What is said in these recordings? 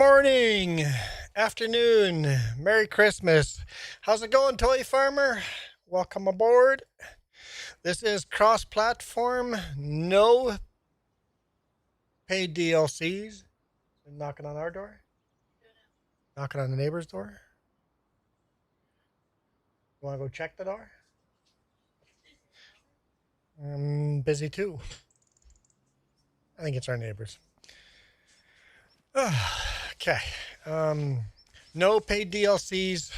morning, afternoon, Merry Christmas. How's it going, Toy Farmer? Welcome aboard. This is cross-platform, no paid DLCs. Knocking on our door? Knocking on the neighbor's door? You want to go check the door? I'm busy too. I think it's our neighbors. Okay. No paid DLCs.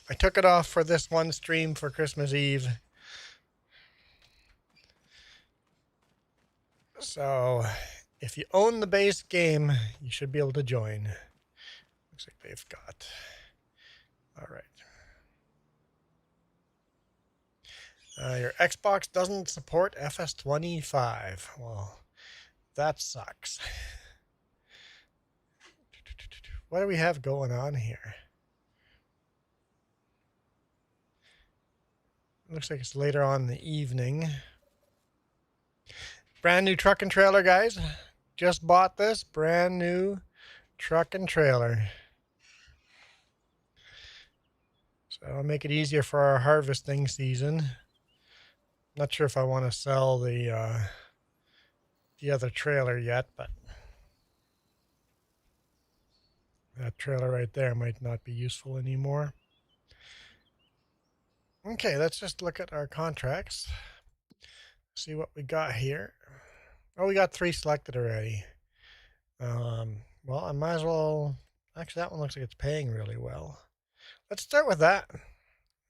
I took it off for this one stream for Christmas Eve. So if you own the base game, you should be able to join. Looks like they've got. All right. Your Xbox doesn't support FS25. Well, that sucks. What do we have going on here? Looks like it's later on in the evening. Brand new truck and trailer, guys. Just bought this brand new truck and trailer. So it'll make it easier for our harvesting season. Not sure if I want to sell the other trailer yet, but that trailer right there might not be useful anymore. Okay, let's just look at our contracts. See what we got here. Oh, we got 3 selected already. Well, I might as well. Actually, that one looks like it's paying really well. Let's start with that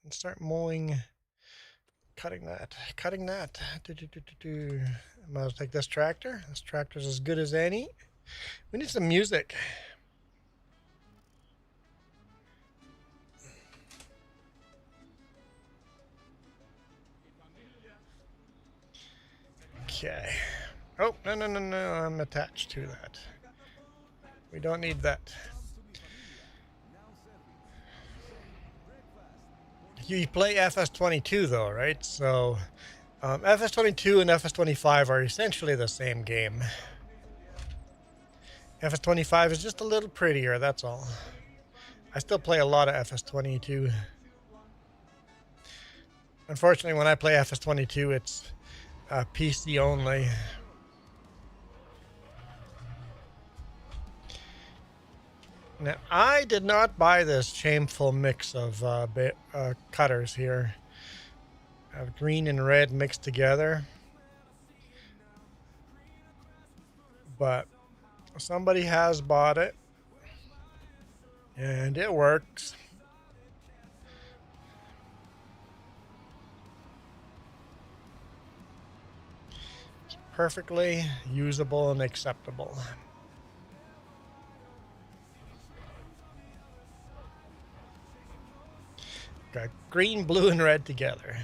and start mowing. Cutting that. I might as well take this tractor. This tractor's as good as any. We need some music. Okay. Oh, no, I'm attached to that. We don't need that. You play FS22 though, right? So FS22 and FS25 are essentially the same game. FS25 is just a little prettier, that's all. I still play a lot of FS22. Unfortunately, when I play FS22, it's PC only. Now, I did not buy this shameful mix of cutters here. I have green and red mixed together. But somebody has bought it. And it works. It's perfectly usable and acceptable. Got green, blue, and red together.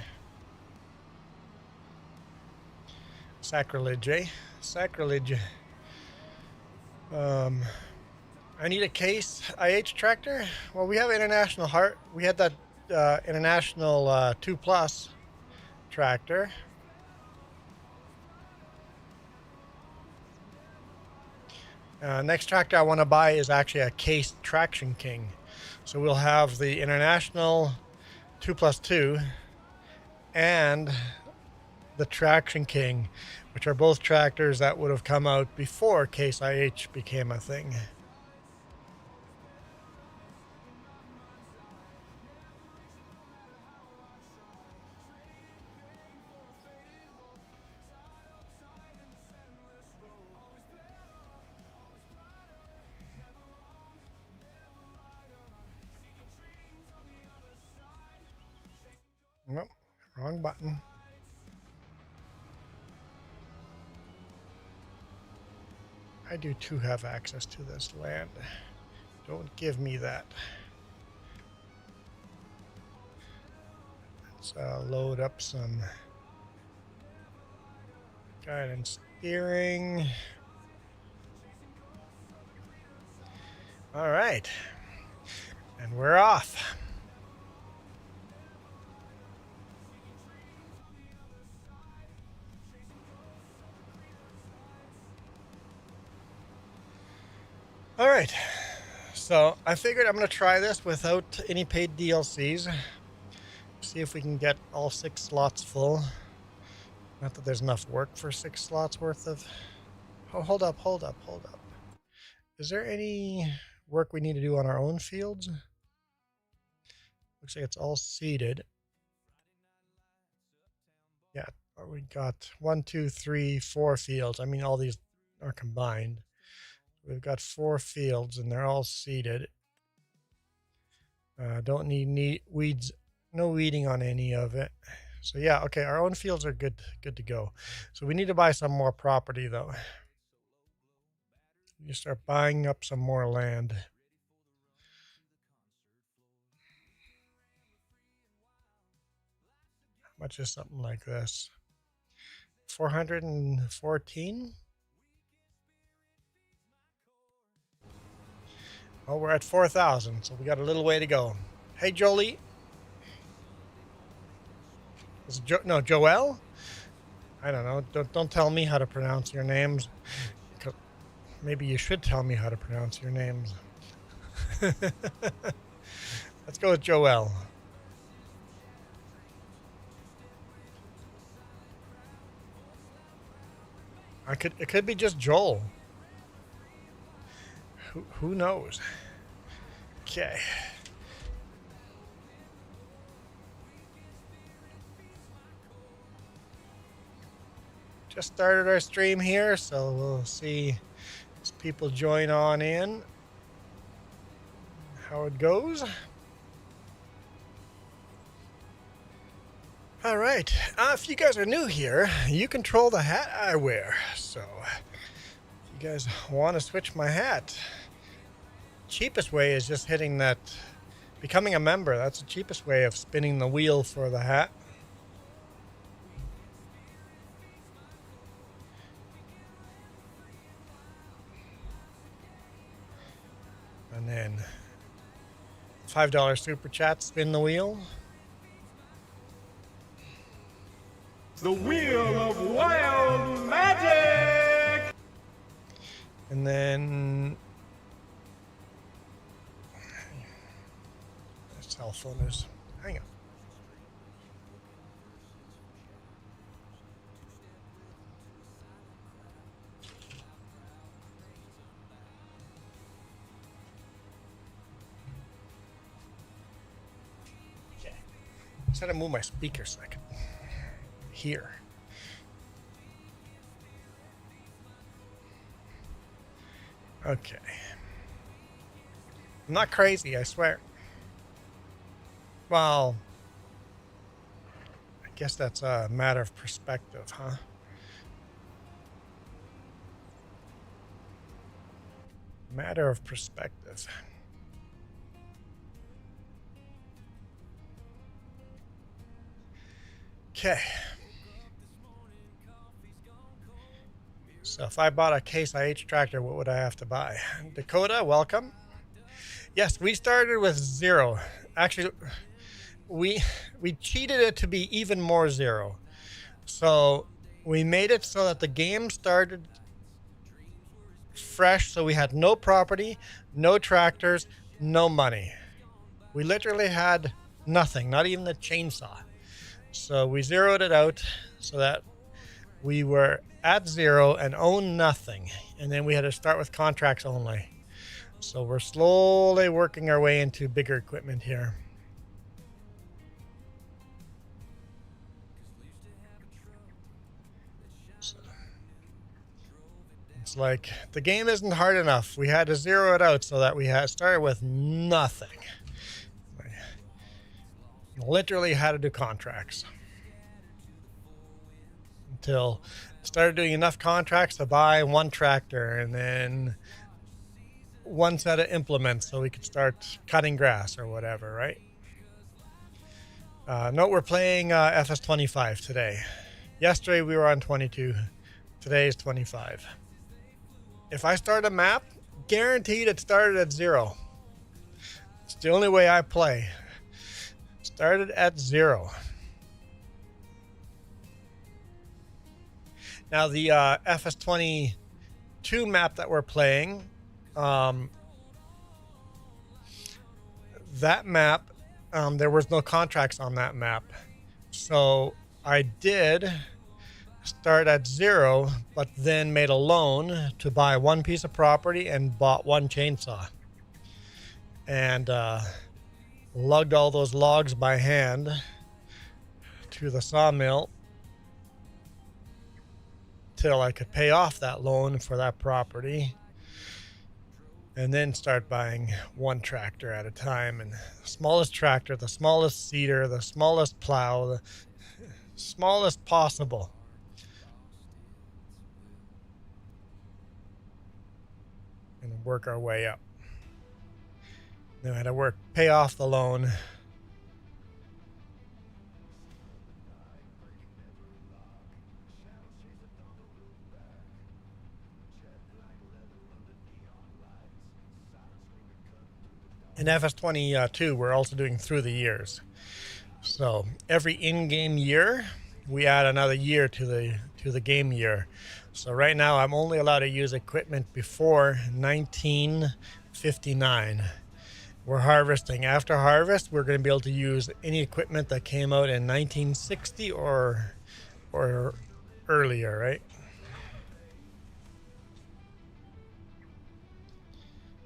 Sacrilege, eh? Sacrilege. I need a case IH tractor. Well, we have International Heart. We had that International 2 Plus tractor. Next tractor I want to buy is actually a case Traction King. So we'll have the International 2+2 and the Traction King, which are both tractors that would have come out before Case IH became a thing. Nope, wrong button. I do too have access to this land. Don't give me that. Let's load up some guidance steering. All right, and we're off. All right, So I figured I'm going to try this without any paid DLCs. See if we can get all 6 slots full. Not that there's enough work for 6 slots worth of... Oh, hold up. Is there any work we need to do on our own fields? Looks like it's all seeded. Yeah, we got 1, 2, 3, 4 fields. I mean, all these are combined. We've got 4 fields and they're all seeded. Don't need weeds, no weeding on any of it. So yeah, okay, our own fields are good to go. So we need to buy some more property though. You start buying up some more land. How much is something like this? 414? Oh, we're at 4,000, so we got a little way to go. Hey, Jolie. Is it no, Joelle? I don't know. Don't tell me how to pronounce your names. Maybe you should tell me how to pronounce your names. Let's go with Joelle. It could be just Joel. Who knows? Okay. Just started our stream here, so we'll see as people join on in how it goes. All right, if you guys are new here, you control the hat I wear. So if you guys want to switch my hat, cheapest way is just hitting that, becoming a member. That's the cheapest way of spinning the wheel for the hat. And then $5 super chat, spin the wheel. The wheel of wild magic! And then my cell phone is, hang on. Okay. I just had to move my speaker so I could hear. Okay. I'm not crazy, I swear. Well, I guess that's a matter of perspective, huh? Matter of perspective. Okay. So if I bought a Case IH tractor, what would I have to buy? Dakota, welcome. Yes, we started with 0. Actually, we cheated it to be even more 0. So we made it so that the game started fresh, so we had no property, no tractors, no money. We literally had nothing, not even the chainsaw. So we zeroed it out so that we were at 0 and owned nothing. And then we had to start with contracts only. So we're slowly working our way into bigger equipment here. So it's like the game isn't hard enough. We had to zero it out so that we had started with nothing. Literally had to do contracts until I started doing enough contracts to buy 1 tractor and then 1 set of implements so we could start cutting grass or whatever, right? Note we're playing FS25 today. Yesterday we were on 22. Today is 25. If I start a map, guaranteed it started at 0. It's the only way I play. Started at 0. Now the FS22 map that we're playing, that map, there was no contracts on that map. So I did start at 0, but then made a loan to buy one piece of property and bought one chainsaw. And lugged all those logs by hand to the sawmill till I could pay off that loan for that property, and then start buying one tractor at a time. And the smallest tractor, the smallest seeder, the smallest plow, the smallest possible. And work our way up. Then I had to pay off the loan. In FS22, we're also doing through the years. So every in-game year, we add another year to the game year. So right now, I'm only allowed to use equipment before 1959. We're harvesting. After harvest, we're going to be able to use any equipment that came out in 1960 or earlier, right?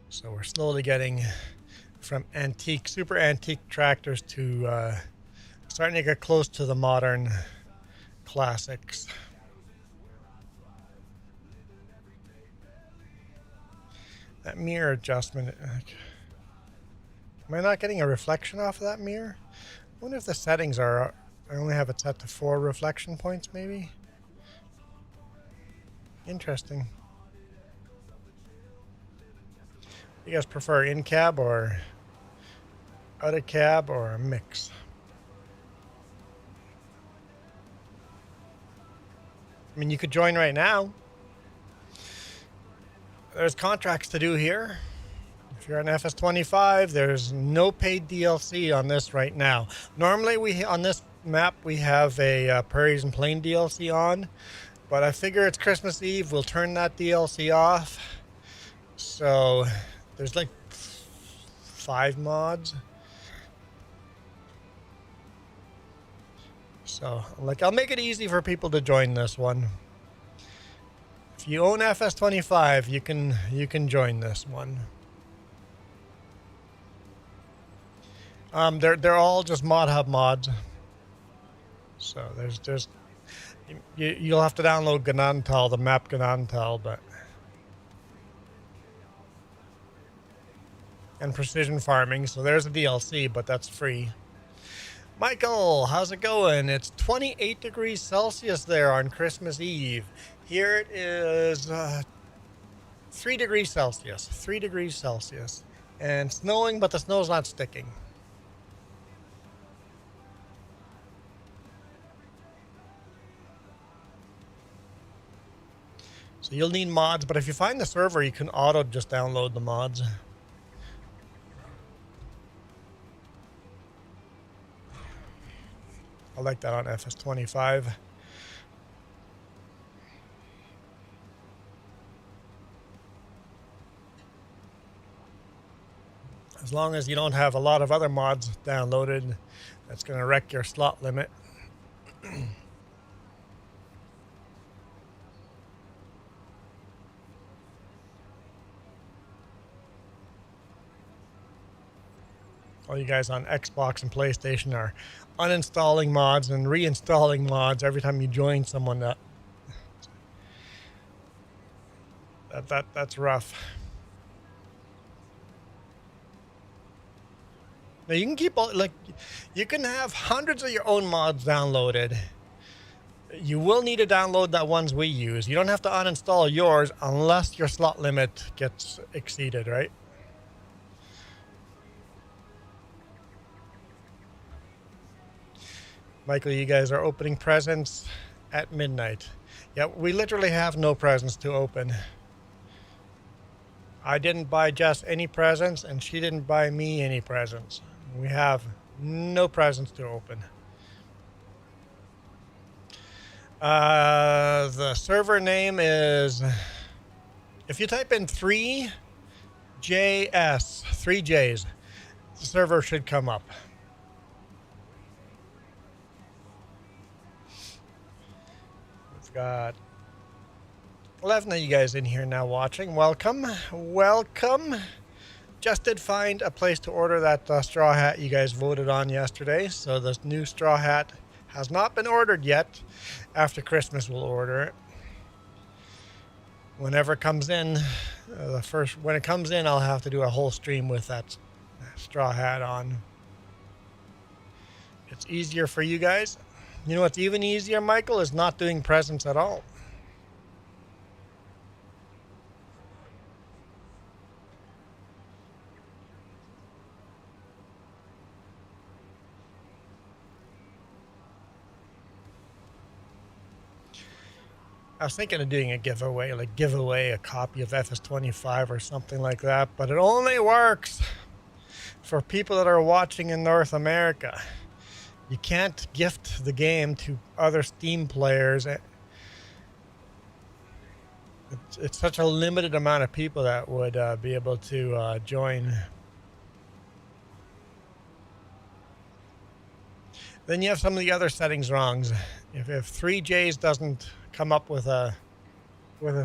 So we're slowly getting from antique, super antique tractors to starting to get close to the modern classics. That mirror adjustment. Am I not getting a reflection off of that mirror? I wonder if the settings are, I only have it set to 4 reflection points maybe. Interesting. You guys prefer in cab or out of cab or a mix? I mean, you could join right now. There's contracts to do here. If you're on FS25, there's no paid DLC on this right now. Normally, on this map, we have a Prairies and Plain DLC on, but I figure it's Christmas Eve. We'll turn that DLC off. So there's like 5 mods. So I'll make it easy for people to join this one. If you own FS25, you can join this one. They're all just Mod Hub mods. So there's you'll have to download Gnadenthal, the map Gnadenthal, but and precision farming. So there's a DLC, but that's free. Michael, how's it going? It's 28 degrees Celsius there on Christmas Eve. Here it is 3 degrees Celsius. 3 degrees Celsius. And snowing, but the snow's not sticking. So you'll need mods, but if you find the server, you can auto just download the mods. I like that on FS25. As long as you don't have a lot of other mods downloaded, that's going to wreck your slot limit. All you guys on Xbox and PlayStation are uninstalling mods and reinstalling mods every time you join someone. That's rough. Now you can keep you can have hundreds of your own mods downloaded. You will need to download the ones we use. You don't have to uninstall yours unless your slot limit gets exceeded, right? Michael, you guys are opening presents at midnight. Yeah, we literally have no presents to open. I didn't buy Jess any presents, and she didn't buy me any presents. We have no presents to open. The server name is, if you type in 3JS, 3 J's, The server should come up. We've got 11 of you guys in here now watching. Welcome. Welcome. Just did find a place to order that straw hat you guys voted on yesterday. So the new straw hat has not been ordered yet. After Christmas, we'll order it. Whenever it comes in, when it comes in, I'll have to do a whole stream with that straw hat on. It's easier for you guys. You know what's even easier, Michael, is not doing presents at all. I was thinking of doing a giveaway, like give away a copy of FS25 or something like that, but it only works for people that are watching in North America. You can't gift the game to other Steam players. It's such a limited amount of people that would be able to join. Then you have some of the other settings wrongs. If 3Js doesn't come up with a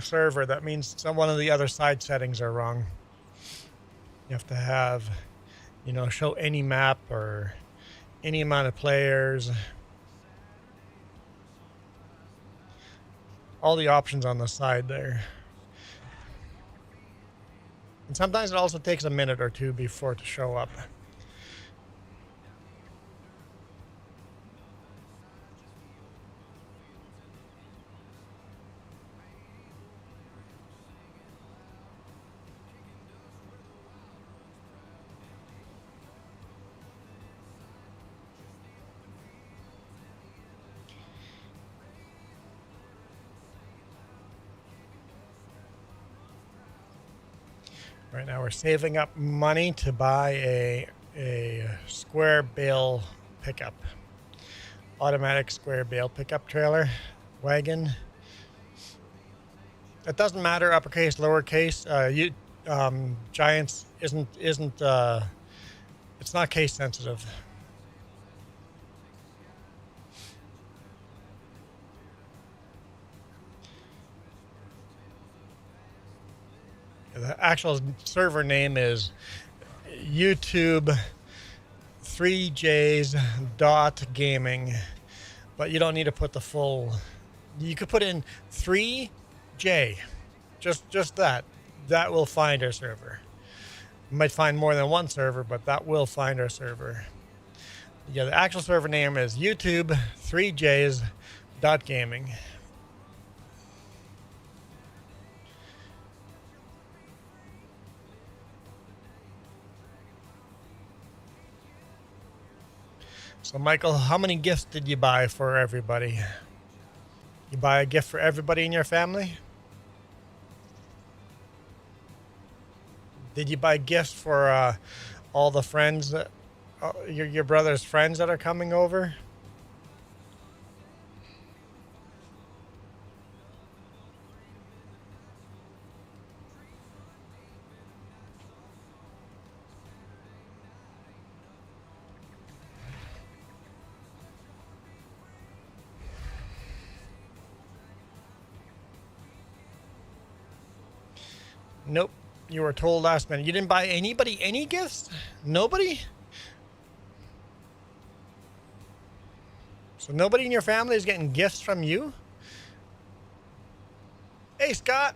server, that means one of the other side settings are wrong. You have to have, show any map or any amount of players. All the options on the side there. And sometimes it also takes a minute or two before it to show up. Right now we're saving up money to buy a square bale pickup. Automatic square bale pickup trailer wagon. It doesn't matter uppercase, lowercase. Giants isn't it's not case sensitive. The actual server name is YouTube 3Js.gaming, but you don't need to put the full. You could put in 3J, just that. That will find our server. You might find more than one server, but that will find our server. Yeah, the actual server name is YouTube 3Js.gaming. So, Michael, how many gifts did you buy for everybody? You buy a gift for everybody in your family? Did you buy gifts for all the friends, that your brother's friends that are coming over? Nope. You were told last minute. You didn't buy anybody any gifts? Nobody? So nobody in your family is getting gifts from you? Hey, Scott.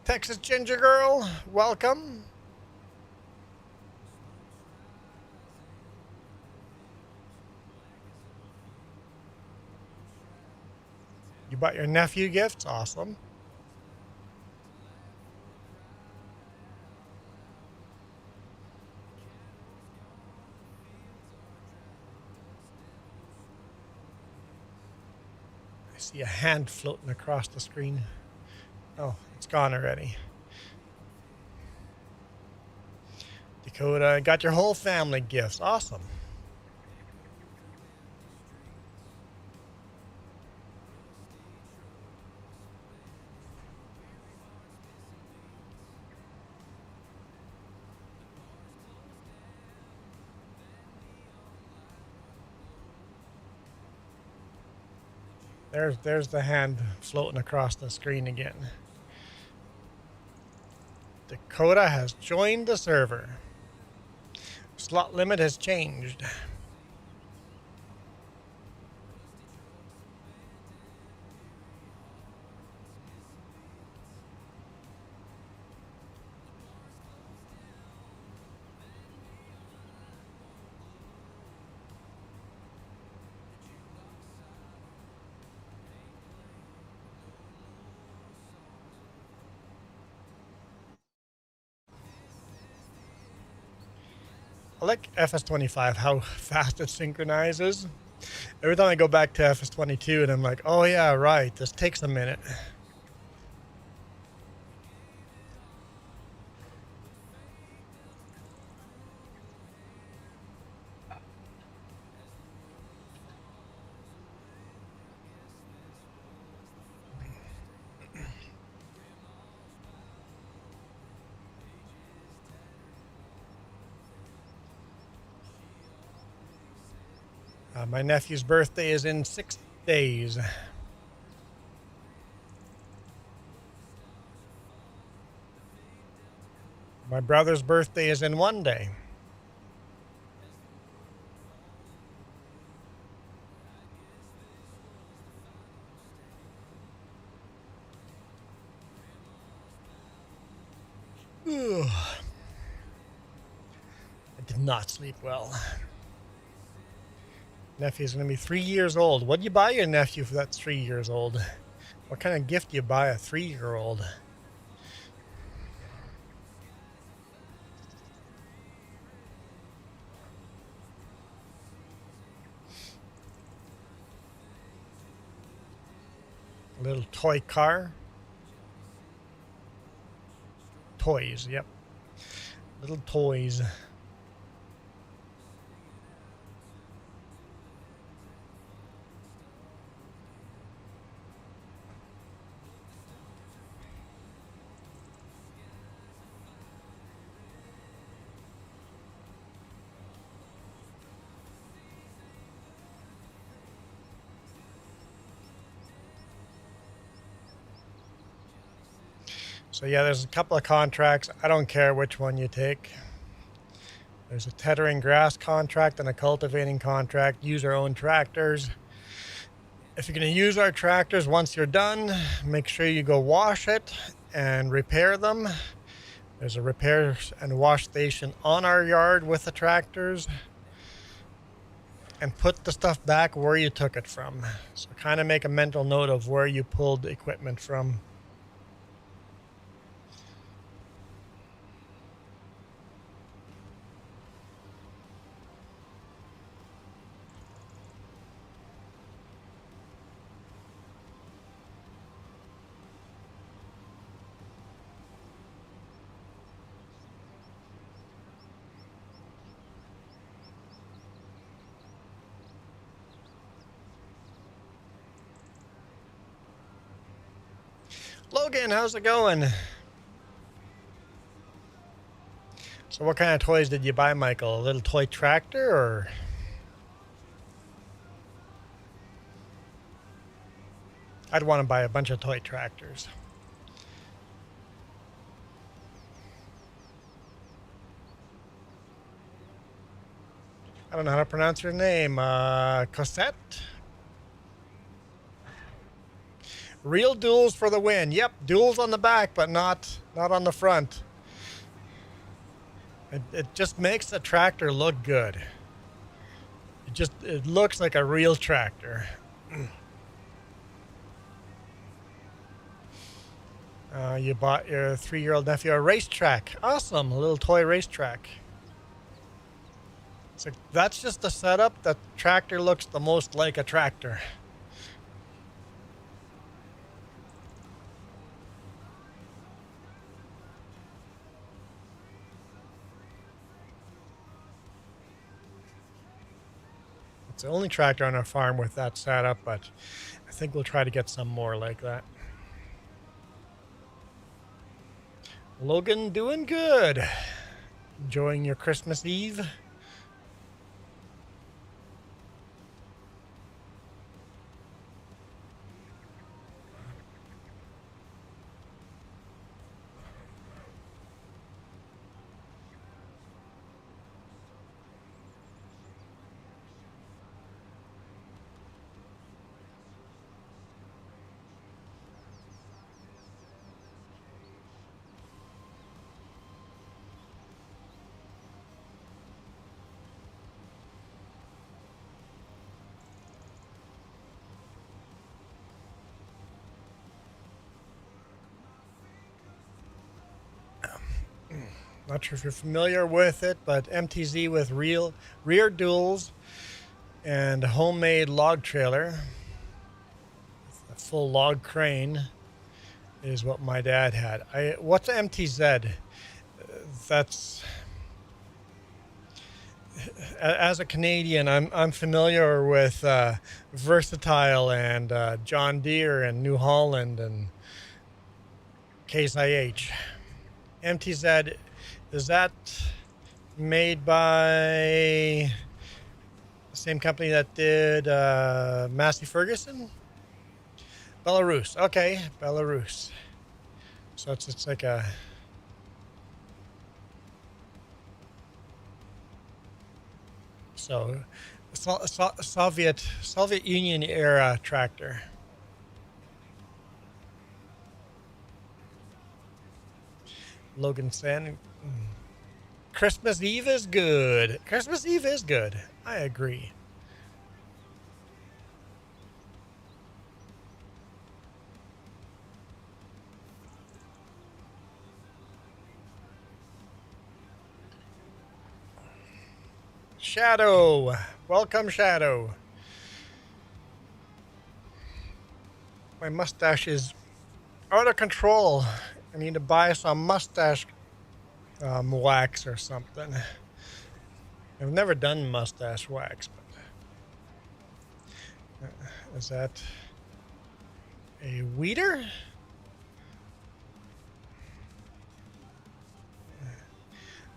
Texas Ginger Girl, welcome. You bought your nephew gifts? Awesome. I see a hand floating across the screen. Oh, it's gone already. Dakota, got your whole family gifts. Awesome. There's the hand floating across the screen again. Dakota has joined the server. Slot limit has changed. I like FS25, how fast it synchronizes. Every time I go back to FS22 and I'm like, oh yeah, right, this takes a minute. My nephew's birthday is in 6 days. My brother's birthday is in 1 day. Ugh. I did not sleep well. Nephew's going to be 3 years old. What do you buy your nephew for that's 3 years old? What kind of gift do you buy a 3-year-old? A little toy car. Toys, yep. Little toys. So yeah, there's a couple of contracts. I don't care which one you take. There's a tethering grass contract and a cultivating contract. Use our own tractors. If you're going to use our tractors, once you're done, make sure you go wash it and repair them. There's a repair and wash station on our yard with the tractors. And put the stuff back where you took it from. So kind of make a mental note of where you pulled the equipment from. Logan, how's it going? So what kind of toys did you buy, Michael? A little toy tractor or? I'd want to buy a bunch of toy tractors. I don't know how to pronounce your name. Cosette? Real duals for the win. Yep, duals on the back, but not on the front. It just makes the tractor look good. It looks like a real tractor. You bought your 3-year-old nephew a racetrack. Awesome, a little toy racetrack. So that's just the setup. The tractor looks the most like a tractor. It's the only tractor on our farm with that setup, but I think we'll try to get some more like that. Logan doing good. Enjoying your Christmas Eve? Not sure if you're familiar with it, but MTZ with rear duals and a homemade log trailer. A full log crane is what my dad had. What's MTZ? That's, as a Canadian, I'm familiar with Versatile and John Deere and New Holland and Case IH. MTZ, is that made by the same company that did Massey Ferguson? Belarus. Okay, Belarus. So it's like a Soviet Union era tractor. Logan Sand. Christmas Eve is good. Christmas Eve is good. I agree. Shadow. Welcome, Shadow. My mustache is out of control. I need to buy some mustache wax or something. I've never done mustache wax, but is that a weeder?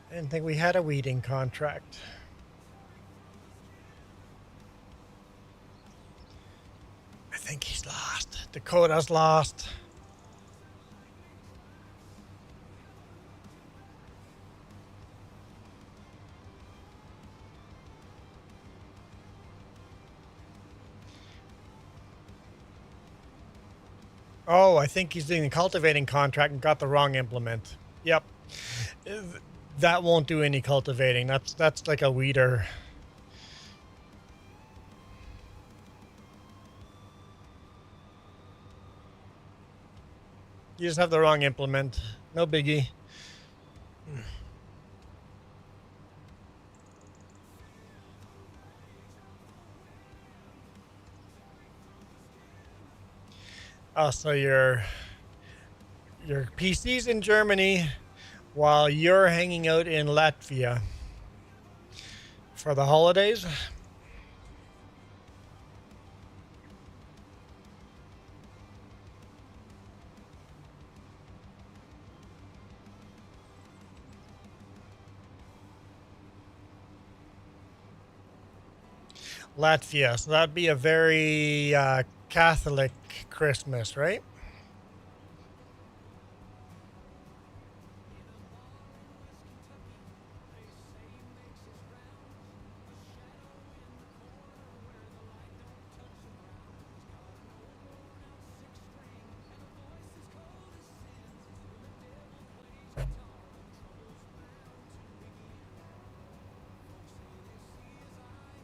I didn't think we had a weeding contract. I think he's lost. Dakota's lost. Oh, I think he's doing the cultivating contract and got the wrong implement. Yep. That won't do any cultivating. That's like a weeder. You just have the wrong implement. No biggie. Oh, so your PC's in Germany while you're hanging out in Latvia for the holidays? Latvia, so that'd be a very Catholic Christmas, right?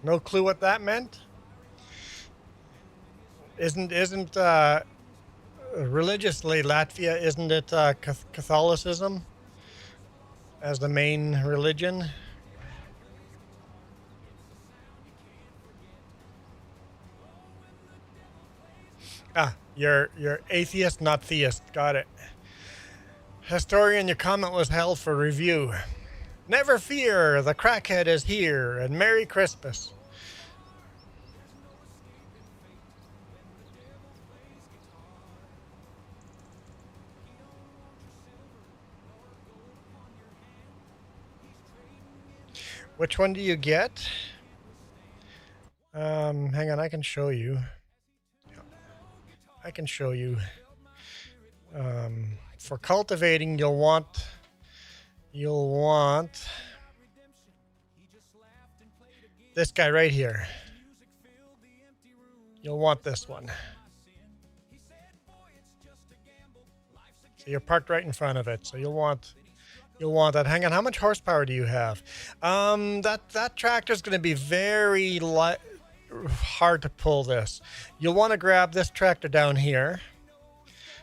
No clue what that meant? Isn't religiously Latvia, isn't it Catholicism as the main religion? Ah, you're atheist, not theist. Got it. Historian, your comment was held for review. Never fear, the crackhead is here, and Merry Christmas. Which one do you get? Hang on, I can show you. I can show you. For cultivating, you'll want this guy right here. You'll want this one. So you're parked right in front of it. So you'll want that. Hang on, how much horsepower do you have? That tractor's going to be very hard to pull this. You'll want to grab this tractor down here.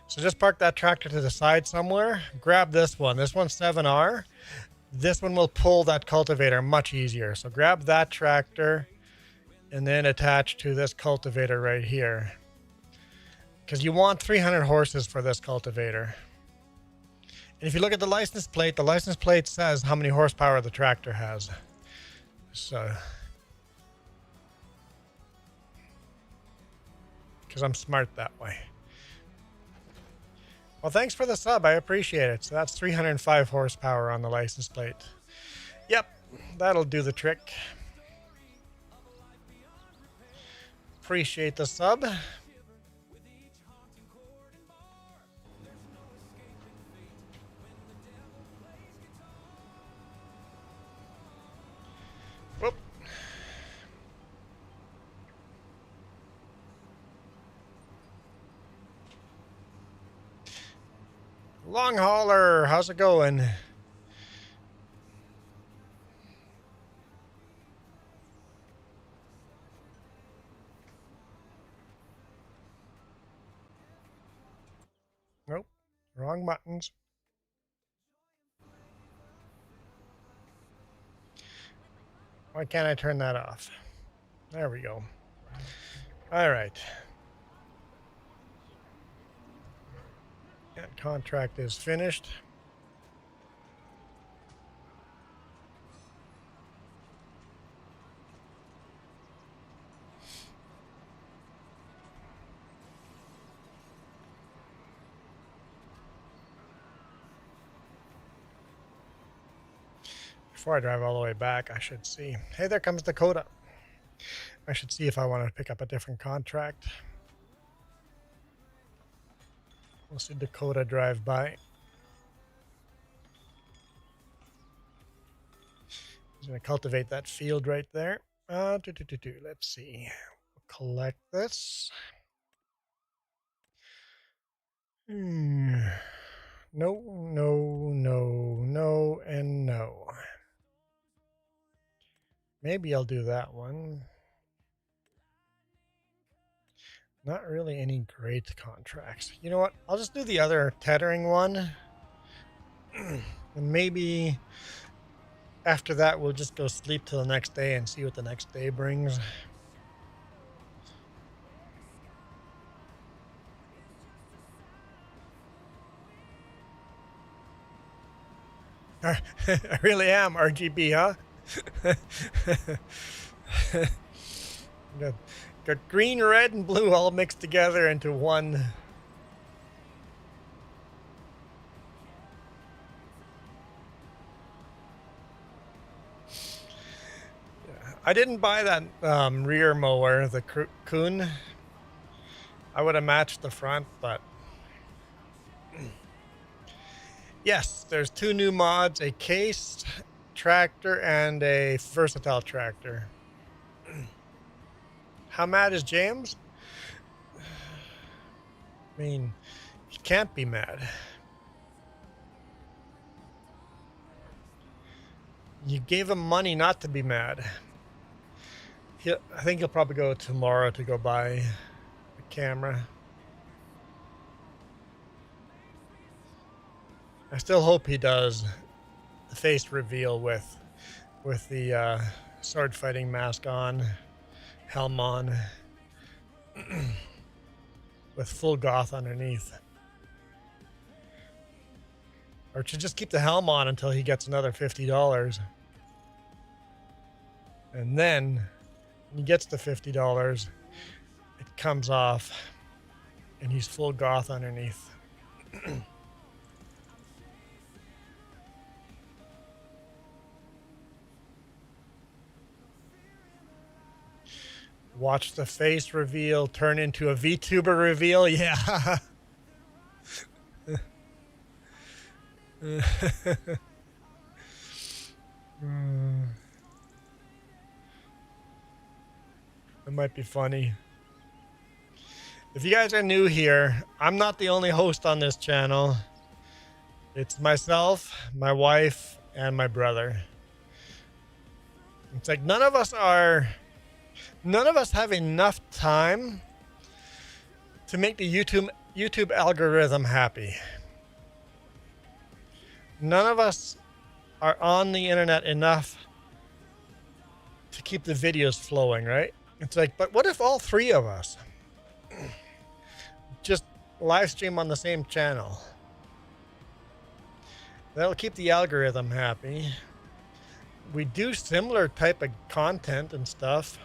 So just park that tractor to the side somewhere. Grab this one. This one's 7R. this one will pull that cultivator much easier. So grab that tractor and then attach to this cultivator right here. Because you want 300 horses for this cultivator. And if you look at the license plate says how many horsepower the tractor has. So, because I'm smart that way. Well, thanks for the sub. I appreciate it. So that's 305 horsepower on the license plate. Yep, that'll do the trick. Appreciate the sub. Whoop. Long hauler, how's it going? Nope, wrong buttons. Why can't I turn that off? There we go. All right. That contract is finished. Before I drive all the way back, I should see. Hey, there comes Dakota. I should see if I want to pick up a different contract. We'll see Dakota drive by. He's going to cultivate that field right there. Let's see. We'll collect this. No, no, no, no, and no. Maybe I'll do that one. Not really any great contracts. You know what? I'll just do the other tethering one. And maybe after that, we'll just go sleep till the next day and see what the next day brings. I really am RGB, huh? Got green, red, and blue all mixed together into one. Yeah. I didn't buy that rear mower, the Kuhn. I would have matched the front, but yes, there's two new mods, a cased tractor and a versatile tractor. How mad is James? I mean, he can't be mad. You gave him money not to be mad. I think he'll probably go tomorrow to go buy a camera. I still hope he does the face reveal with the sword fighting mask on, helm on, with full goth underneath. Or to just keep the helm on until he gets another $50. And then when he gets the $50, it comes off and he's full goth underneath. Watch the face reveal turn into a VTuber reveal. Yeah. It might be funny. If you guys are new here, I'm not the only host on this channel. It's myself, my wife, and my brother. It's like none of us have enough time to make the YouTube algorithm happy. None of us are on the internet enough to keep the videos flowing, right? It's like, but what if all three of us just live stream on the same channel? That'll keep the algorithm happy. We do similar type of content and stuff.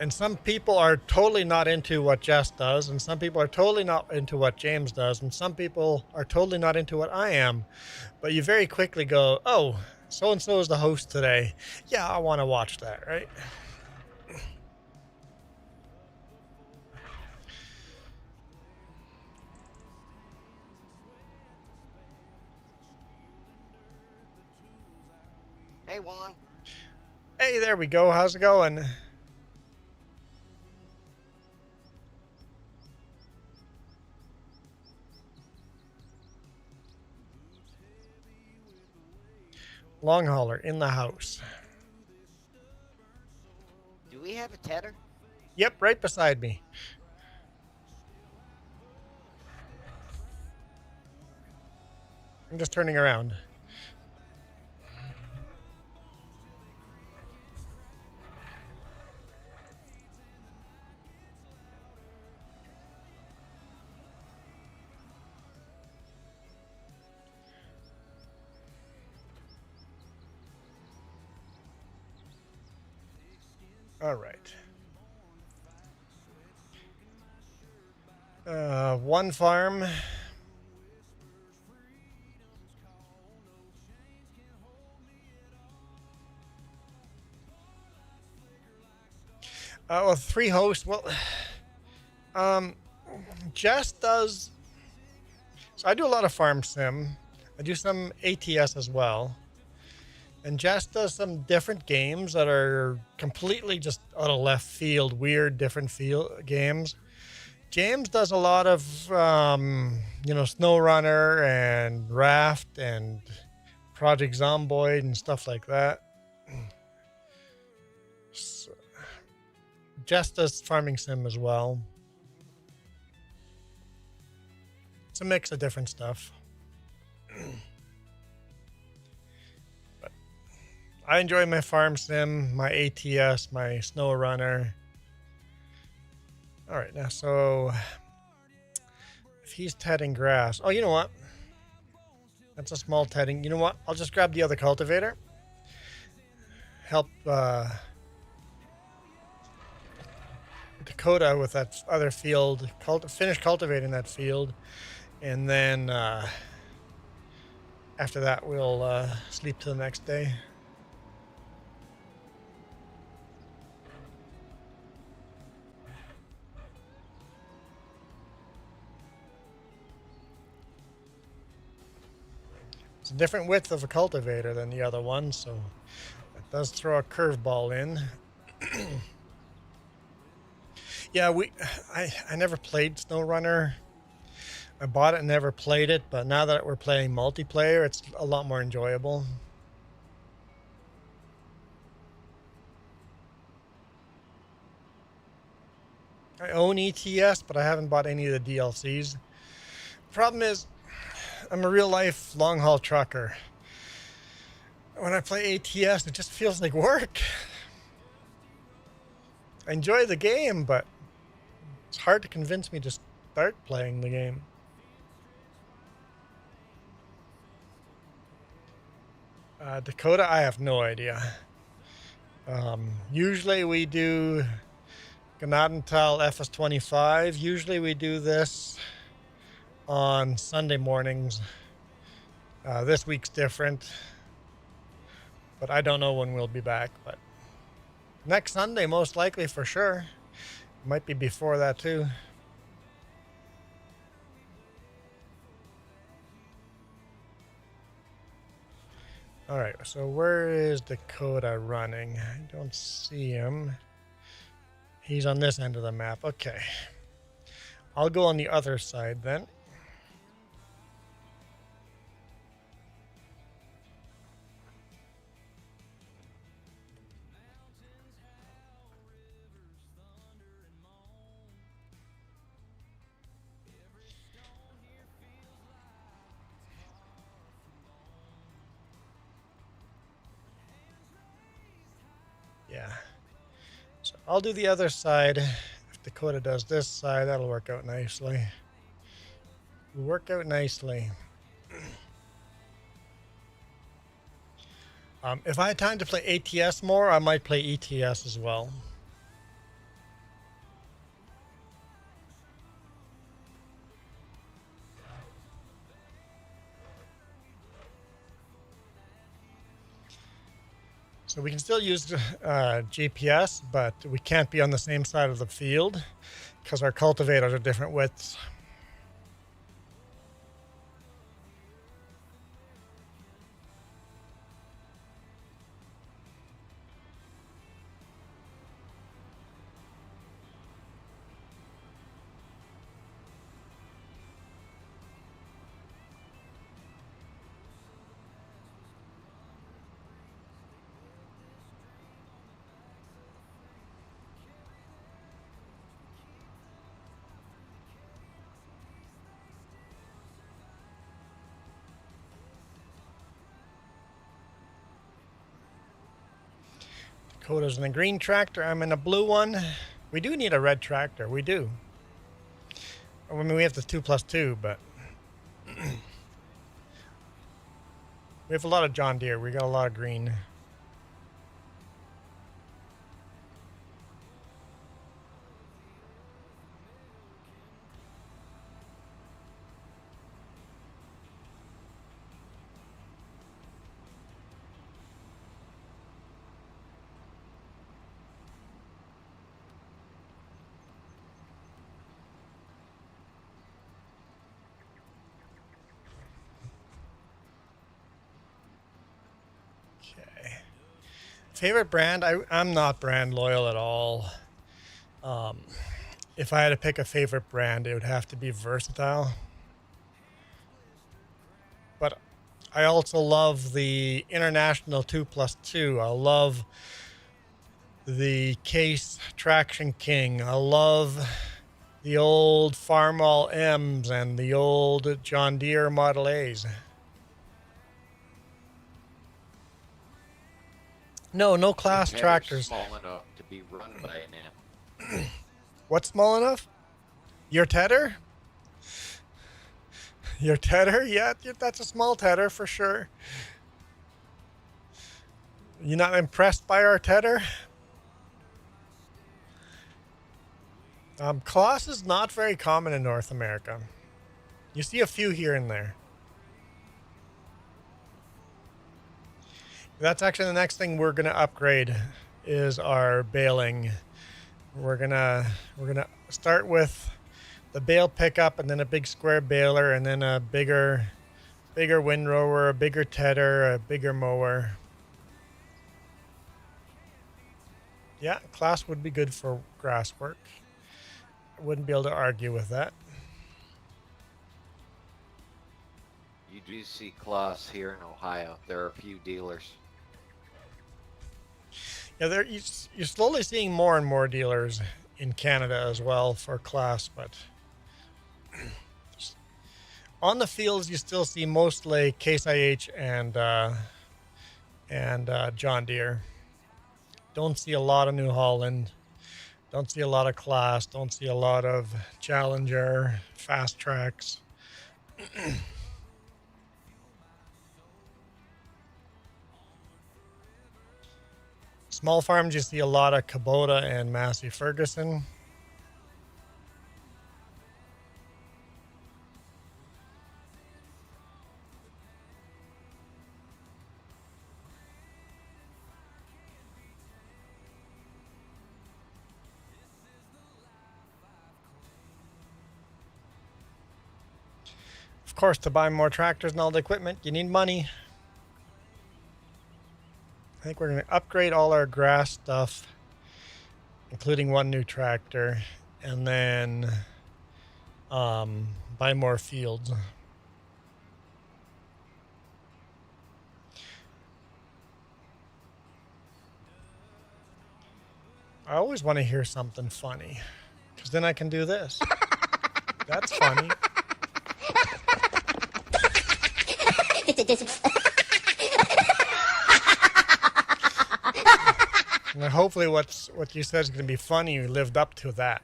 And some people are totally not into what Jess does, and some people are totally not into what James does, and some people are totally not into what I am. But you very quickly go, oh, so-and-so is the host today. Yeah, I want to watch that, right? Hey, Juan. Hey, there we go. How's it going? Long hauler in the house. Do we have a tether? Yep, right beside me. I'm just turning around. All right. One farm. Well, three hosts. Well, Jess does. So I do a lot of farm sim. I do some ATS as well. And Jess does some different games that are completely just out of left field, weird, different field games. James does a lot of, Snow Runner and Raft and Project Zomboid and stuff like that. So, Jess does farming sim as well. It's a mix of different stuff. But I enjoy my farm sim, my ATS, my Snow Runner. All right, now so if he's tedding grass, oh, you know what? That's a small tedding. You know what? I'll just grab the other cultivator. Help Dakota with that other field. Finish cultivating that field, and then after that we'll sleep till the next day. It's a different width of a cultivator than the other one, so it does throw a curveball in. Yeah, I never played SnowRunner. I bought it and never played it, but now that we're playing multiplayer, it's a lot more enjoyable. I own ETS, but I haven't bought any of the DLCs. Problem is, I'm a real life long haul trucker. When I play ATS, it just feels like work. I enjoy the game, but it's hard to convince me to start playing the game. Dakota, I have no idea. Usually we do Gnadenthal FS25. Usually we do this on Sunday mornings. This week's different, but I don't know when we'll be back. But next Sunday, most likely for sure. Might be before that too. All right, so where is Dakota running? I don't see him. He's on this end of the map. Okay. I'll go on the other side then. I'll do the other side. If Dakota does this side, that'll work out nicely. It'll work out nicely. If I had time to play ATS more, I might play ETS as well. So we can still use GPS, but we can't be on the same side of the field because our cultivators are different widths. Dakota's in a green tractor. I'm in a blue one. We do need a red tractor. We do. I mean, we have the 2+2, but we have a lot of John Deere. We got a lot of green. Okay. Favorite brand? I'm not brand loyal at all. If I had to pick a favorite brand, it would have to be Versatile. But I also love the International 2+2. I love the Case Traction King. I love the old Farmall M's and the old John Deere Model A's. No class The tether's tractors. small enough to be run by an M. What's small enough? Your tedder? Your tedder? Yeah, that's a small tedder for sure. You not impressed by our tedder? Class is not very common in North America. You see a few here and there. That's actually the next thing we're gonna upgrade is our baling. We're gonna start with the bale pickup and then a big square baler and then a bigger windrower, a bigger tedder, a bigger mower. Yeah, class would be good for grass work. I wouldn't be able to argue with that. You do see Claas here in Ohio. There are a few dealers. Yeah, you're slowly seeing more and more dealers in Canada as well for class, but on the fields you still see mostly Case IH and John Deere. Don't see a lot of New Holland. Don't see a lot of Class. Don't see a lot of Challenger, Fast Tracks. Small farms, you see a lot of Kubota and Massey Ferguson. Of course, to buy more tractors and all the equipment, you need money. I think we're going to upgrade all our grass stuff, including one new tractor, and then buy more fields. I always want to hear something funny, because then I can do this. That's funny. And hopefully what you said is going to be funny. You lived up to that.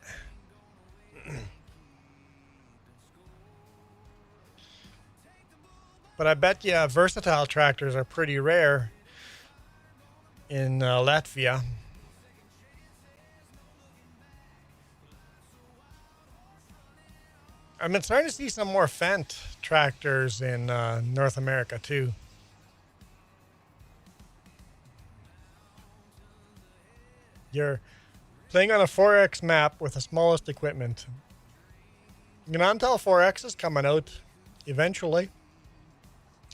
But I bet you versatile tractors are pretty rare in Latvia. I've been starting to see some more Fendt tractors in North America too. You're playing on a 4X map with the smallest equipment. Gnadenthal 4X is coming out eventually.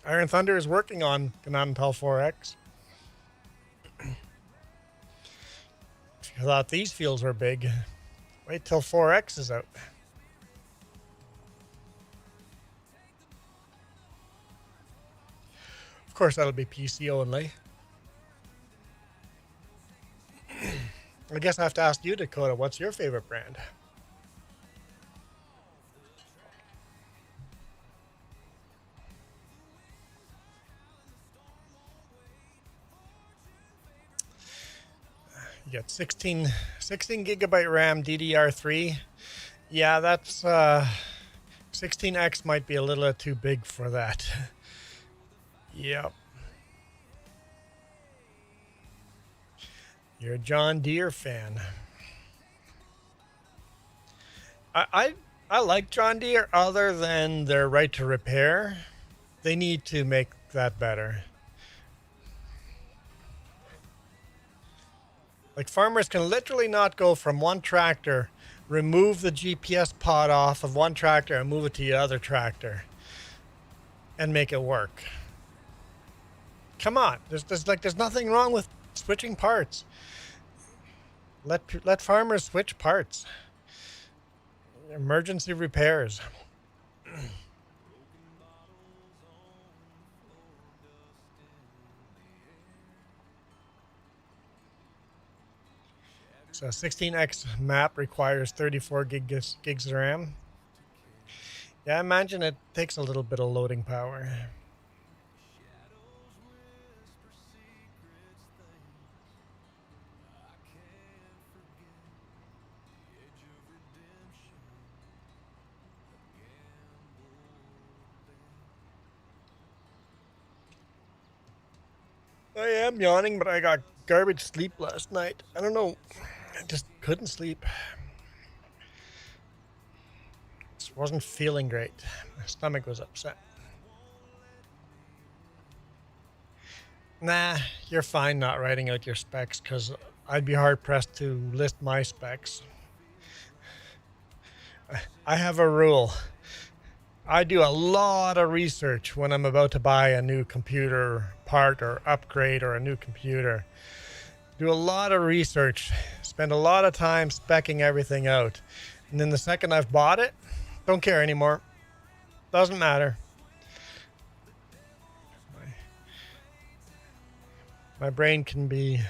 Iron Thunder is working on Gnadenthal 4X. If you thought these fields were big, wait till 4X is out. Of course, that'll be PC only. I guess I have to ask you, Dakota, what's your favorite brand? You got 16 gigabyte RAM DDR3. Yeah, that's 16X might be a little too big for that. Yep. You're a John Deere fan. I like John Deere other than their right to repair. They need to make that better. Like farmers can literally not go from one tractor, remove the GPS pod off of one tractor and move it to the other tractor and make it work. Come on, there's nothing wrong with switching parts. Let farmers switch parts. Emergency repairs. So 16X map requires 34 gigs of RAM. Yeah, I imagine it takes a little bit of loading power. I am yawning, but I got garbage sleep last night. I don't know. I just couldn't sleep. Just wasn't feeling great. My stomach was upset. Nah, you're fine not writing out your specs because I'd be hard pressed to list my specs. I have a rule. I do a lot of research when I'm about to buy a new computer part or upgrade or a new computer. Do a lot of research, spend a lot of time speccing everything out. And then the second I've bought it, don't care anymore. Doesn't matter. My brain can be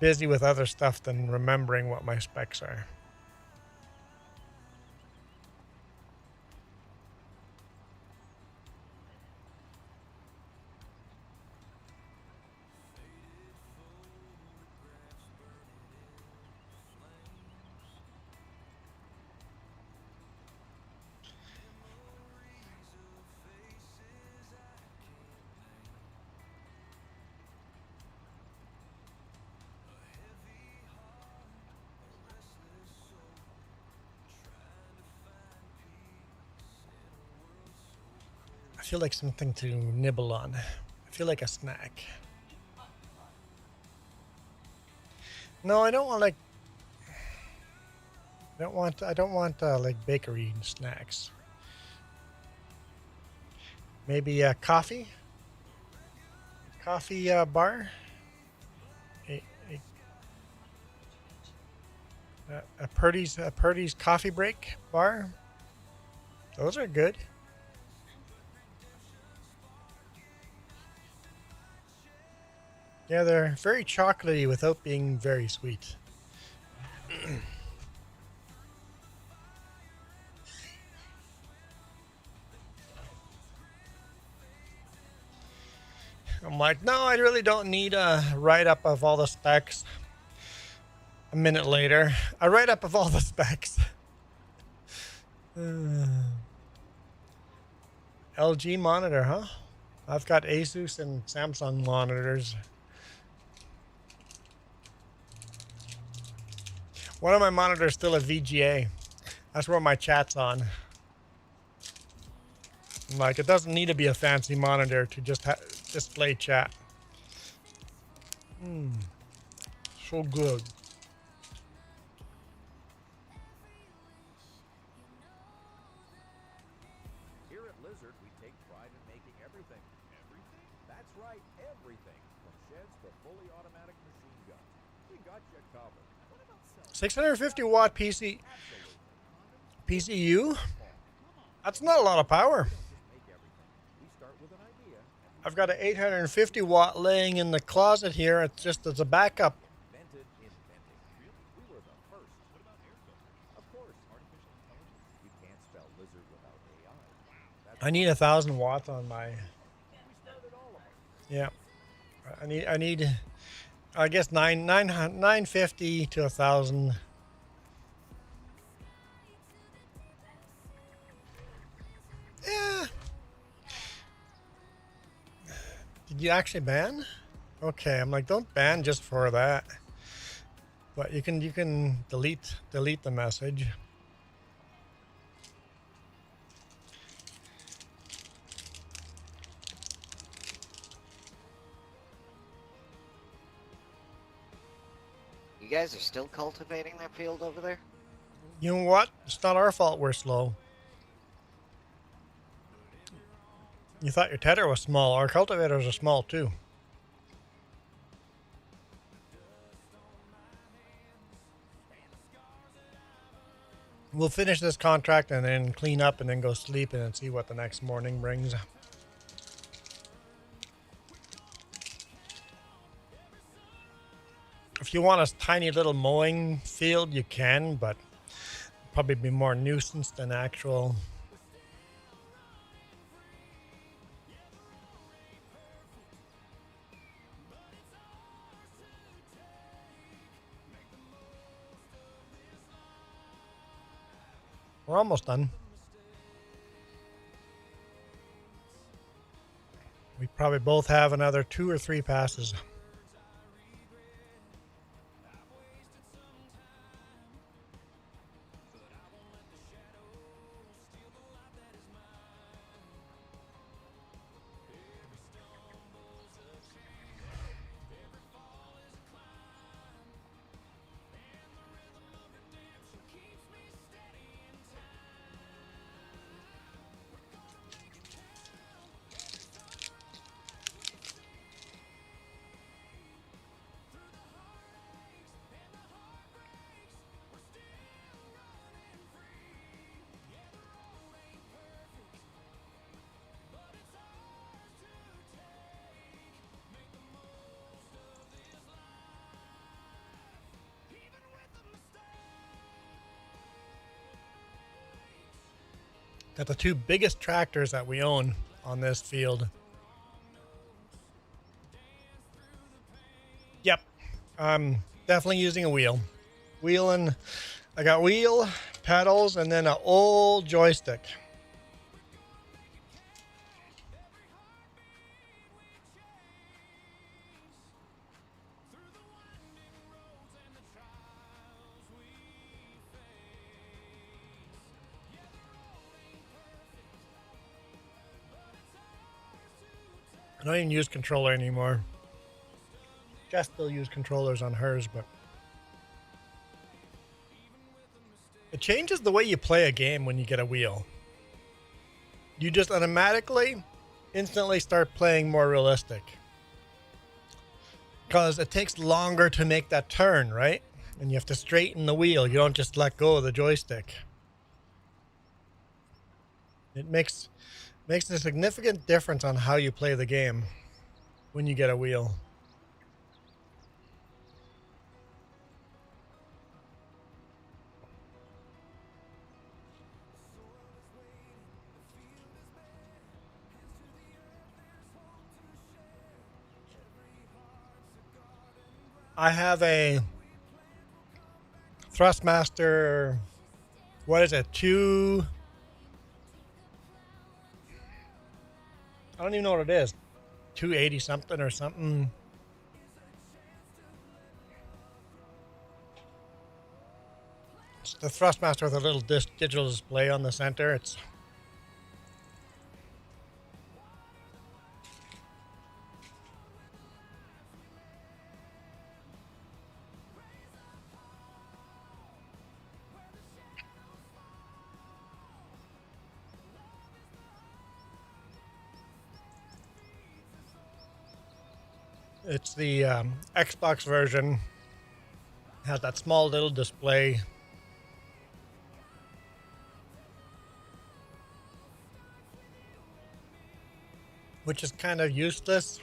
busy with other stuff than remembering what my specs are. I feel like something to nibble on. I feel like a snack. No, I don't want like. I don't want like bakery snacks. Maybe coffee. Coffee bar. A Purdy's coffee break bar. Those are good. Yeah, they're very chocolatey without being very sweet. I'm like, no, I really don't need a write-up of all the specs. a minute later. I write up of all the specs. LG monitor, huh? I've got Asus and Samsung monitors. One of my monitors is still a VGA. That's where my chat's on. Like, it doesn't need to be a fancy monitor to just display chat. So good. Here at Lizard, we take pride in making everything. Everything? That's right, everything. From sheds to fully automatic machine guns. We got you covered. What about 650 watt PCU? That's not a lot of power. We start with an idea. I've got an 850 watt laying in the closet here. It's just as a backup. Invented inventing. Really? We were the first. What about air filters? Of course, artificial intelligence. You can't spell lizard without AI. I need 1,000 watts on my. We started all of it. Yeah. I need. I guess 950 to 1,000. Yeah. Did you actually ban? Okay, I'm like, don't ban just for that. But you can delete the message. You guys are still cultivating that field over there? You know what? It's not our fault we're slow. You thought your tedder was small. Our cultivators are small too. We'll finish this contract and then clean up and then go sleep and then see what the next morning brings. If you want a tiny little mowing field, you can, but probably be more nuisance than actual. We're almost done. We probably both have another 2 or 3 passes. Got the 2 biggest tractors that we own on this field. Yep, I'm definitely using a wheel. I got wheel, pedals, and then an old joystick. I don't even use controller anymore. Jess still use controllers on hers, but it changes the way you play a game when you get a wheel. You just automatically, instantly start playing more realistic. Because it takes longer to make that turn, right? And you have to straighten the wheel. You don't just let go of the joystick. It makes a significant difference on how you play the game when you get a wheel. I have a Thrustmaster, what is it? I don't even know what it is. 280 something or something. It's the Thrustmaster with a little digital display on the center. It's the Xbox version. Has that small little display. Which is kind of useless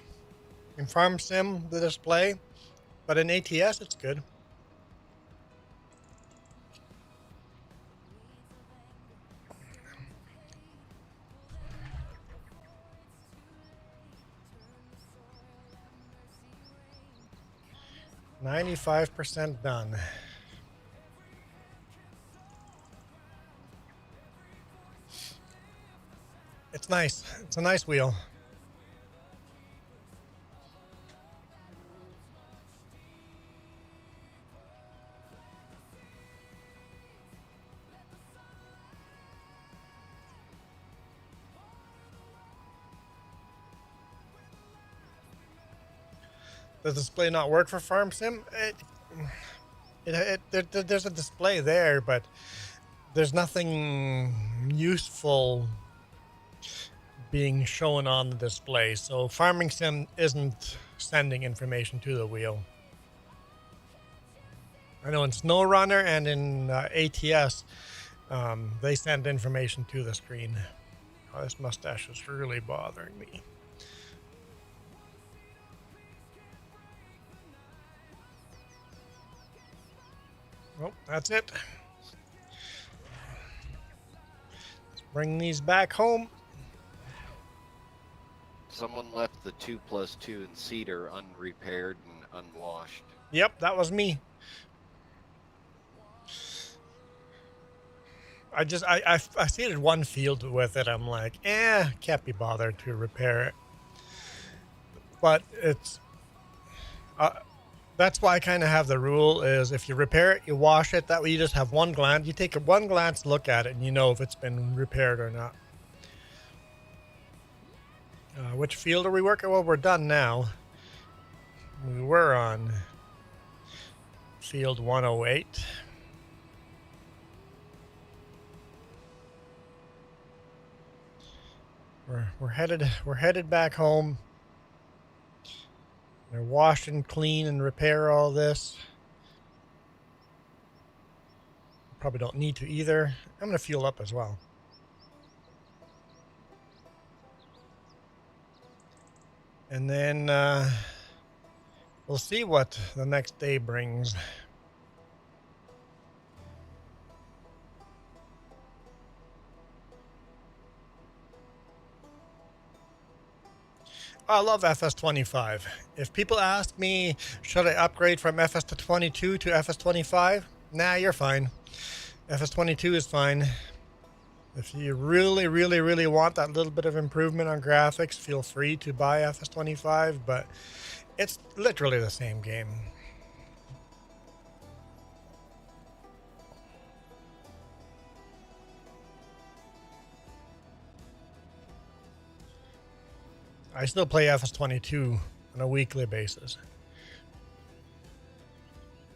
in Farm Sim, the display. But in ATS, it's good. %95 done. It's nice. It's a nice wheel. Does the display not work for Farm Sim? There's a display there, but there's nothing useful being shown on the display. So Farming Sim isn't sending information to the wheel. I know in SnowRunner and in ATS, they send information to the screen. Oh, this mustache is really bothering me. Oh, that's it. Let's bring these back home. Someone left the 2+2 in Cedar unrepaired and unwashed. Yep, that was me. I seeded one field with it. I'm like, can't be bothered to repair it. But it's that's why I kind of have the rule is if you repair it, you wash it. That way you just have one glance. You take a one glance look at it and you know if it's been repaired or not. Which field are we working? Well, we're done now. We were on field 108. We're headed back home. They're wash and clean and repair all this. Probably don't need to either. I'm going to fuel up as well. And then we'll see what the next day brings. I love FS25. If people ask me, should I upgrade from FS22 to FS25? Nah, you're fine. FS22 is fine. If you really, really, really want that little bit of improvement on graphics, feel free to buy FS25, but it's literally the same game. I still play FS22 on a weekly basis.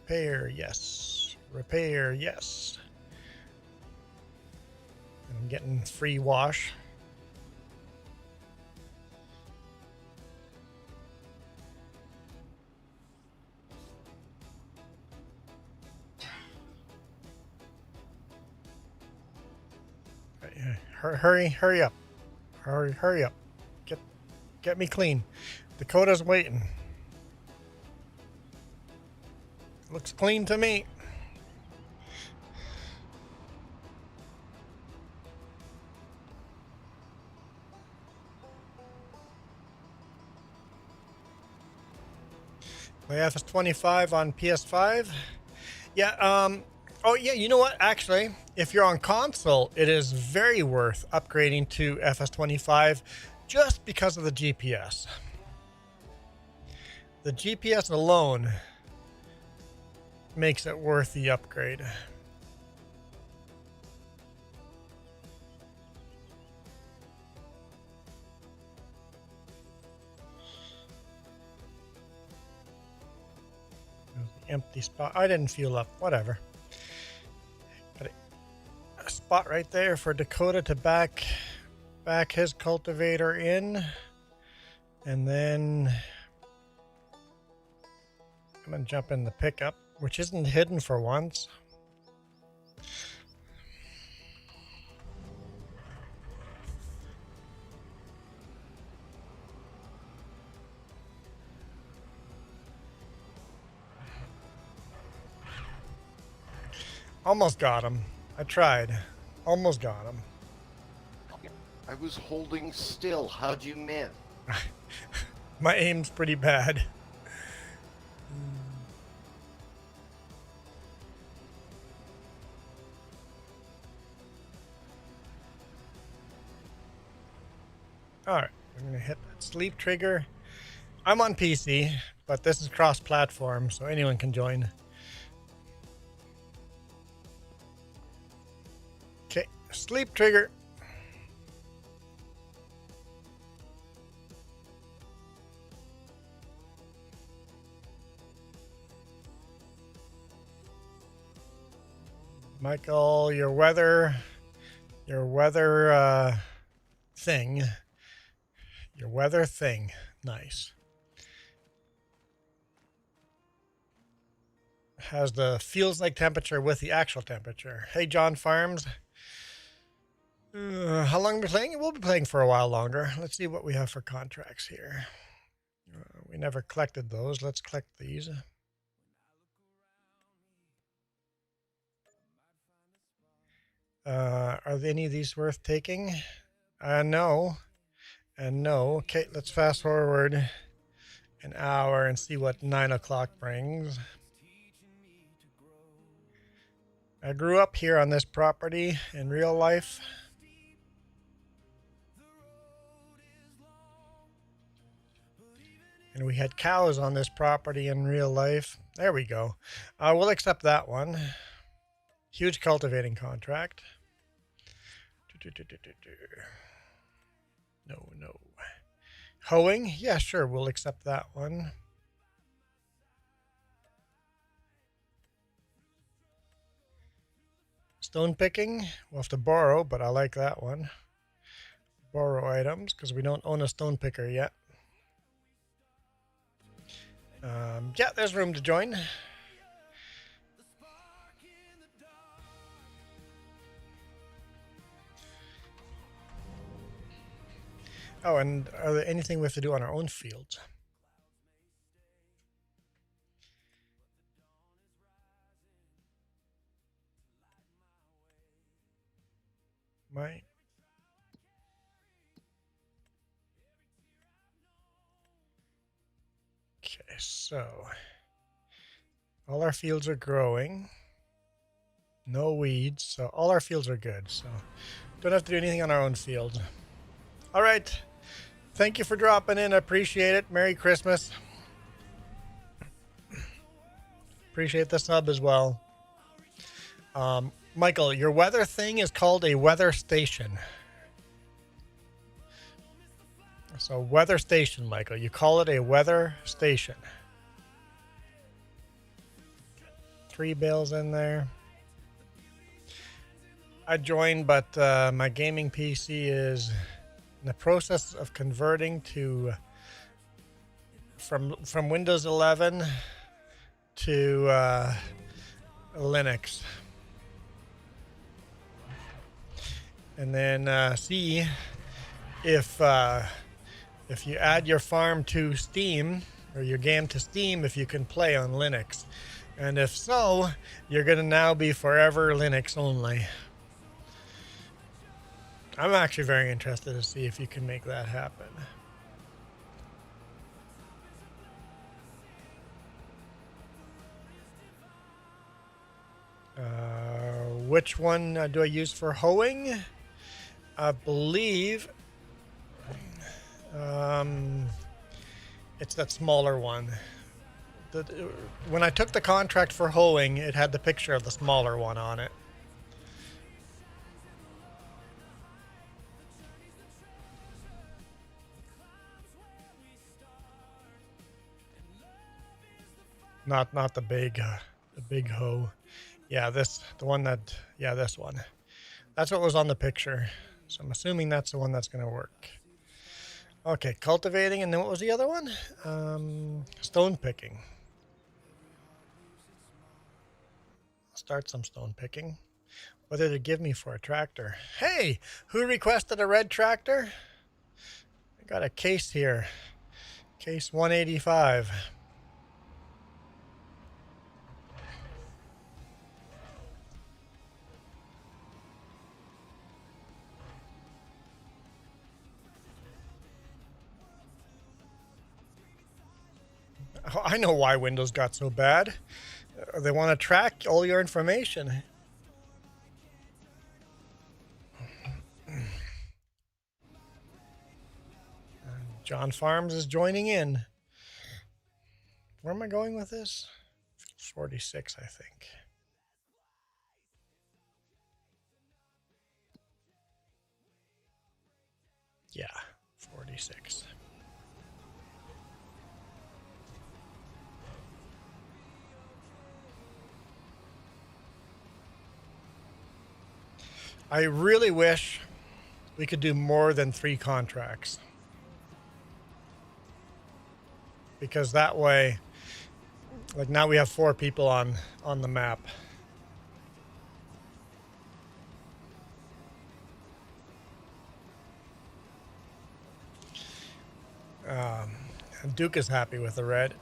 Repair, yes. Repair, yes. I'm getting free wash. Hurry up. Hurry up. Get me clean. Dakota's waiting. Looks clean to me. Play FS25 on PS5. Yeah, Oh yeah, you know what? Actually, if you're on console, it is very worth upgrading to FS25 just because of the GPS. The GPS alone makes it worth the upgrade. Empty spot. I didn't fuel up. Whatever. Got a spot right there for Dakota to back his cultivator in, and then I'm gonna jump in the pickup, which isn't hidden for once. Almost got him. I tried. Almost got him. I was holding still. How'd you miss? My aim's pretty bad. Alright, I'm gonna hit that sleep trigger. I'm on PC, but this is cross-platform, so anyone can join. Okay, sleep trigger. Michael, your weather thing. Your weather thing. Nice. Has the feels like temperature with the actual temperature. Hey, John Farms. How long are we playing? We'll be playing for a while longer. Let's see what we have for contracts here. We never collected those. Let's collect these. Are any of these worth taking? No. And no. Okay, let's fast forward an hour and see what 9 o'clock brings. I grew up here on this property in real life. And we had cows on this property in real life. There we go. We'll accept that one. Huge cultivating contract. No. Hoeing? Yeah, sure. We'll accept that one. Stone picking? We'll have to borrow, but I like that one. Borrow items, because we don't own a stone picker yet. Yeah, there's room to join. Oh, and are there anything we have to do on our own fields? Okay, so all our fields are growing. No weeds, so all our fields are good. So don't have to do anything on our own fields. All right. Thank you for dropping in. I appreciate it. Merry Christmas. Appreciate the sub as well. Michael, your weather thing is called a weather station. So weather station, Michael. You call it a weather station. 3 bales in there. I joined, but my gaming PC is in the process of converting to from Windows 11 to Linux, and then see if you add your farm to Steam or your game to Steam, if you can play on Linux, and if so, you're gonna now be forever Linux only. I'm actually very interested to see if you can make that happen. which one do I use for hoeing? I believe it's that smaller one. When I took the contract for hoeing, it had the picture of the smaller one on it. Not the big hoe. Yeah, this one. That's what was on the picture. So I'm assuming that's the one that's going to work. Okay, cultivating, and then what was the other one? Stone picking. Start some stone picking. What did it give me for a tractor? Hey, who requested a red tractor? I got a case here. Case 185. Oh, I know why Windows got so bad. They want to track all your information. John Farms is joining in. Where am I going with this? 46, I think. Yeah, 46. I really wish we could do more than 3 contracts. Because that way, like now we have 4 people on the map. Duke is happy with the red.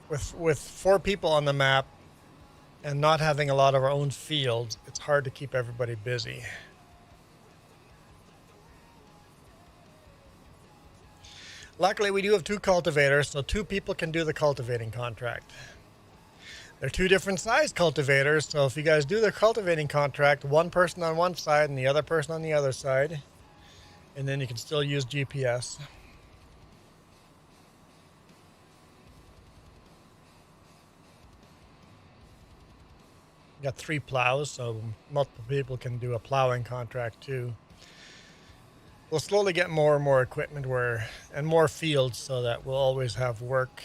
With 4 people on the map and not having a lot of our own fields, it's hard to keep everybody busy. Luckily, we do have 2 cultivators, so 2 people can do the cultivating contract. They're 2 different size cultivators, so if you guys do the cultivating contract, 1 person on one side and the other person on the other side, and then you can still use GPS. Got 3 plows, so multiple people can do a plowing contract too. We'll slowly get more and more equipment and more fields so that we'll always have work.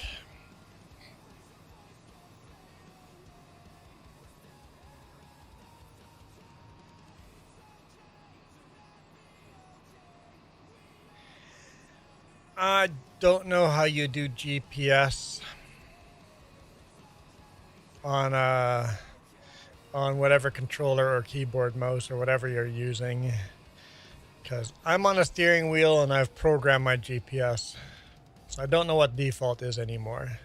I don't know how you do GPS on whatever controller or keyboard, mouse, or whatever you're using. Because I'm on a steering wheel and I've programmed my GPS. So I don't know what default is anymore.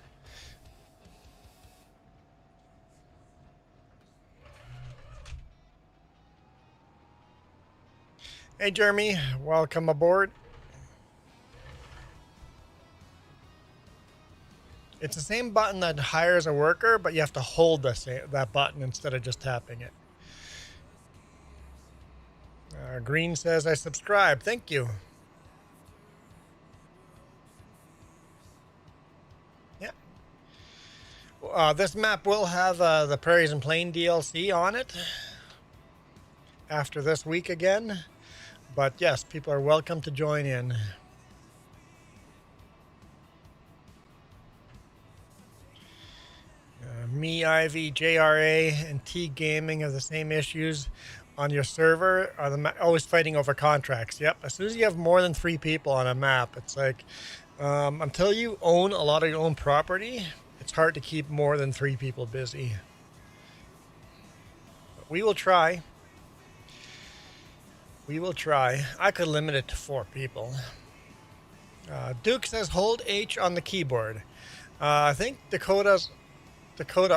Hey Jeremy, welcome aboard. It's the same button that hires a worker, but you have to hold that button instead of just tapping it. Green says, I subscribe. Thank you. Yeah. This map will have the Prairies and Plain DLC on it after this week again. But yes, people are welcome to join in. Me, Ivy, JRA, and T Gaming have the same issues on your server. Are always fighting over contracts. Yep. As soon as you have more than 3 people on a map, it's like until you own a lot of your own property, it's hard to keep more than 3 people busy. But we will try. We will try. I could limit it to 4 people. Duke says hold H on the keyboard. I think Dakota,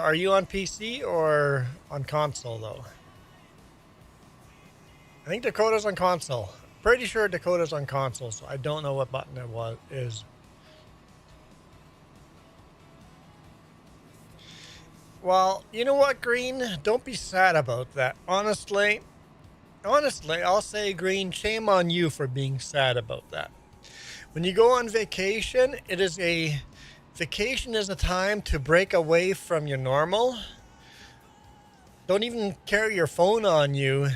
are you on PC or on console though? I think Dakota's on console. Pretty sure Dakota's on console, so I don't know what button it is. Well, you know what, Green? Don't be sad about that. Honestly, I'll say, Green, shame on you for being sad about that. When you go on vacation, vacation is a time to break away from your normal. Don't even carry your phone on you.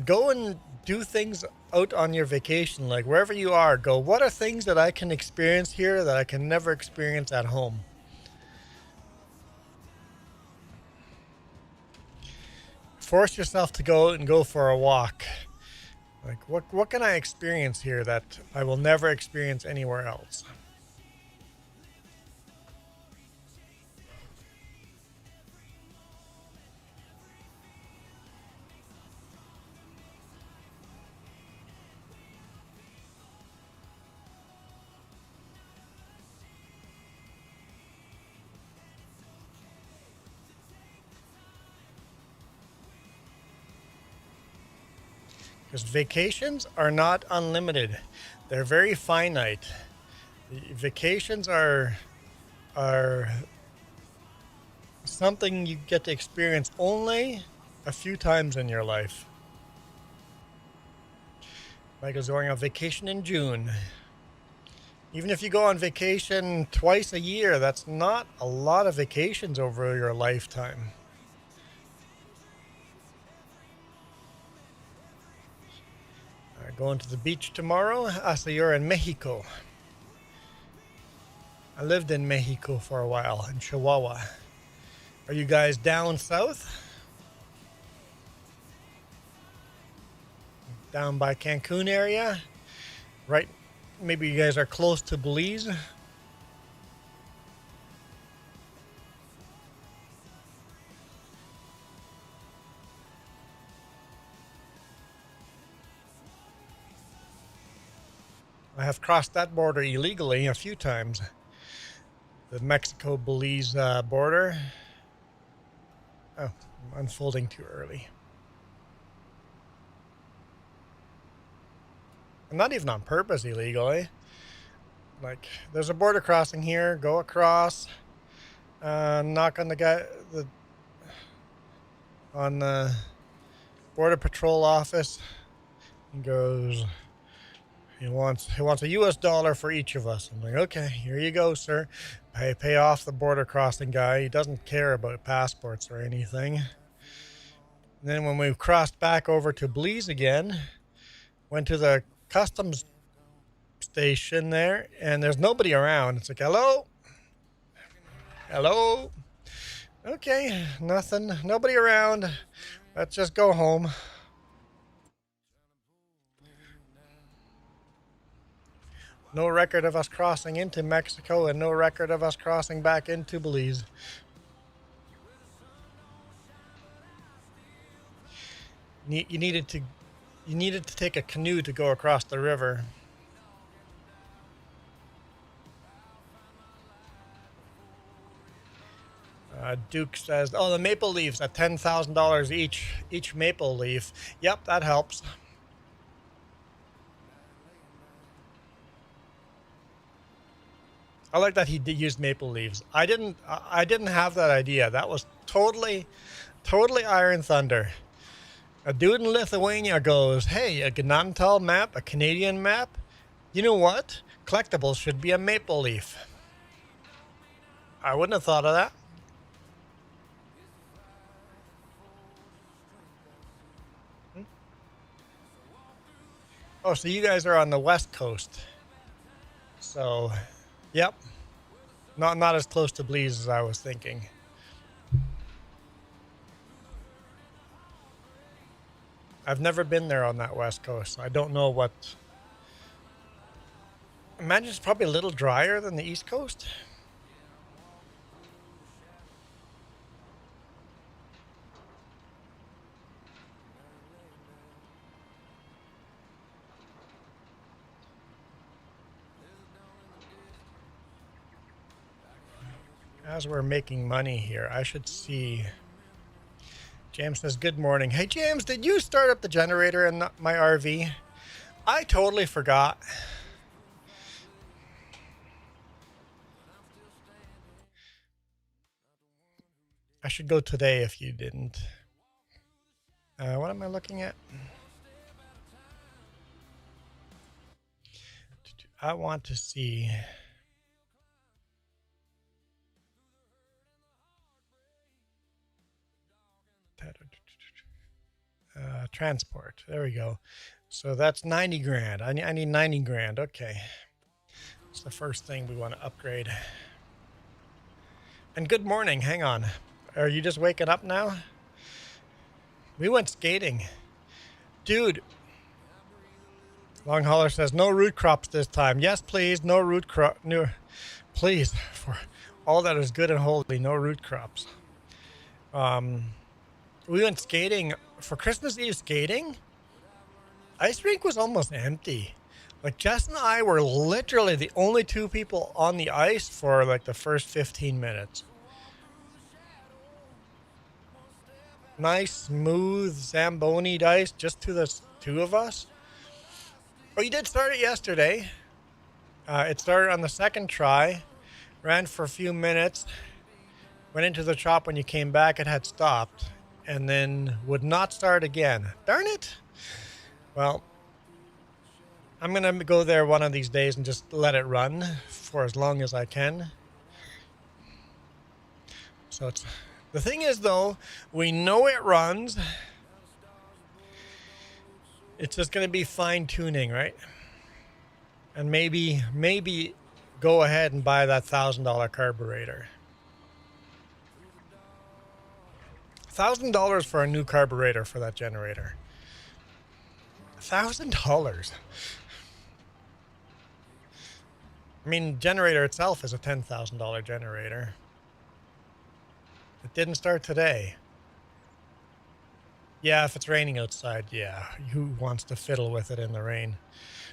Go and do things out on your vacation, like wherever you are. Go, what are things that I can experience here that I can never experience at home? Force yourself to go and go for a walk. Like, what can I experience here that I will never experience anywhere else? Because vacations are not unlimited. They're very finite. Vacations are something you get to experience only a few times in your life. Like I was going on vacation in June. Even if you go on vacation twice a year, that's not a lot of vacations over your lifetime. Going to the beach tomorrow. So you're in Mexico. I lived in Mexico for a while, in Chihuahua. Are you guys down south? Down by Cancun area? Right, maybe you guys are close to Belize? I have crossed that border illegally a few times. The Mexico-Belize border. Oh, I'm unfolding too early. And not even on purpose illegally. Like, there's a border crossing here. Go across. Knock on the border patrol office. He goes, he wants a US $1 for each of us. I'm like, okay, here you go, sir. Pay off the border crossing guy. He doesn't care about passports or anything. And then when we crossed back over to Belize again, went to the customs station there, and there's nobody around. It's like, hello? Hello? Okay, nothing. Nobody around. Let's just go home. No record of us crossing into Mexico and no record of us crossing back into Belize. You needed to take a canoe to go across the river. Duke says, oh, the maple leaves at $10,000 each maple leaf. Yep, that helps. I like that he used maple leaves. I didn't have that idea. That was totally Iron Thunder. A dude in Lithuania goes, hey, a Gnadenthal map, a Canadian map. You know what? Collectibles should be a maple leaf. I wouldn't have thought of that. Oh, so you guys are on the West Coast. So, yep. Not as close to Belize as I was thinking. I've never been there on that West Coast. So I don't know what... Imagine it's probably a little drier than the East Coast. As we're making money here, I should see... James says, good morning. Hey, James, did you start up the generator in my RV? I totally forgot. I should go today if you didn't. What am I looking at? I want to see. Transport. There we go. So that's 90 grand. I need 90 grand. Okay. It's the first thing we want to upgrade. And good morning. Hang on. Are you just waking up now? We went skating. Dude. Long hauler says no root crops this time. Yes, please. No root crop. No, please. For all that is good and holy, no root crops. We went skating for Christmas Eve skating. Ice rink was almost empty. Like Jess and I were literally the only two people on the ice for like the first 15 minutes. Nice, smooth, Zamboni ice, just to the two of us. Oh, you did start it yesterday. It started on the second try, ran for a few minutes, went into the shop. When you came back, it had stopped, and then would not start again. Darn it. Well, I'm going to go there one of these days and just let it run for as long as I can. So it's, the thing is, though, we know it runs. It's just going to be fine tuning, right? And maybe go ahead and buy that $1,000 carburetor. $1,000 for a new carburetor for that generator. $1,000. I mean, generator itself is a $10,000 generator. It didn't start today. Yeah, if it's raining outside, yeah. Who wants to fiddle with it in the rain?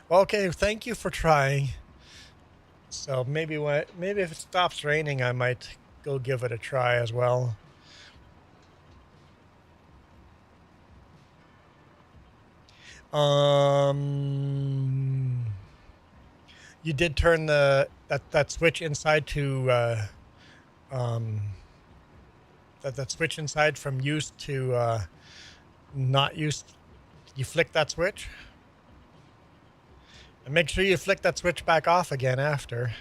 Well, okay, thank you for trying. So maybe if it stops raining, I might go give it a try as well. You did turn that switch inside to that switch inside from used to not used. You flick that switch, and make sure you flick that switch back off again after,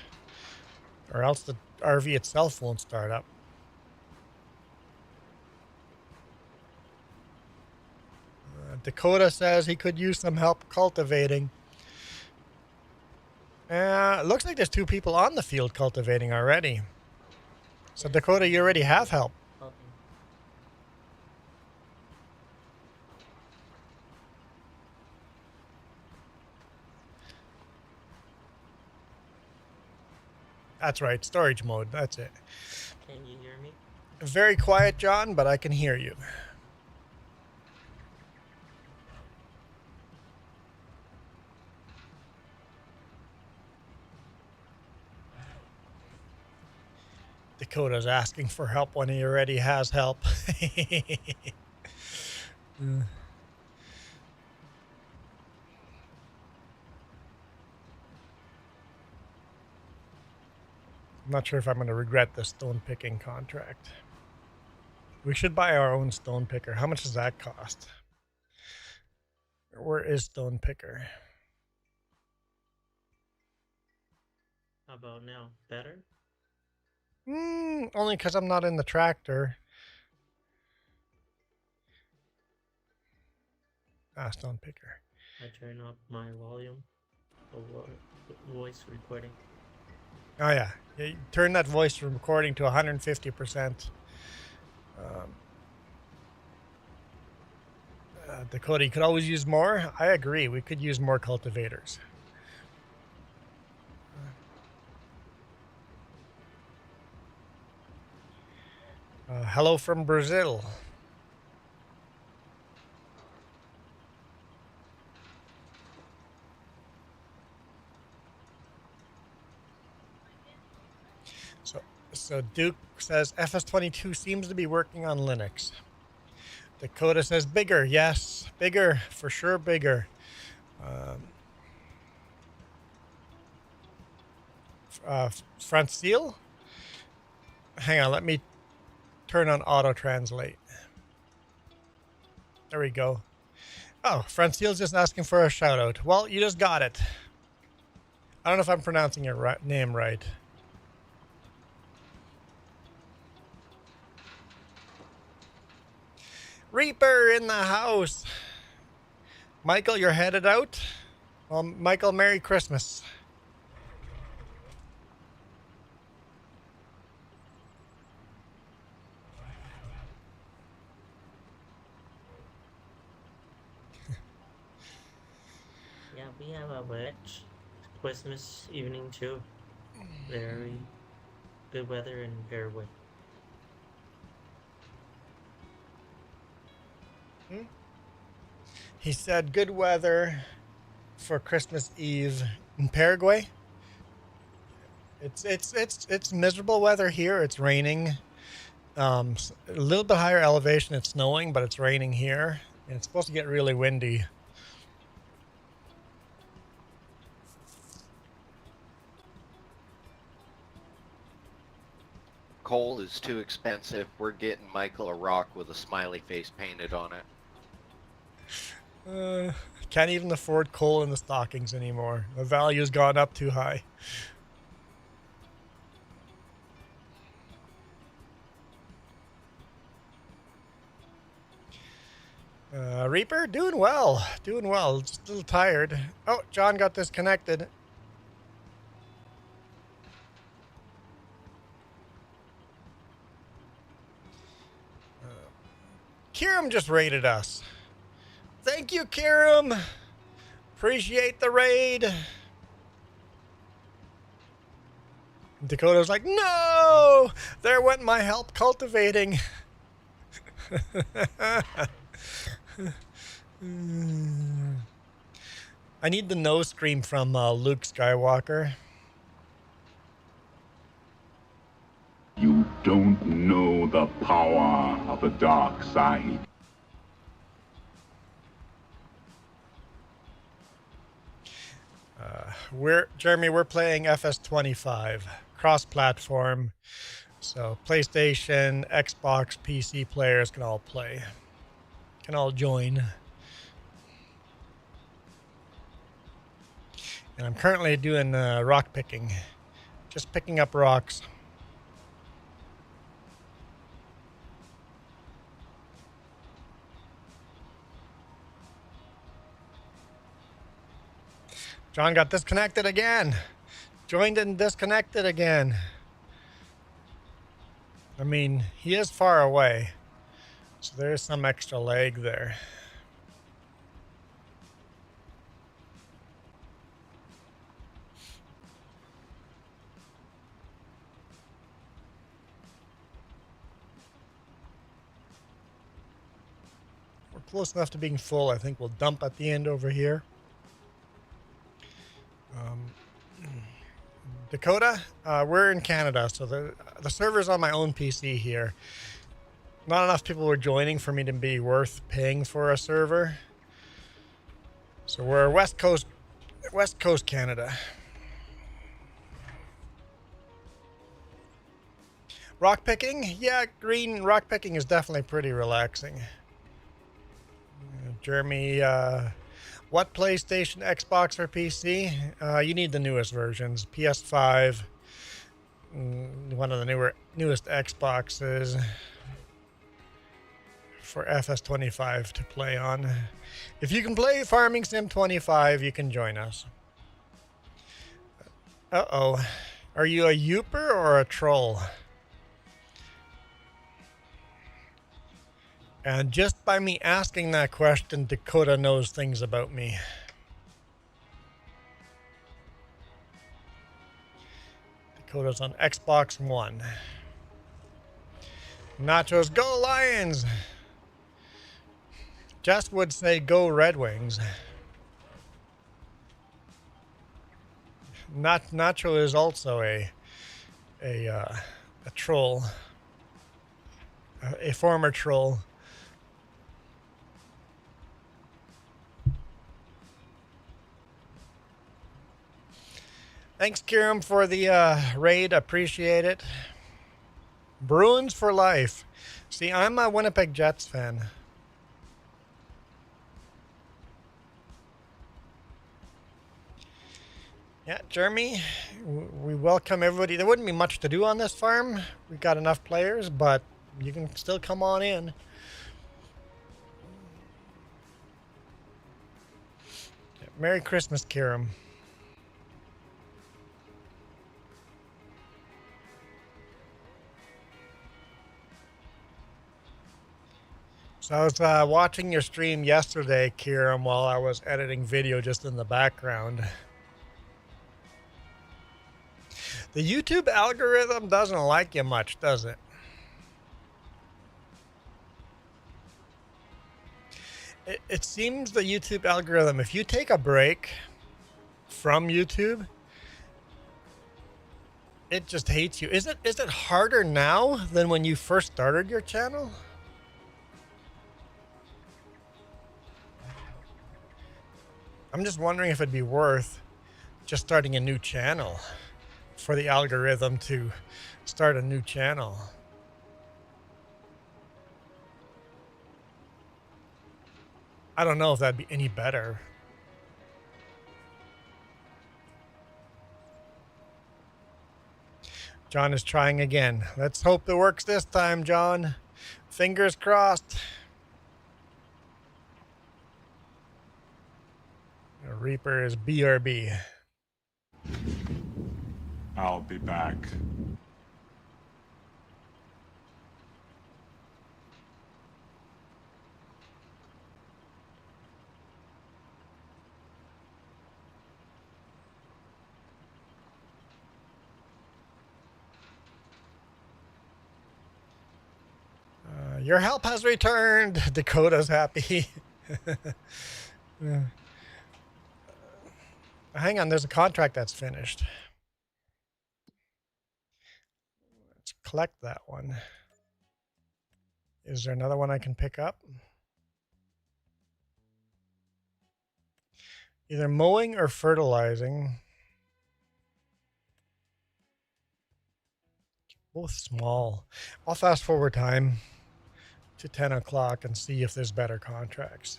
or else the RV itself won't start up. Dakota says he could use some help cultivating. It looks like there's two people on the field cultivating already. So Dakota, you already have help. Okay. That's right, storage mode. That's it. Can you hear me? Very quiet, John, but I can hear you. Dakota's asking for help when he already has help. I'm not sure if I'm going to regret the stone picking contract. We should buy our own stone picker. How much does that cost? Where is stone picker? How about now? Better? Only because I'm not in the tractor. Stone picker. I turn up my volume of voice recording. Oh yeah, you turn that voice recording to 150%. Dakota, you could always use more. I agree. We could use more cultivators. Hello from Brazil. So Duke says FS22 seems to be working on Linux. Dakota says bigger. Yes, bigger. For sure, bigger. Francile? Hang on, let me turn on auto translate. There we go. Oh, Francile's just asking for a shout out. Well, you just got it. I don't know if I'm pronouncing your name right. Reaper in the house. Michael, you're headed out? Well, Michael, Merry Christmas. Yeah, we have a wet Christmas evening too. Very good weather and very wet. He said good weather for Christmas Eve in Paraguay. It's miserable weather here. It's raining. A little bit higher elevation, it's snowing, but it's raining here. And it's supposed to get really windy. Coal is too expensive. We're getting Michael a rock with a smiley face painted on it. Can't even afford coal in the stockings anymore. The value's gone up too high. Reaper, doing well. Doing well. Just a little tired. Oh, John got disconnected. Kiram just raided us. Thank you, Kiram. Appreciate the raid. Dakota's like, no! There went my help cultivating. I need the no scream from Luke Skywalker. You don't know the power of the dark side. We're playing FS25 cross-platform, so PlayStation, Xbox, PC players can all play, can all join. And I'm currently doing rock picking, just picking up rocks. John got disconnected again. Joined and disconnected again. I mean, he is far away, so there is some extra lag there. We're close enough to being full. I think we'll dump at the end over here. Dakota, we're in Canada, so the server's on my own PC here. Not enough people were joining for me to be worth paying for a server. So we're West Coast Canada. Rock picking? Yeah, green rock picking is definitely pretty relaxing. Jeremy, what PlayStation, Xbox, or PC? You need the newest versions. PS5, one of the newest Xboxes for FS25 to play on. If you can play Farming Sim 25, you can join us. Uh-oh. Are you a Youper or a troll? And just by me asking that question, Dakota knows things about me. Dakota's on Xbox One. Nachos, go Lions! Jess would say go Red Wings. Nacho is also a troll. A former troll. Thanks, Kiram, for the raid. Appreciate it. Bruins for life. See, I'm a Winnipeg Jets fan. Yeah, Jeremy, we welcome everybody. There wouldn't be much to do on this farm. We've got enough players, but you can still come on in. Yeah, Merry Christmas, Kiram. So I was watching your stream yesterday, Kiram, while I was editing video just in the background. The YouTube algorithm doesn't like you much, does it? It seems the YouTube algorithm, if you take a break from YouTube, it just hates you. Is it harder now than when you first started your channel? I'm just wondering if it'd be worth just starting a new channel for the algorithm to start a new channel. I don't know if that'd be any better. John is trying again. Let's hope it works this time, John. Fingers crossed. Reaper is BRB. I'll be back. Your help has returned. Dakota's happy. Hang on, there's a contract that's finished. Let's collect that one. Is there another one I can pick up? Either mowing or fertilizing. Both small. I'll fast forward time to 10 o'clock and see if there's better contracts.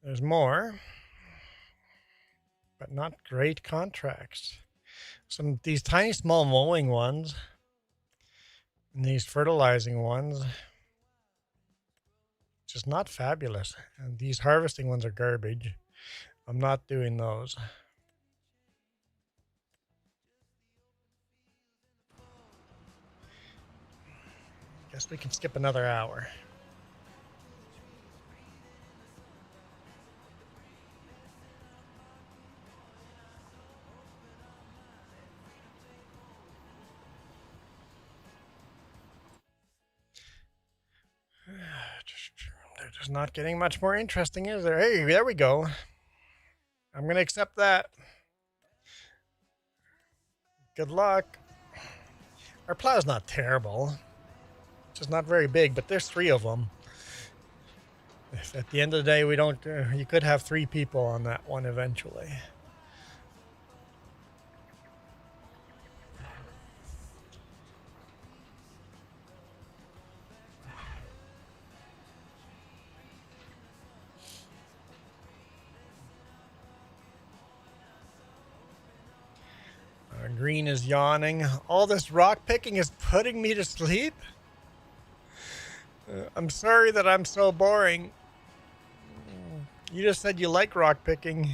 There's more, but not great contracts. These tiny small mowing ones and these fertilizing ones, just not fabulous. And these harvesting ones are garbage. I'm not doing those. Guess we can skip another hour. They're just not getting much more interesting, is there? Hey, there we go. I'm going to accept that. Good luck. Our plow's not terrible. It's just not very big, but there's 3 of them. If at the end of the day, we don't... you could have 3 people on that one eventually. Green is yawning. All this rock picking is putting me to sleep. I'm sorry that I'm so boring. You just said you like rock picking.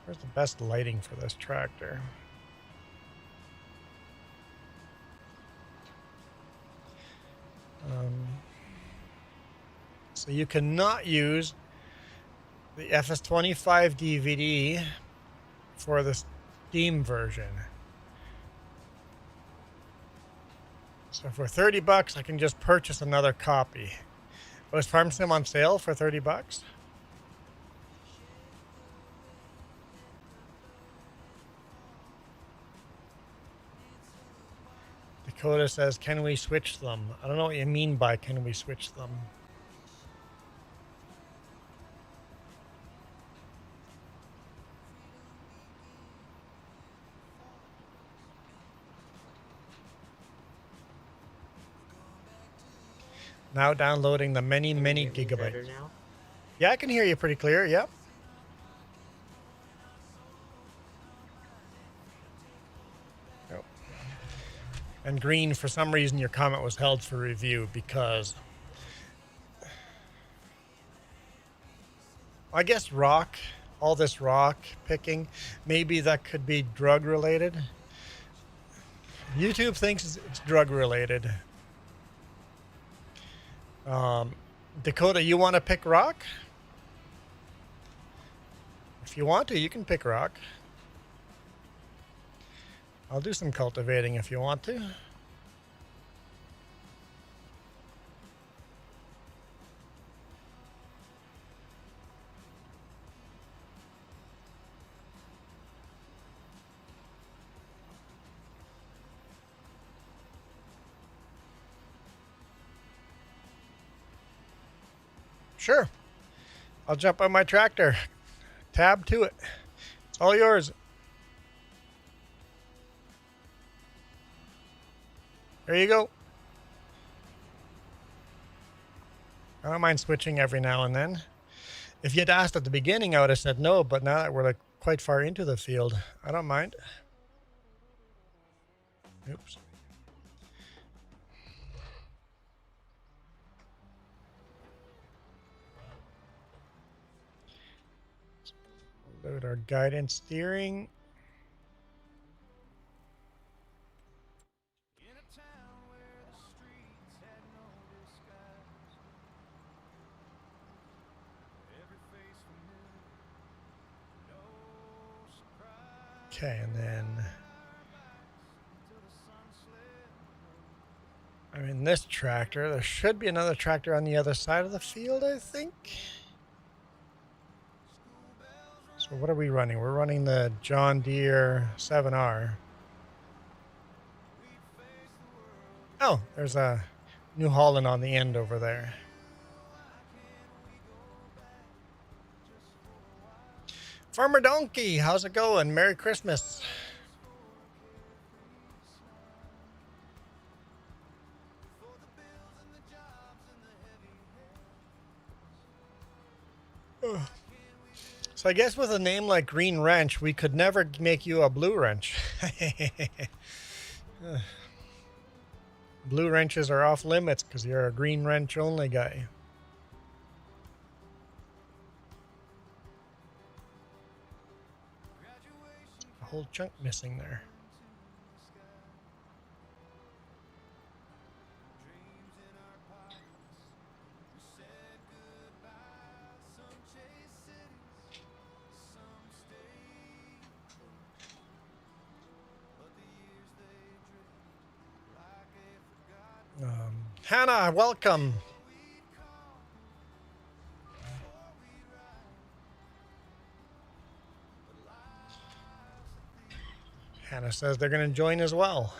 Where's the best lighting for this tractor? So you cannot use the FS25 DVD for the Steam version. So for 30 bucks, I can just purchase another copy. Was Farm Sim on sale for 30 bucks? Dakota says, can we switch them? I don't know what you mean by can we switch them. Now downloading the many Can you many hear me better gigabytes. now? Yeah, I can hear you pretty clear. Yep. Yep. And Green, for some reason, your comment was held for review because I guess all this rock picking, maybe that could be drug related. YouTube thinks it's drug related. Dakota, you want to pick rock? If you want to, you can pick rock. I'll do some cultivating if you want to. Sure. I'll jump on my tractor. Tab to it. It's all yours. There you go. I don't mind switching every now and then. If you'd asked at the beginning, I would have said no, but now that we're like quite far into the field, I don't mind. Oops. Load our guidance steering. Okay, and then I'm in this tractor. There should be another tractor on the other side of the field, I think. So what are we running? We're running the John Deere 7R. Oh, there's a New Holland on the end over there. Farmer Donkey, how's it going? Merry Christmas. So I guess with a name like Green Wrench, we could never make you a Blue Wrench. Blue wrenches are off limits because you're a Green Wrench only guy. A whole chunk missing there. Hannah, welcome. Hannah says they're going to join as well.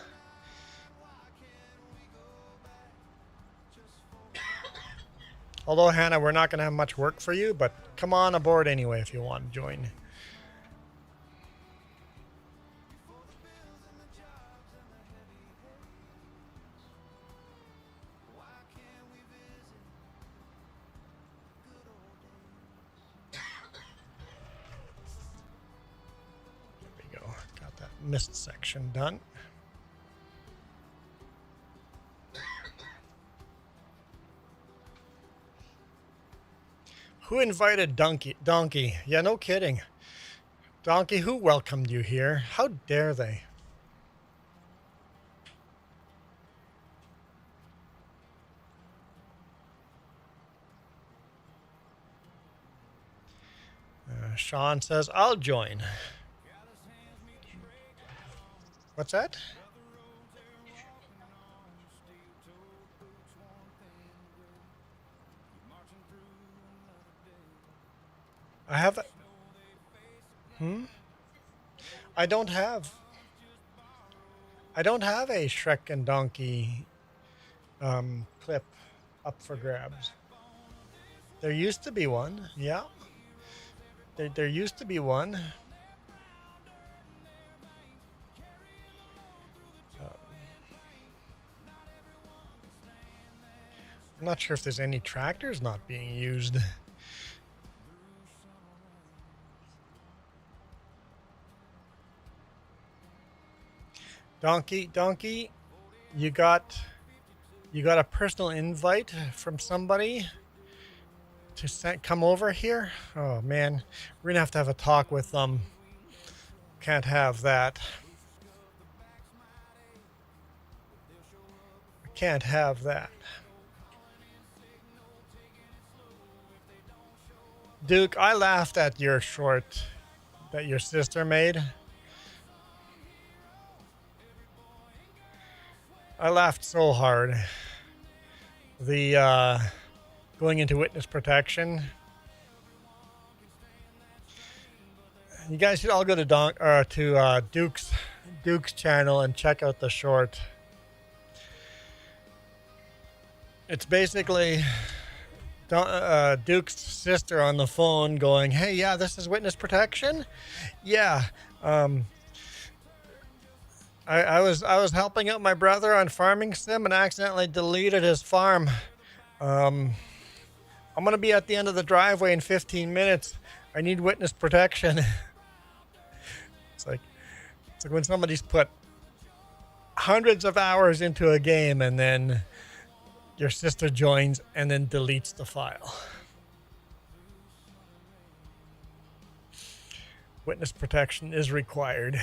Although, Hannah, we're not going to have much work for you, but come on aboard anyway if you want to join. Mist section done. Who invited Donkey? Yeah, no kidding. Donkey, who welcomed you here? How dare they? Sean says, I'll join. What's that? I have that. I don't have. I don't have a Shrek and Donkey clip up for grabs. There used to be one, yeah. There used to be one. I'm not sure if there's any tractors not being used. Donkey, you got a personal invite from somebody to come over here? Oh man, we're gonna have a talk with them. Can't have that. Can't have that. Duke, I laughed at your short that your sister made. I laughed so hard. The going into witness protection. You guys should all go to Duke's channel and check out the short. It's basically Duke's sister on the phone going, "Hey, yeah, this is witness protection. Yeah, I was helping out my brother on farming sim and accidentally deleted his farm. I'm gonna be at the end of the driveway in 15 minutes. I need witness protection." It's like when somebody's put hundreds of hours into a game and then your sister joins and then deletes the file. Witness protection is required.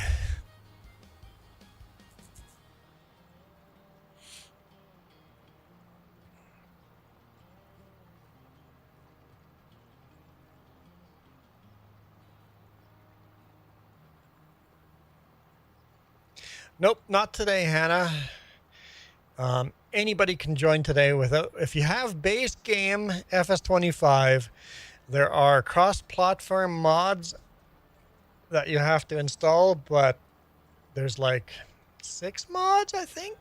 Nope, not today, Hannah. Anybody can join today without. If you have base game FS25, there are cross-platform mods that you have to install, but there's like 6 mods, I think.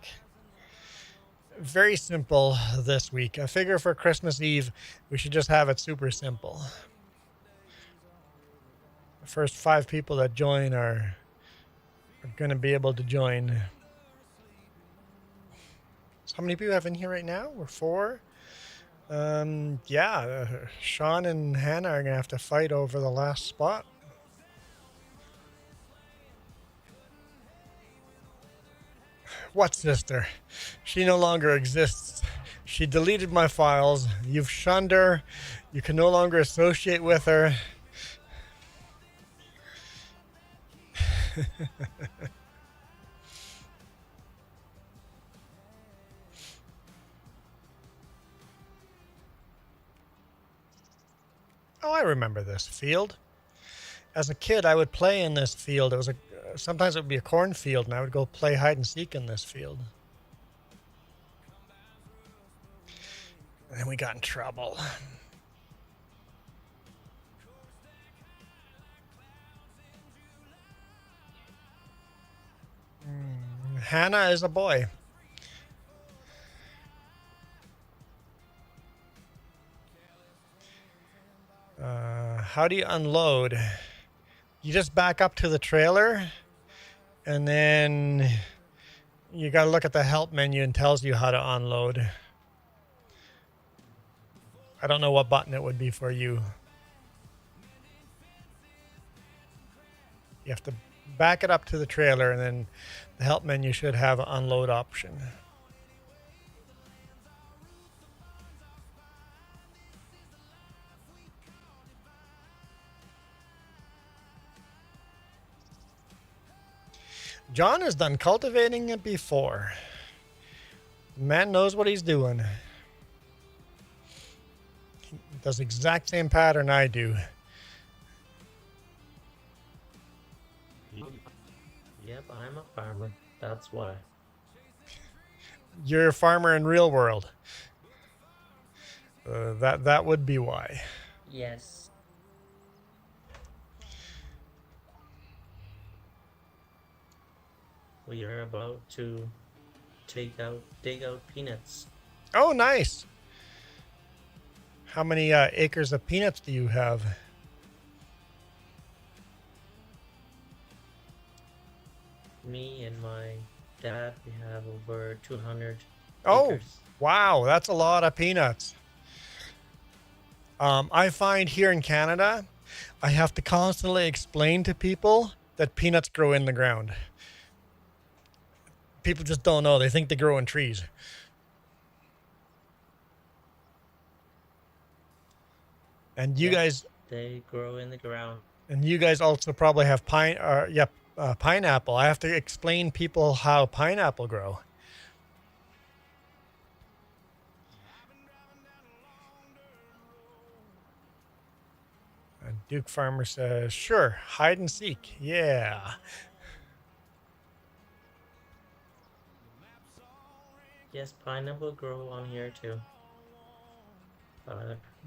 Very simple this week. I figure for Christmas Eve, we should just have it super simple. The first 5 people that join are going to be able to join. So how many people have in here right now? We're 4. Yeah, Sean and Hannah are going to have to fight over the last spot. What sister? She no longer exists. She deleted my files. You've shunned her. You can no longer associate with her. Oh, I remember this field. As a kid, I would play in this field. It was sometimes it would be a cornfield, and I would go play hide and seek in this field. And then we got in trouble. Hannah is a boy. How do you unload? You just back up to the trailer, and then you got to look at the help menu and tells you how to unload. I don't know what button it would be for you. You have to back it up to the trailer, and then the help menu should have an unload option. John has done cultivating it before. The man knows what he's doing. He does the exact same pattern I do. Yep, I'm a farmer. That's why. You're a farmer in real world. That would be why. Yes. We are about to dig out peanuts. Oh, nice. How many acres of peanuts do you have? Me and my dad, we have over 200 Oh, acres. wow, that's a lot of peanuts. I find here in Canada, I have to constantly explain to people that peanuts grow in the ground. People just don't know. They think they grow in trees. And you Yep, guys, they grow in the ground. also probably have pineapple. I have to explain people how pineapple grow. And Duke Farmer says, "Sure, hide and seek. Yeah." Yes, pineapple grow on here too.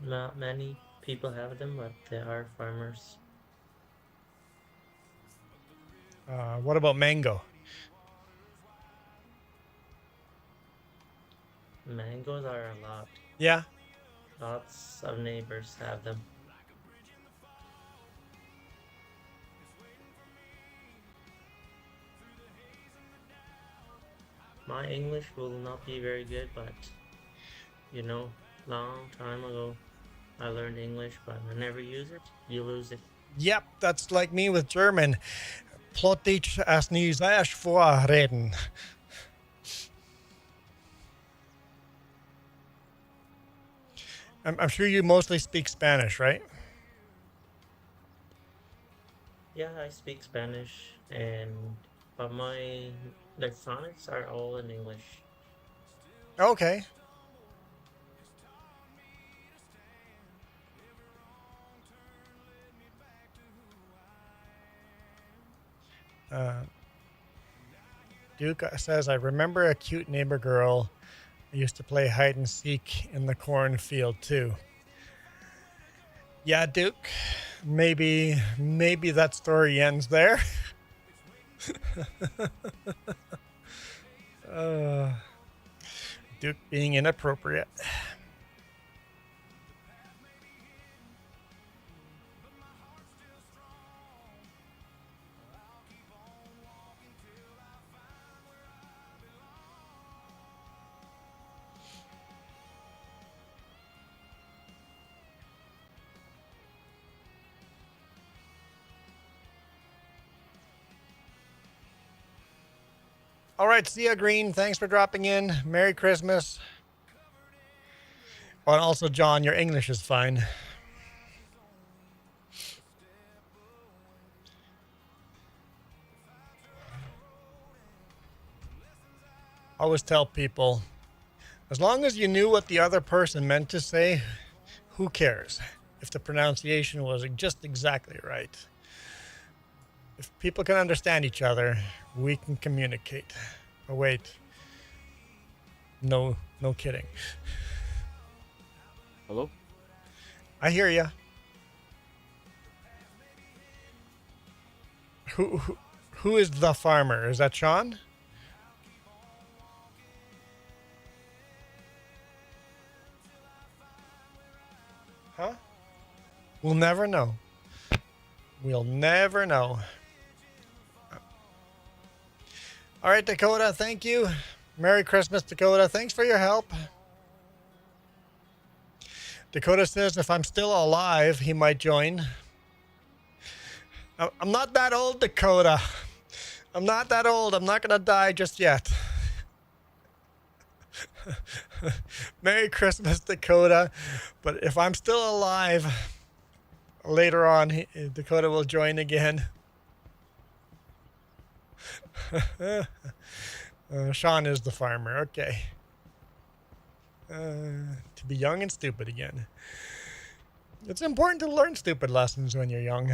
Not many people have them, but there are farmers. What about mango? Mangoes are a lot. Yeah. Lots of neighbors have them. My English will not be very good, but you know, long time ago I learned English, but I never use it. You lose it. Yep, that's like me with German. Plot dich as nie sehr vorreden. I'm sure you mostly speak Spanish, right? Yeah, I speak Spanish, but my phonics are all in English. Okay. Duke says, "I remember a cute neighbor girl. I used to play hide and seek in the cornfield too." Yeah, Duke. Maybe that story ends there. Duke being inappropriate. All right, Sia Green, thanks for dropping in. Merry Christmas. Oh, and also, John, your English is fine. I always tell people, as long as you knew what the other person meant to say, who cares if the pronunciation was just exactly right? If people can understand each other, we can communicate. Oh, wait. No kidding. Hello? I hear ya. Who is the farmer? Is that Sean? Huh? We'll never know. We'll never know. All right, Dakota, thank you. Merry Christmas, Dakota. Thanks for your help. Dakota says if I'm still alive, he might join. I'm not that old, Dakota. I'm not that old. I'm not going to die just yet. Merry Christmas, Dakota. But if I'm still alive, later on, Dakota will join again. Sean is the farmer. Okay. To be young and stupid again. It's important to learn stupid lessons when you're young.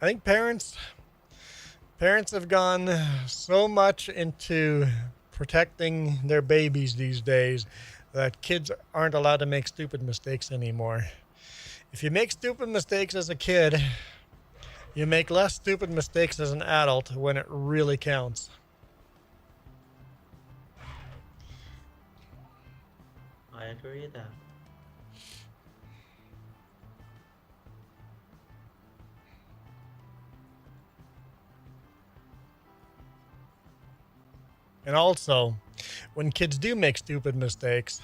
I think parents have gone so much into protecting their babies these days that kids aren't allowed to make stupid mistakes anymore. If you make stupid mistakes as a kid, You make less stupid mistakes as an adult when it really counts. I agree with that. And also, when kids do make stupid mistakes,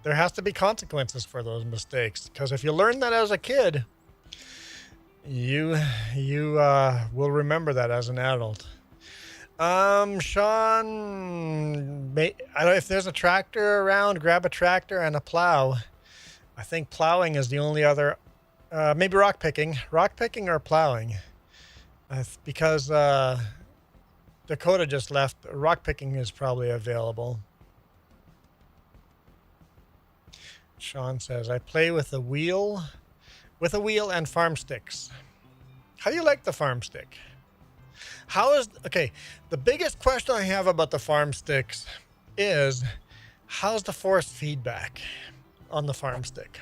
there has to be consequences for those mistakes. Because if you learn that as a kid, you will remember that as an adult. Sean, I don't know if there's a tractor around. Grab a tractor and a plow. I think plowing is the only other. Maybe rock picking or plowing, because Dakota just left. Rock picking is probably available. Sean says, I play with a wheel and farm sticks. How do you like the farm stick? Okay, the biggest question I have about the farm sticks is, how's the force feedback on the farm stick?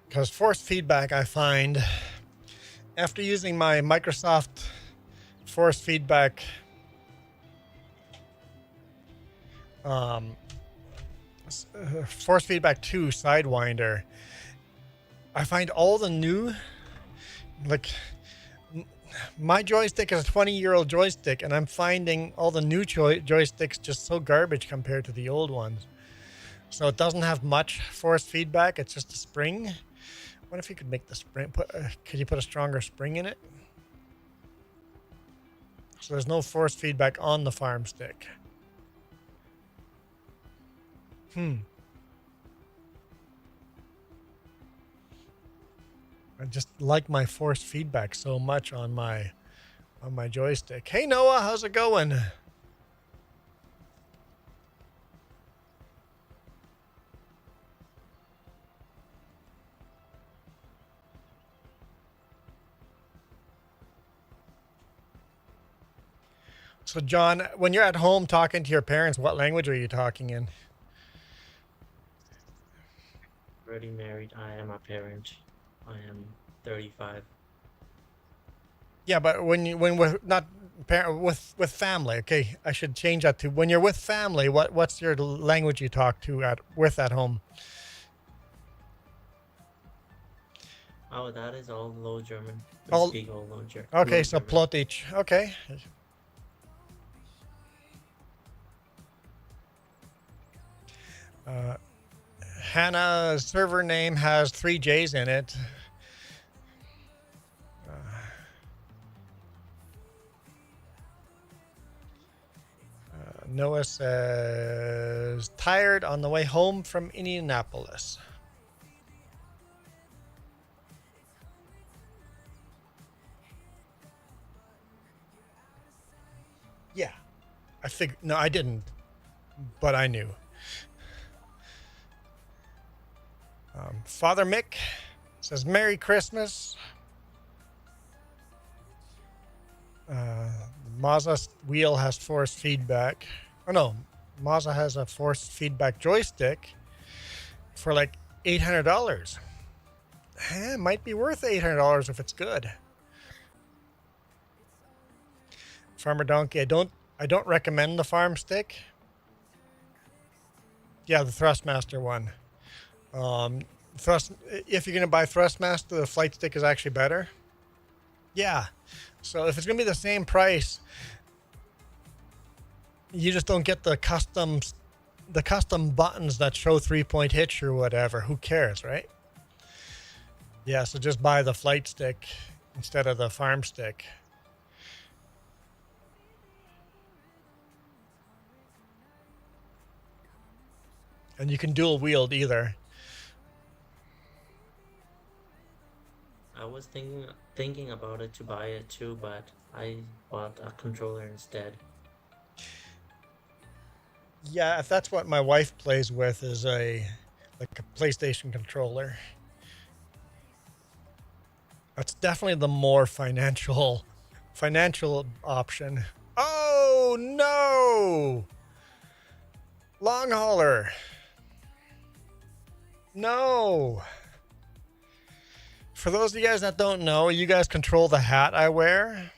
Because force feedback, I find, after using my Microsoft force feedback Force Feedback 2 Sidewinder, I find all the new, like, my joystick is a 20-year-old joystick, and I'm finding all the new joysticks just so garbage compared to the old ones. So it doesn't have much force feedback. It's just a spring. What if you could make the spring? Could you put a stronger spring in it? So there's no force feedback on the farm stick. I just like my force feedback so much on my joystick. Hey Noah, how's it going? So John, when you're at home talking to your parents, what language are you talking in? Already married. I am a parent. I am 35. Yeah, but when with not with family, okay, I should change that to when you're with family. What's your language you talk to at home? Oh, that is all Low German. We All speak all Low German. okay, so Plotich. Okay. Hannah's server name has 3 J's in it. Noah says, tired on the way home from Indianapolis. Yeah. I figured, no, I didn't, but I knew. Father Mick says, Merry Christmas. Mazda's wheel has force feedback. Oh no, Mazda has a force feedback joystick for like $800. It might be worth $800 if it's good. Farmer Donkey, I don't recommend the farm stick. Yeah, the Thrustmaster one. If you're gonna buy Thrustmaster, the flight stick is actually better. Yeah. So if it's gonna be the same price, you just don't get the custom buttons that show 3-point hitch or whatever. Who cares, right? Yeah, so just buy the flight stick instead of the farm stick. And you can dual wield either. I was thinking about it to buy it too, but I bought a controller instead. Yeah, if that's what my wife plays with, is a PlayStation controller. That's definitely the more financial option. Oh no! Long hauler. No. For those of you guys that don't know, you guys control the hat I wear.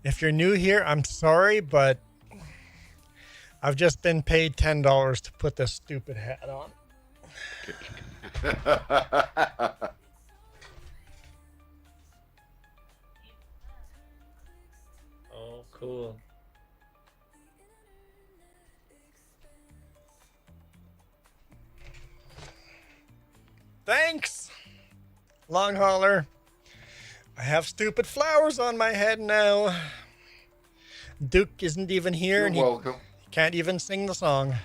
If you're new here, I'm sorry, but I've just been paid $10 to put this stupid hat on. Oh, cool. Thanks, long hauler. I have stupid flowers on my head now. Duke isn't even here, You're and welcome. he can't even sing the song.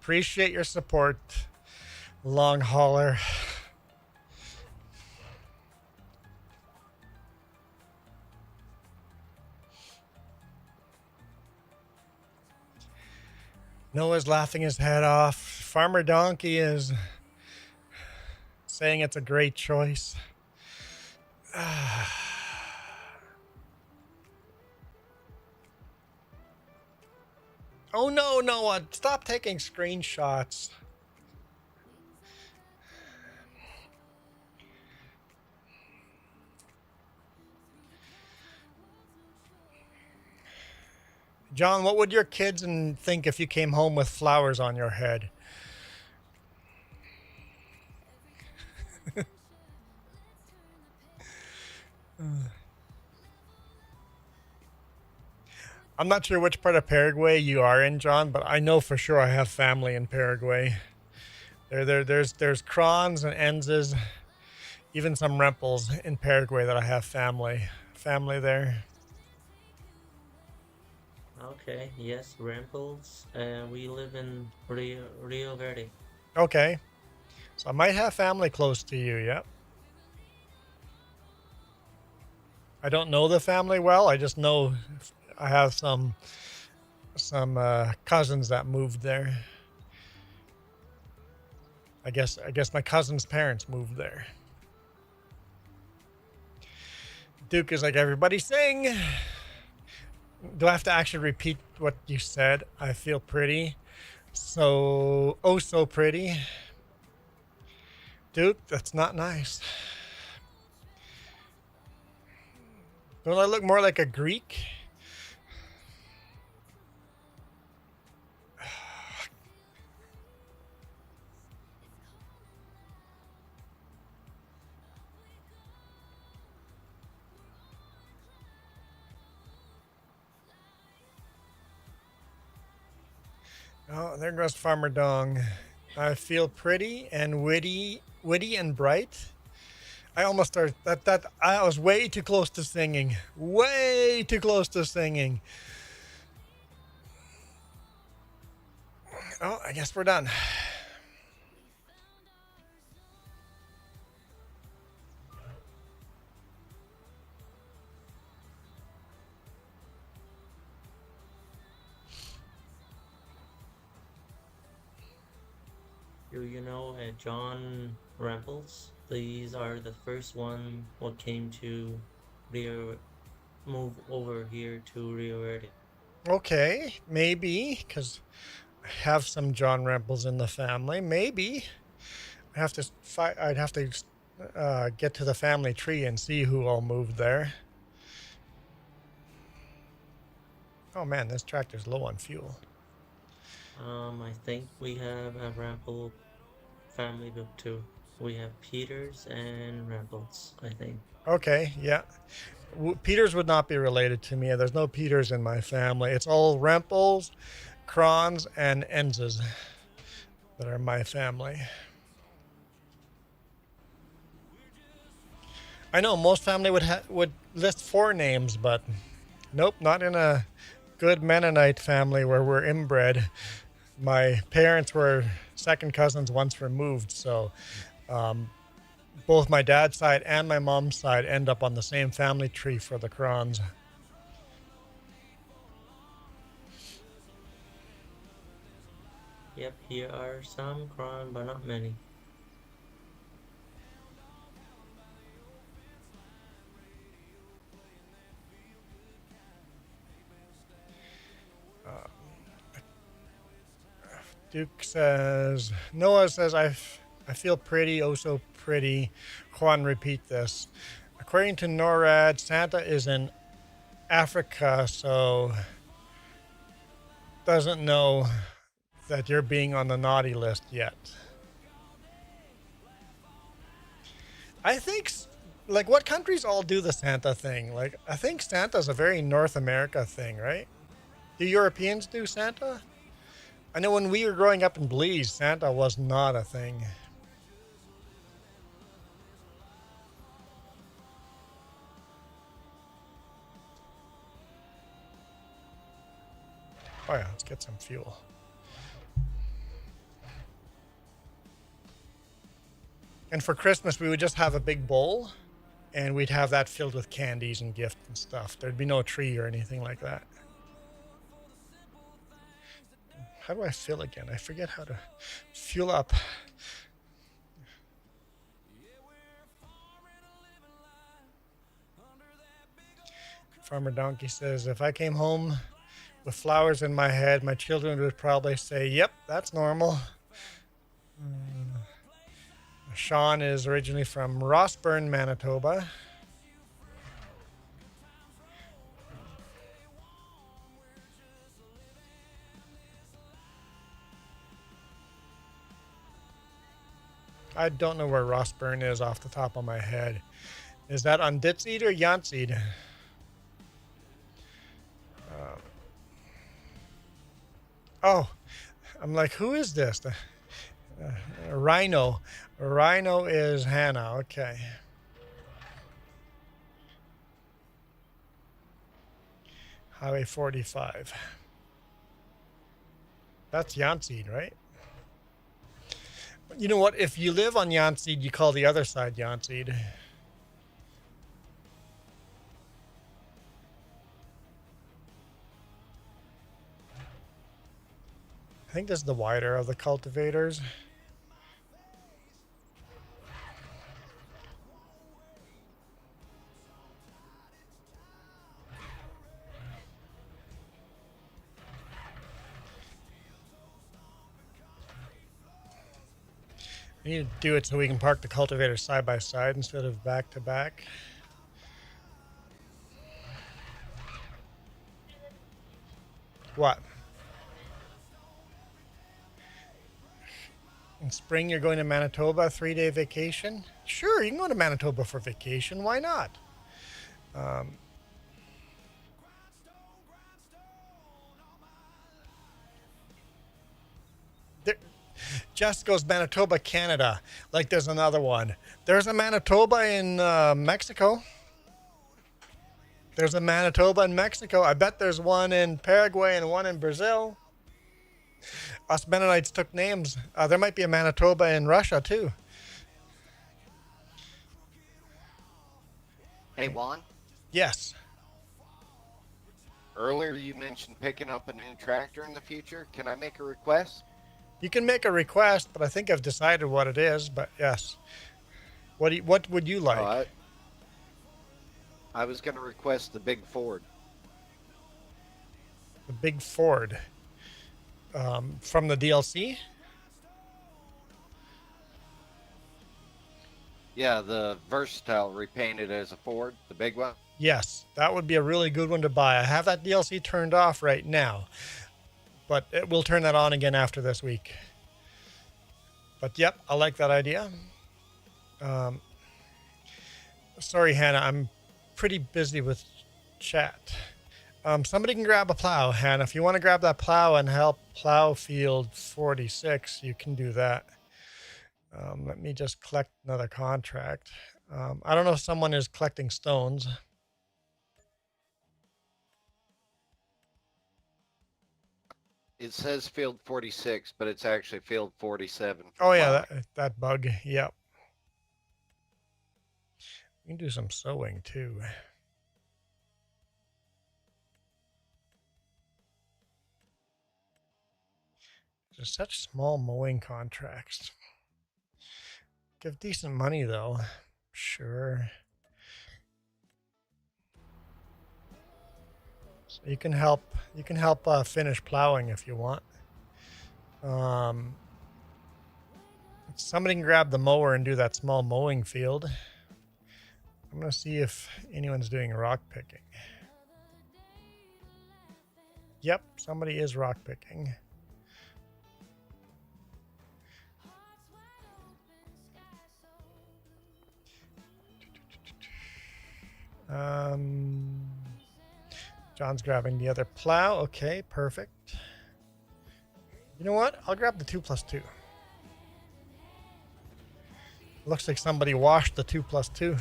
Appreciate your support, long hauler. Noah's laughing his head off. Farmer Donkey is saying it's a great choice. Oh no, Noah, stop taking screenshots. John, what would your kids think if you came home with flowers on your head? I'm not sure which part of Paraguay you are in, John, but I know for sure I have family in Paraguay. There's Crons and Enzes, even some Rempels in Paraguay that I have family there. Okay, yes, Rempels. We live in Rio Verde. Okay, so I might have family close to you. Yep. I don't know the family well. I just know I have some cousins that moved there. I guess my cousin's parents moved there. Duke is like, everybody sing. Do I have to actually repeat what you said? I feel pretty. So, oh so pretty. Duke, that's not nice. Don't I look more like a Greek? Oh, there goes Farmer Dong. I feel pretty and witty and bright. I almost started that I was way too close to singing. Way too close to singing. Oh, I guess we're done. Do you know John Rempels? These are the first one what came to move over here to Rio Verde. Okay, maybe, because I have some John Rempels in the family. Maybe I'd have to get to the family tree and see who all moved there. Oh man, this tractor's low on fuel. I think we have a Rempel family book too. We have Peters and Rempels, I think. Okay, yeah. Peters would not be related to me. There's no Peters in my family. It's all Rempels, Crons, and Enzes that are my family. I know most family would list 4 names, but nope, not in a good Mennonite family where we're inbred. My parents were second cousins once removed, so both my dad's side and my mom's side end up on the same family tree for the Crons. Yep, here are some cron, but not many. Duke says, Noah says, I feel pretty, oh so pretty. Juan, repeat this. According to NORAD, Santa is in Africa, so doesn't know that you're being on the naughty list yet. I think, like, what countries all do the Santa thing? Like, I think Santa's a very North America thing, right? Do Europeans do Santa? I know when we were growing up in Belize, Santa was not a thing. Oh yeah, let's get some fuel. And for Christmas, we would just have a big bowl, and we'd have that filled with candies and gifts and stuff. There'd be no tree or anything like that. How do I fill again? I forget how to fuel up. Farmer Donkey says, if I came home with flowers in my head, my children would probably say, yep, that's normal. Sean is originally from Rossburn, Manitoba. I don't know where Rossburn is off the top of my head. Is that on Ditseed or Yantseed? Oh, I'm like, who is this? Rhino. Rhino is Hannah. Okay. Highway 45. That's Yantseed, right? You know what? If you live on Yantseed, you call the other side Yantseed. I think this is the wider of the cultivators. We need to do it so we can park the cultivators side by side instead of back to back. What? In spring, you're going to Manitoba, 3-day vacation? Sure, you can go to Manitoba for vacation. Why not? Just goes Manitoba, Canada. Like there's another one. There's a Manitoba in Mexico. There's a Manitoba in Mexico. I bet there's one in Paraguay and one in Brazil. Us Mennonites took names. There might be a Manitoba in Russia too. Hey, Juan, Yes. Earlier you mentioned picking up a new tractor in the future. Can I make a request? You can make a request, but I think I've decided what it is. But yes. What would you like? I was going to request the big Ford. The big Ford. From the DLC? Yeah, the Versatile repainted as a Ford, the big one. Yes, that would be a really good one to buy. I have that DLC turned off right now, but we'll turn that on again after this week. But yep, I like that idea. Sorry, Hannah, I'm pretty busy with chat. Somebody can grab a plow, Hannah. If you want to grab that plow and help plow field 46, you can do that. Let me just collect another contract. I don't know if someone is collecting stones. It says field 46, but it's actually field 47. Oh yeah, that bug. Yep. We can do some sewing too. Just such small mowing contracts. Give decent money though. Sure. So you can help finish plowing if you want. Somebody can grab the mower and do that small mowing field. I'm gonna see if anyone's doing rock picking. Yep, somebody is rock picking. John's grabbing the other plow. Okay, perfect. You know what? I'll grab the 2+2. Looks like somebody washed the 2+2.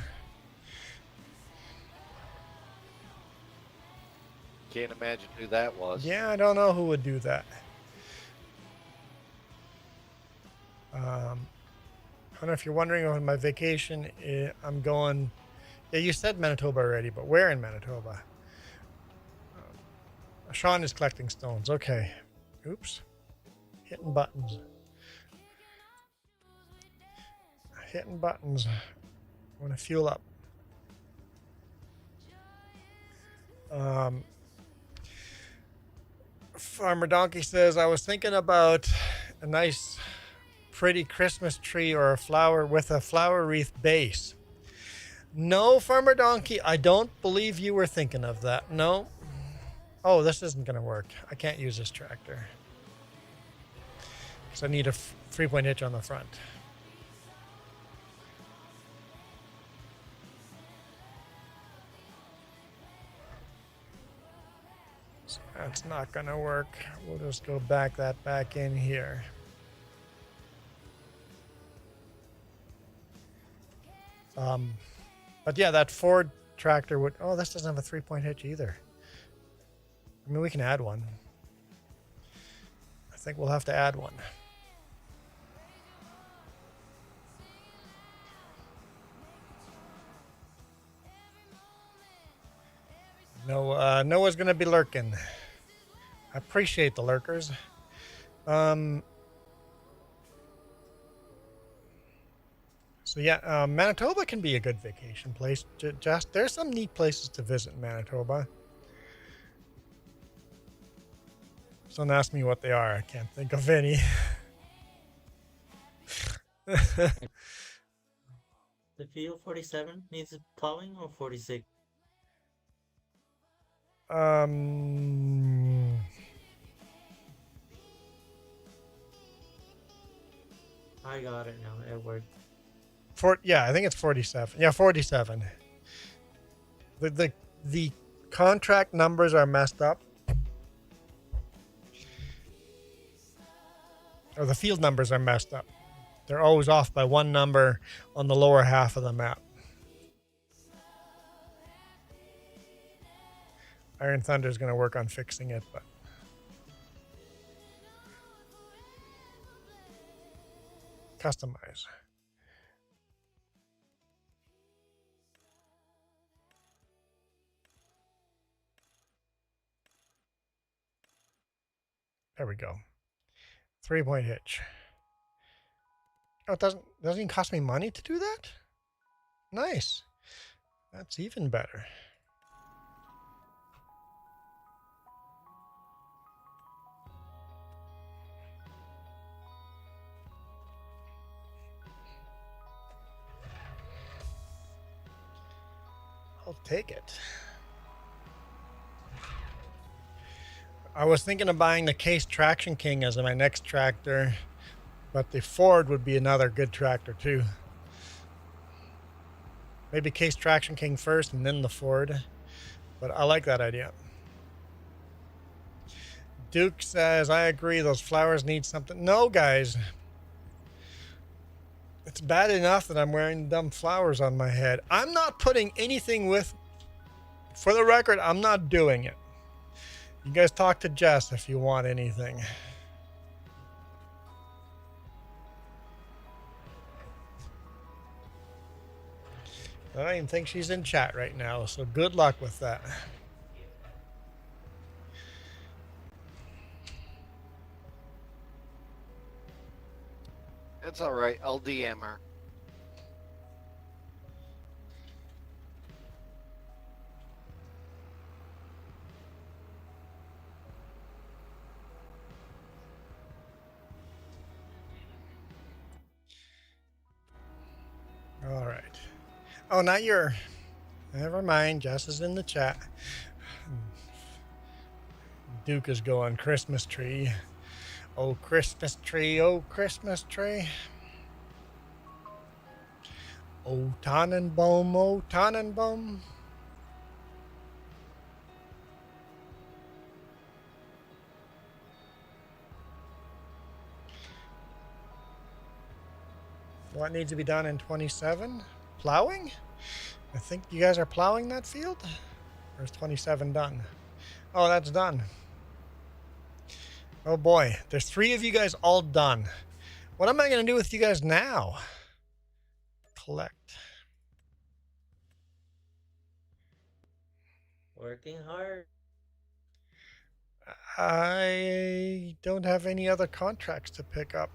Can't imagine who that was. Yeah, I don't know who would do that. I don't know if you're wondering on my vacation. I'm going. Yeah, you said Manitoba already, but where in Manitoba? Sean is collecting stones. Okay. Oops. Hitting buttons. Hitting buttons. I want to fuel up. Farmer Donkey says, I was thinking about a nice, pretty Christmas tree or a flower with a flower wreath base. No, Farmer Donkey, I don't believe you were thinking of that. No. Oh, this isn't going to work. I can't use this tractor. Because I need a 3-point hitch on the front. So that's not going to work. We'll just go back in here. But yeah, that Ford tractor would... Oh, this doesn't have a 3-point hitch either. I mean, we can add one. I think we'll have to add one. No, Noah's going to be lurking. I appreciate the lurkers. So yeah, Manitoba can be a good vacation place. Just there's some neat places to visit in Manitoba. Someone asked me what they are. I can't think of any. The field 47 needs plowing or 46? I got it now. It worked. I think it's 47. Yeah, 47. The contract numbers are messed up. Or the field numbers are messed up. They're always off by one number on the lower half of the map. Iron Thunder is going to work on fixing it, but customize. There we go. 3-point hitch. Oh, it doesn't even cost me money to do that? Nice. That's even better. I'll take it. I was thinking of buying the Case Traction King as my next tractor, but the Ford would be another good tractor too. Maybe Case Traction King first and then the Ford, but I like that idea. Duke says, I agree, those flowers need something. No, guys. It's bad enough that I'm wearing dumb flowers on my head. I'm not putting anything with... For the record, I'm not doing it. You guys talk to Jess if you want anything. I don't even think she's in chat right now, so good luck with that. It's alright, I'll DM her. All right. Oh, not your. Never mind. Jess is in the chat. Duke is going Christmas tree. Oh, Christmas tree. Oh, Christmas tree. Oh, Tannenbaum. Oh, Tannenbaum. What needs to be done in 27? Plowing? I think you guys are plowing that field? Or is 27 done? Oh, that's done. Oh boy, there's 3 of you guys all done. What am I going to do with you guys now? Collect. Working hard. I don't have any other contracts to pick up.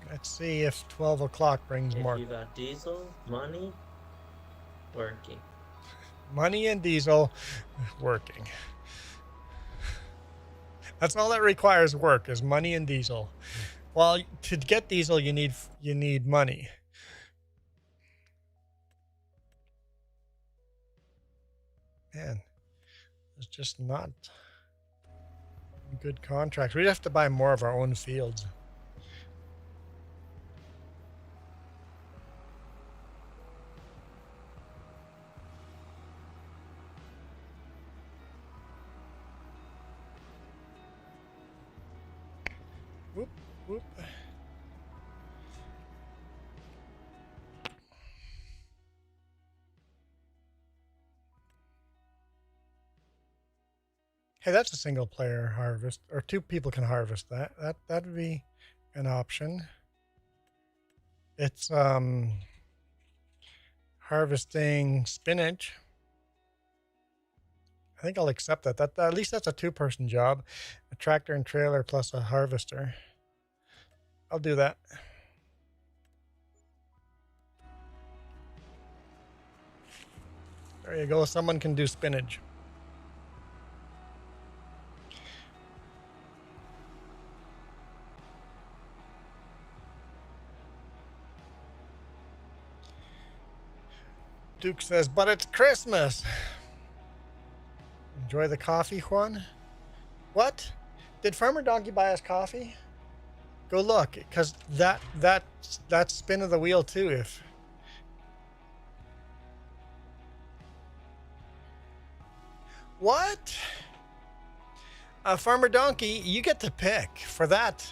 Let's see if 12 o'clock brings If more. you got diesel, money, working. Money and diesel, working. That's all that requires work is money and diesel. Well, to get diesel, you need money. Man, it's just not good contracts. We have to buy more of our own fields. Whoop, whoop. Hey, that's a single player harvest, or 2 people can harvest that. That would be an option. It's harvesting spinach. I think I'll accept that. That at least that's a 2-person job. A tractor and trailer plus a harvester. I'll do that. There you go. Someone can do spinach. Duke says, but it's Christmas. Enjoy the coffee, Juan. What? Did Farmer Donkey buy us coffee? Go look, because that's spin of the wheel too. If what? Farmer Donkey, you get to pick for that.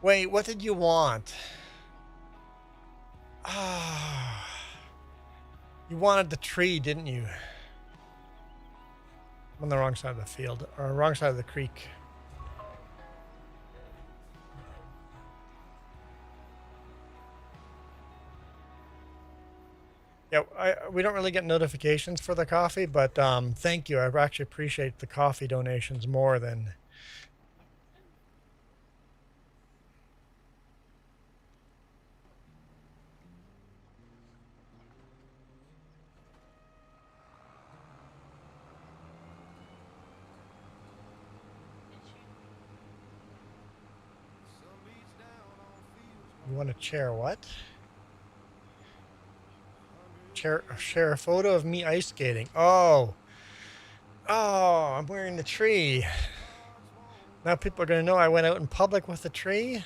Wait, what did you want? Ah. You wanted the tree, didn't you? I'm on the wrong side of the field, or wrong side of the creek. Yeah, we don't really get notifications for the coffee, but thank you. I actually appreciate the coffee donations more than... You want to share what? Share a photo of me ice skating. Oh, I'm wearing the tree. Now people are going to know I went out in public with the tree.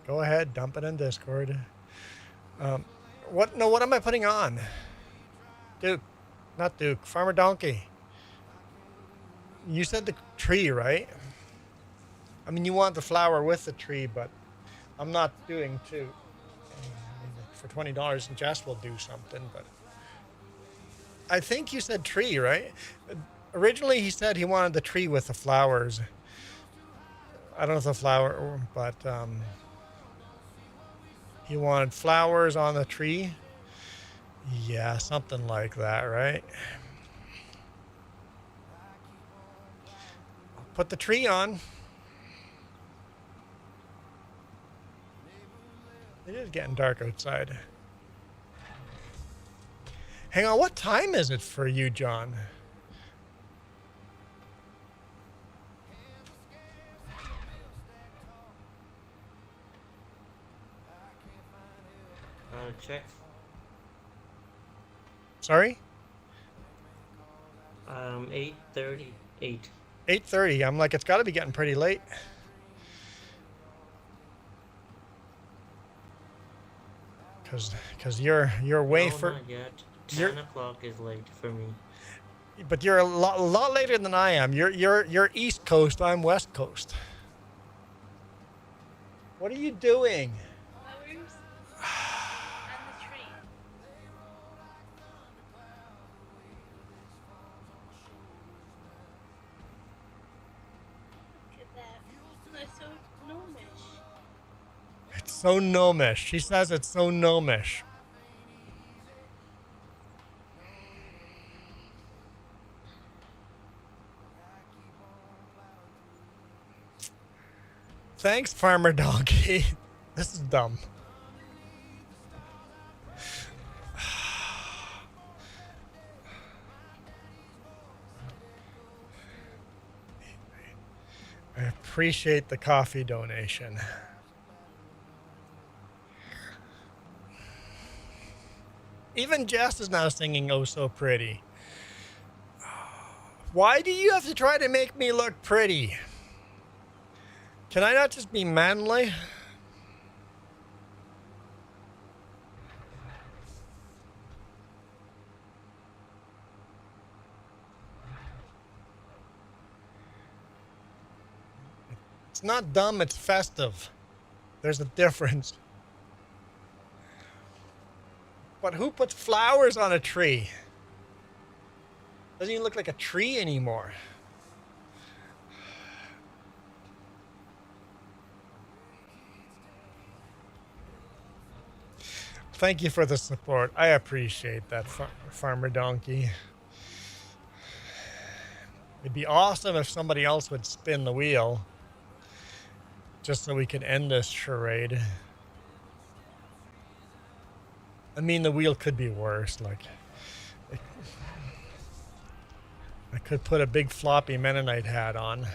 Go ahead, dump it in Discord. What? No, what am I putting on? Duke, not Duke. Farmer Donkey. You said the tree, right? I mean, you want the flower with the tree, but I'm not doing 2. For $20, and Jess will do something, but I think you said tree, right? Originally, he said he wanted the tree with the flowers. I don't know if the flower, but he wanted flowers on the tree. Yeah, something like that, right? Put the tree on. It is getting dark outside. Hang on, what time is it for you, John? Check. Sorry? 8:38. 8:30. I'm like, it's got to be getting pretty late. Cause you're way No, for. not yet. You're- 10 o'clock is late for me. But you're a lot later than I am. You're East Coast. I'm West Coast. What are you doing? Flowers and the tree. Look at that. That's so gnomish. It's so gnomish. She says it's so gnomish. Thanks, Farmer Donkey. This is dumb. I appreciate the coffee donation. Even Jess is now singing "Oh So Pretty." Why do you have to try to make me look pretty? Can I not just be manly? It's not dumb, it's festive. There's a difference. But who puts flowers on a tree? Doesn't even look like a tree anymore. Thank you for the support. I appreciate that, Farmer Donkey. It'd be awesome if somebody else would spin the wheel, just so we could end this charade. I mean, the wheel could be worse. Like, I could put a big floppy Mennonite hat on.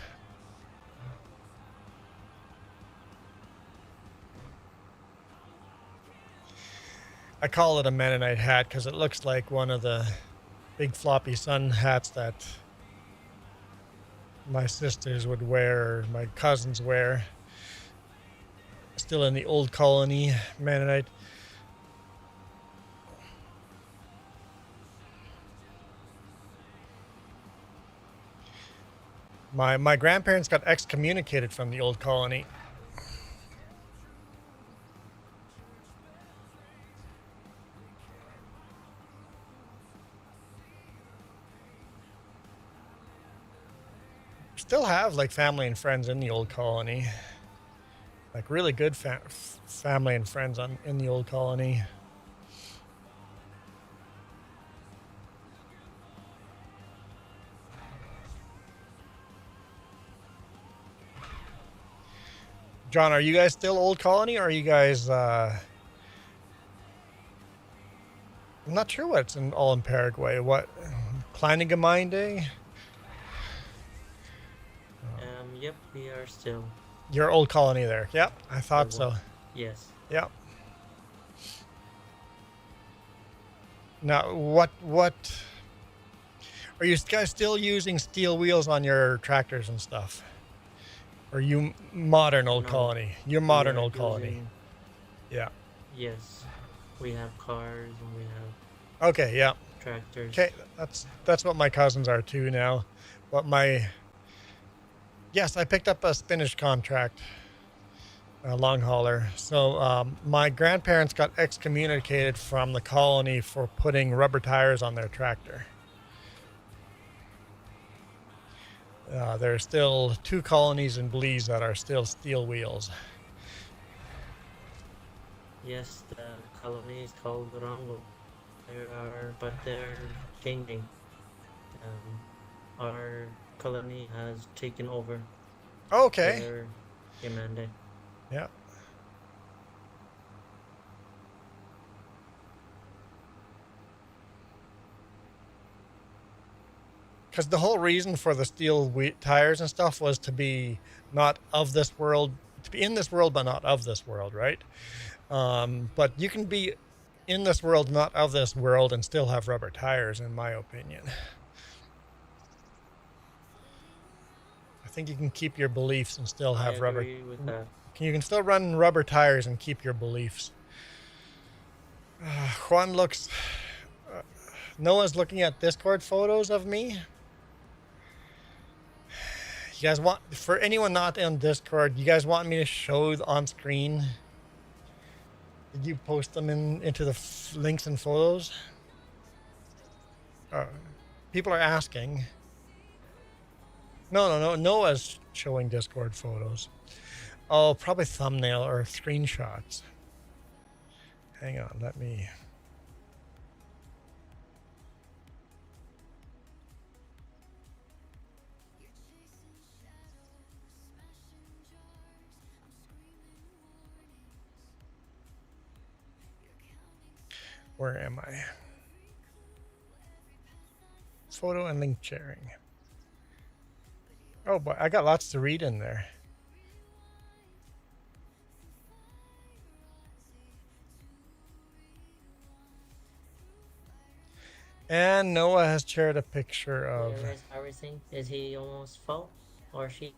I call it a Mennonite hat because it looks like one of the big floppy sun hats that my sisters would wear, or my cousins wear. Still in the old colony Mennonite. My grandparents got excommunicated from the old colony. Still have like family and friends in the old colony, like really good family and friends in the old colony. John, are you guys still old colony, or are you guys I'm not sure what's all in Paraguay. What, Kleine Gemeinde? Yep, we are still. Your old colony there. Yep, I thought so. Yes. Yep. Now, what are you guys still using steel wheels on your tractors and stuff? Or you modern old No, colony? You're modern old colony. Yeah. Yes, we have cars and we have Okay, yeah. tractors. Okay, that's what my cousins are too now. But yes, I picked up a Spanish contract, a long hauler. So my grandparents got excommunicated from the colony for putting rubber tires on their tractor. There are still 2 colonies in Belize that are still steel wheels. Yes, the colony is called Rongo. But they're changing. Our colony has taken over Okay. their mandate. Yeah. Because the whole reason for the steel tires and stuff was to be not of this world, to be in this world, but not of this world, right? But you can be in this world, not of this world, and still have rubber tires, in my opinion. I think you can keep your beliefs and still I have rubber. agree with that. You can still run rubber tires and keep your beliefs. Juan looks. Noah's looking at Discord photos of me. You guys want, for anyone not on Discord, you guys want me to show on screen? Did you post them into the links and photos? People are asking. No. Noah's showing Discord photos. Oh, probably thumbnail or screenshots. Hang on, let me. Where am I? Photo and link sharing. Oh boy, I got lots to read in there. And Noah has shared a picture of. Where is everything? Is he almost full? Or she?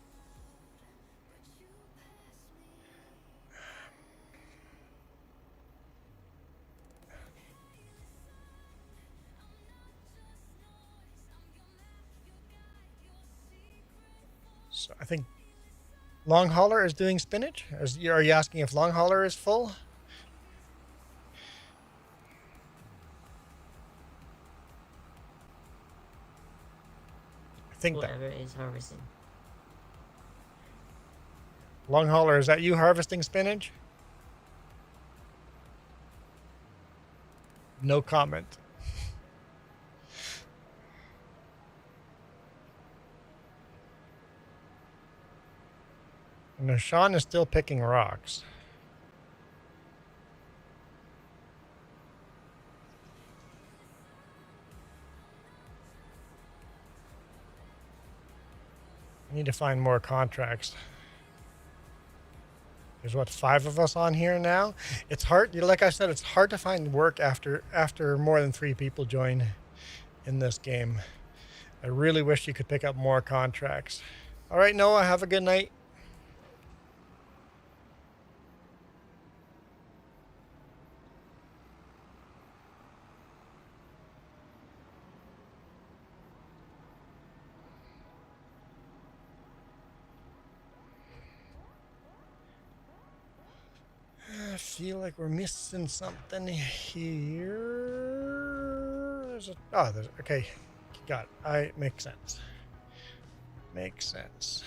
So I think Long Hauler is doing spinach. Are you asking if Long Hauler is full? I think that. Whoever is harvesting. Long Hauler, is that you harvesting spinach? No comment. And Sean is still picking rocks. I need to find more contracts. There's what, 5 of us on here now? It's hard, like I said, it's hard to find work after more than 3 people join in this game. I really wish you could pick up more contracts. All right, Noah, have a good night. I feel like we're missing something here. Okay, got it. Makes sense. Makes sense.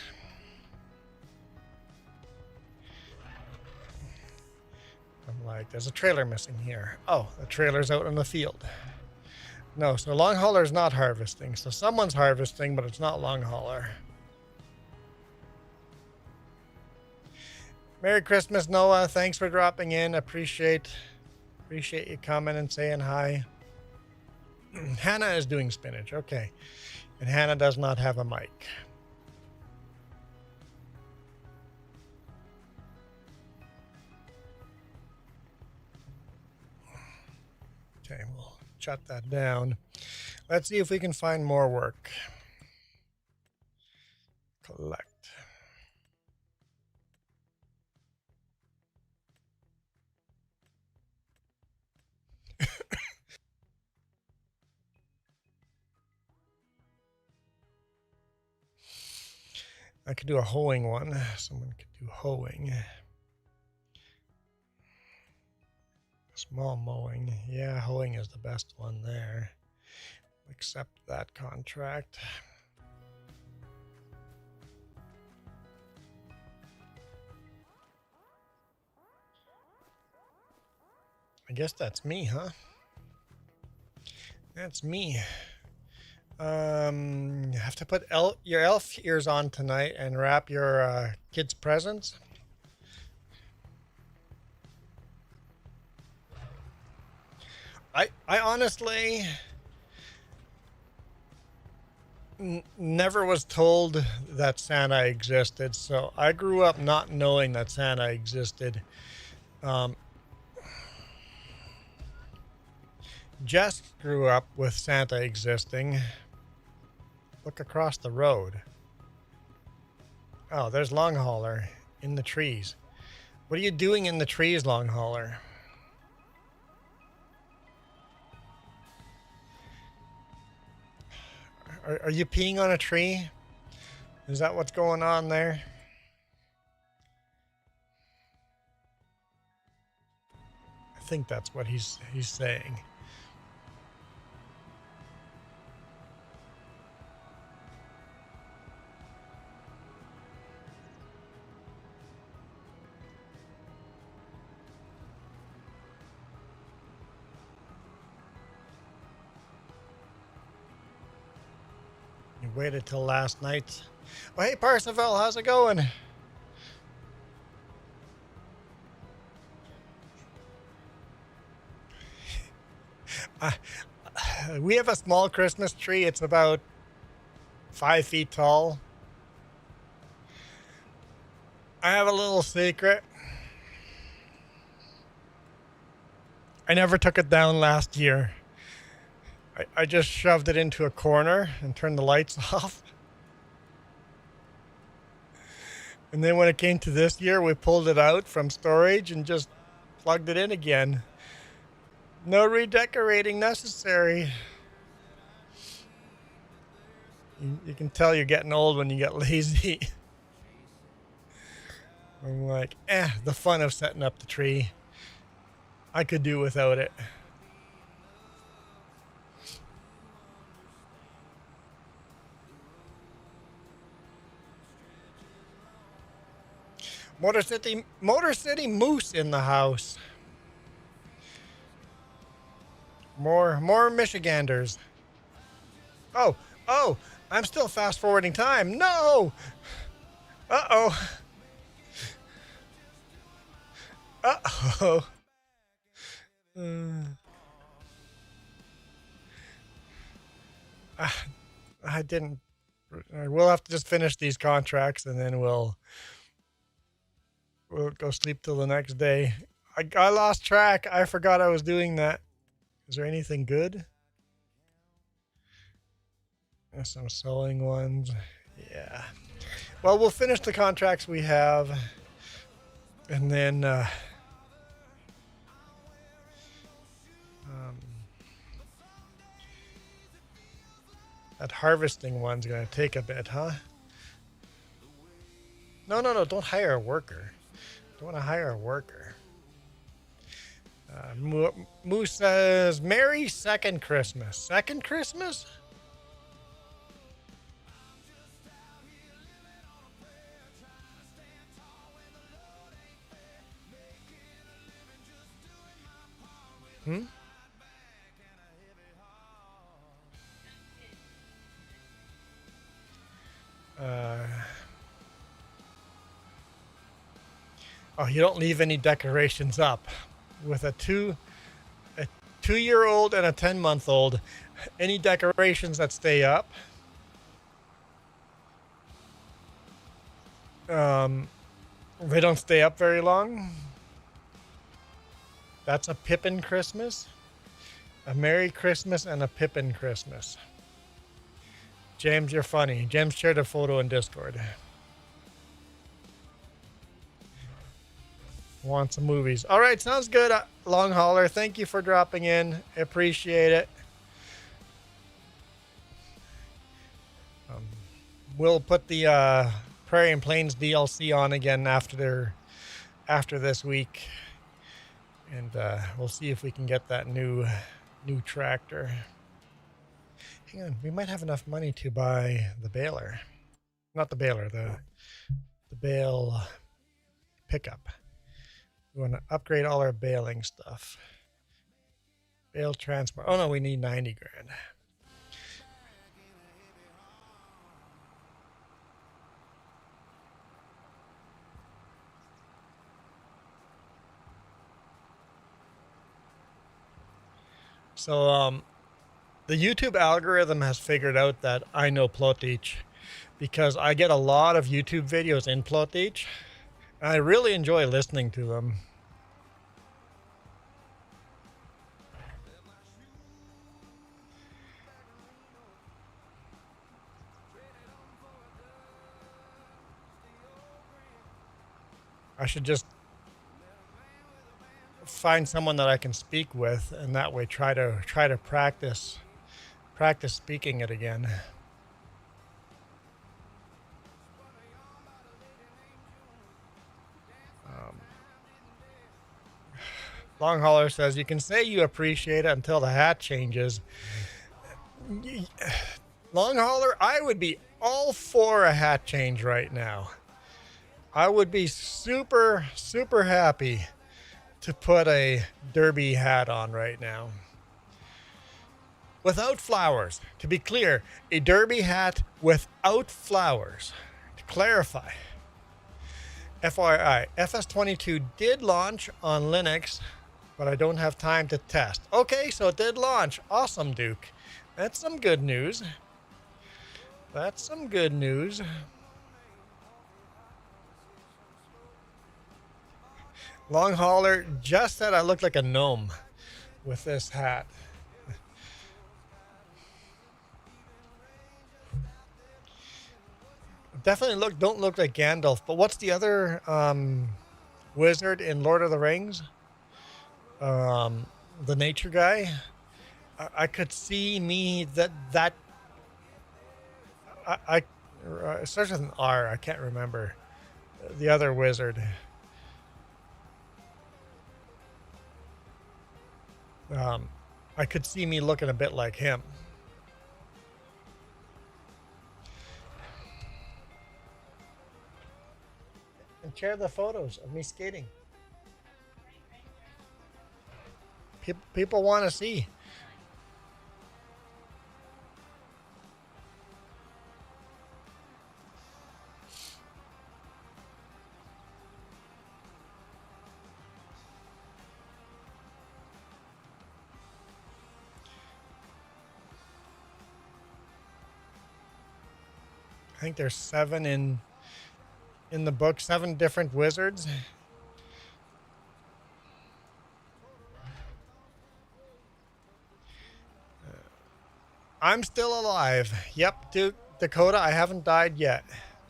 I'm like, there's a trailer missing here. Oh, the trailer's out in the field. No, so Long Hauler is not harvesting. So someone's harvesting, but it's not Long Hauler. Merry Christmas, Noah. Thanks for dropping in. Appreciate you coming and saying hi. Hannah is doing spinach. Okay. And Hannah does not have a mic. Okay, we'll shut that down. Let's see if we can find more work. Collect. I could do a hoeing one. Someone could do hoeing. Small mowing. Yeah, hoeing is the best one there. Accept that contract. I guess that's me, huh? That's me. You have to put your elf ears on tonight and wrap your kids' presents. I honestly never was told that Santa existed, so I grew up not knowing that Santa existed. Jess grew up with Santa existing. Look across the road. Oh, there's Long Hauler in the trees. What are you doing in the trees, Long Hauler? Are you peeing on a tree? Is that what's going on there? I think that's what he's saying. You waited till last night. Oh, hey, Parsifal, how's it going? We have a small Christmas tree. It's about 5 feet tall. I have a little secret. I never took it down last year. I just shoved it into a corner and turned the lights off. And then when it came to this year, we pulled it out from storage and just plugged it in again. No redecorating necessary. You can tell you're getting old when you get lazy. I'm like, the fun of setting up the tree. I could do without it. Motor City Moose in the house. More Michiganders. Oh, I'm still fast forwarding time. No. Uh-oh. I didn't. We'll have to just finish these contracts and then we'll go sleep till the next day. I lost track. I forgot I was doing that. Is there anything good? There's some sewing ones. Yeah. Well, we'll finish the contracts we have. And then that harvesting one's going to take a bit, huh? No. Don't hire a worker. Don't want to hire a worker. Moose says, Merry Second Christmas. Second Christmas? Oh, you don't leave any decorations up. With a 2-year-old and a 10-month-old, any decorations that stay up, they don't stay up very long. That's a Pippin Christmas, a Merry Christmas, and a Pippin Christmas. James, you're funny. James shared a photo in Discord. Want some movies. All right, sounds good, Long Hauler. Thank you for dropping in. Appreciate it. We'll put the Prairie and Plains DLC on again after this week, and we'll see if we can get that new tractor. Hang on, we might have enough money to buy the baler. Not the baler, the bale pickup. We want to upgrade all our baling stuff. Bale transport. Oh no, we need 90 grand. So the YouTube algorithm has figured out that I know Plotić because I get a lot of YouTube videos in Plotić. And I really enjoy listening to them. I should just find someone that I can speak with, and that way try to practice speaking it again. Long Hauler says, you can say you appreciate it until the hat changes. Long Hauler, I would be all for a hat change right now. I would be super, super happy to put a derby hat on right now. Without flowers. To be clear, a derby hat without flowers. To clarify. FYI, FS22 did launch on Linux, but I don't have time to test. Okay, so it did launch. Awesome, Duke. That's some good news. That's some good news. Long Hauler just said I look like a gnome with this hat. Definitely don't look like Gandalf. But what's the other wizard in Lord of the Rings? The nature guy. I could see me that it starts with an R. I can't remember the other wizard. I could see me looking a bit like him. And share the photos of me skating. People want to see. I think there's 7 in the book, 7 different wizards. I'm still alive. Yep, Dakota, I haven't died yet.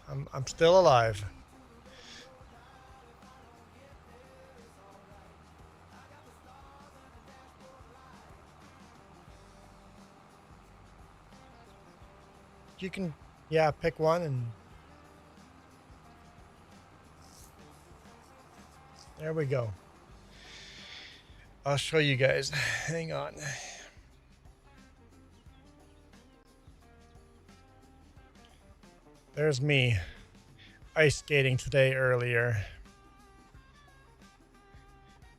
I'm still alive. You can, yeah, pick one and there we go. I'll show you guys. Hang on. There's me ice skating today earlier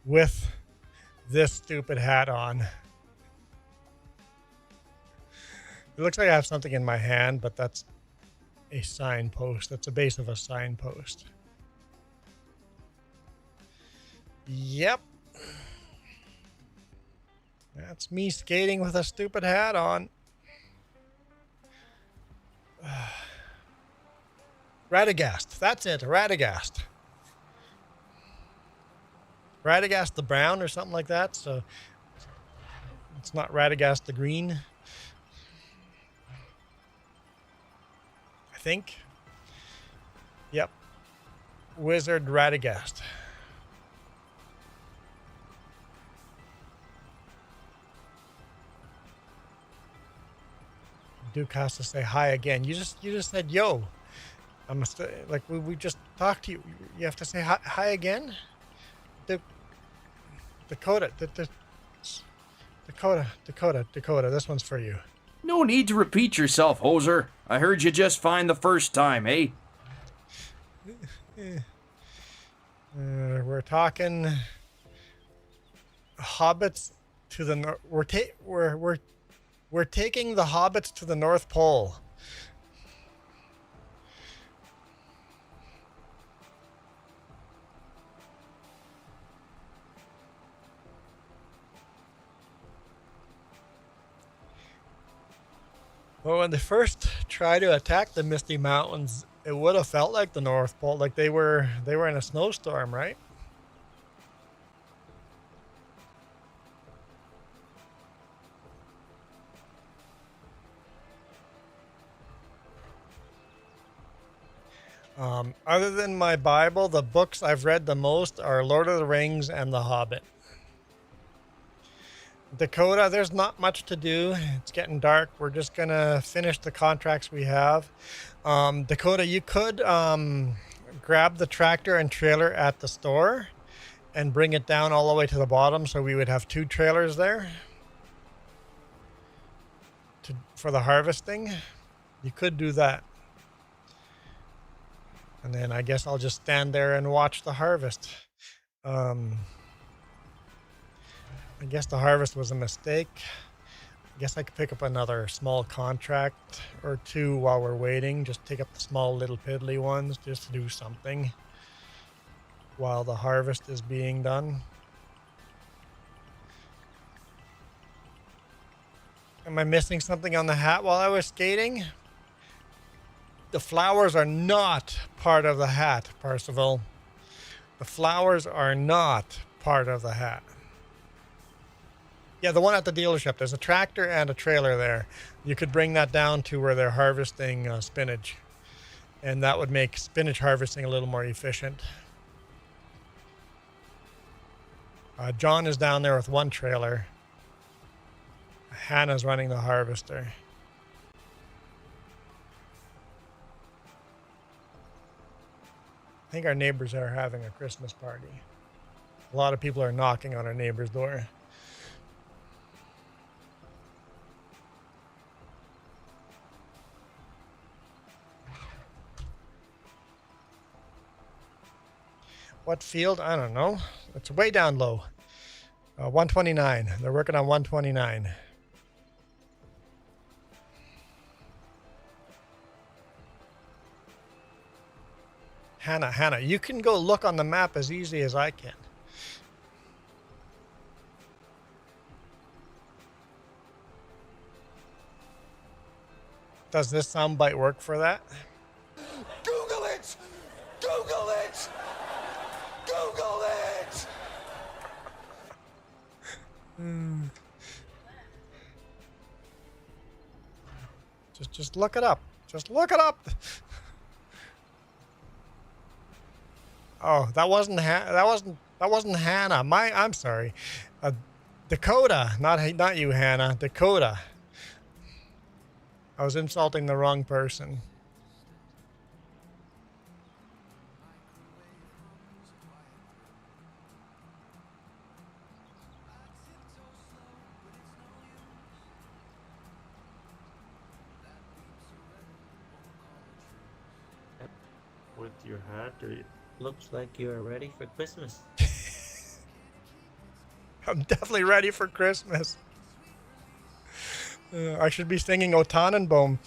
with this stupid hat on. It looks like I have something in my hand, but that's a signpost. That's the base of a signpost. Yep. That's me skating with a stupid hat on. Radagast. That's it. Radagast. Radagast the brown or something like that. So it's not Radagast the green. I think. Yep. Wizard Radagast. Duke has to say hi again. You just said yo. I must like we just talked to you. You have to say hi again. Dakota. This one's for you. No need to repeat yourself, Hoser. I heard you just fine the first time, eh? We're talking hobbits to the north. We're taking the hobbits to the North Pole. Well, when they first tried to attack the Misty Mountains, it would have felt like the North Pole, like they were in a snowstorm, right? Other than my Bible, the books I've read the most are Lord of the Rings and The Hobbit. Dakota, there's not much to do. It's getting dark. We're just going to finish the contracts we have. Dakota, you could grab the tractor and trailer at the store and bring it down all the way to the bottom, so we would have 2 trailers there for the harvesting. You could do that. And then I guess I'll just stand there and watch the harvest. I guess the harvest was a mistake. I guess I could pick up another small contract or 2 while we're waiting. Just take up the small little piddly ones just to do something while the harvest is being done. Am I missing something on the hat while I was skating? The flowers are not part of the hat, Percival. The flowers are not part of the hat. Yeah, the one at the dealership. There's a tractor and a trailer there. You could bring that down to where they're harvesting spinach. And that would make spinach harvesting a little more efficient. John is down there with 1 trailer. Hannah's running the harvester. I think our neighbors are having a Christmas party. A lot of people are knocking on our neighbor's door. What field? I don't know. It's way down low. 129. They're working on 129. Hannah, you can go look on the map as easy as I can. Does this soundbite work for that? Google it! Google it! Google it! Just look it up. Just look it up. Oh, that wasn't Hannah. I'm sorry. Dakota, not you, Hannah. Dakota. I was insulting the wrong person. With your hat, it looks like you're ready for Christmas. I'm definitely ready for Christmas. I should be singing O Tannenbaum.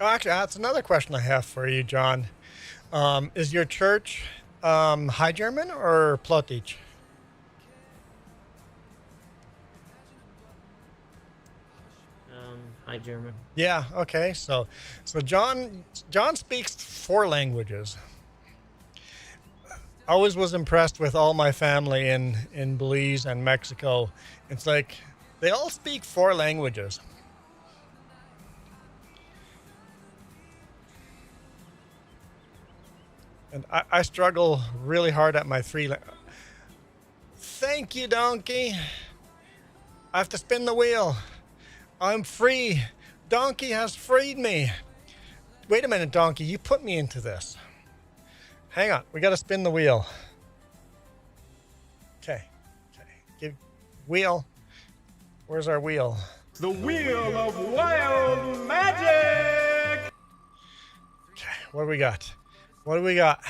Oh, actually, that's another question I have for you, John. Is your church High German or Plotich? High German. Yeah. Okay. So John speaks 4 languages. I always was impressed with all my family in Belize and Mexico. It's like they all speak 4 languages. And I struggle really hard at my 3. Thank you, donkey. I have to spin the wheel. I'm free. Donkey has freed me. Wait a minute, donkey. You put me into this. Hang on. We got to spin the wheel. Okay. Give wheel. Where's our wheel? The wheel of wild magic! Okay. What do we got? What do we got?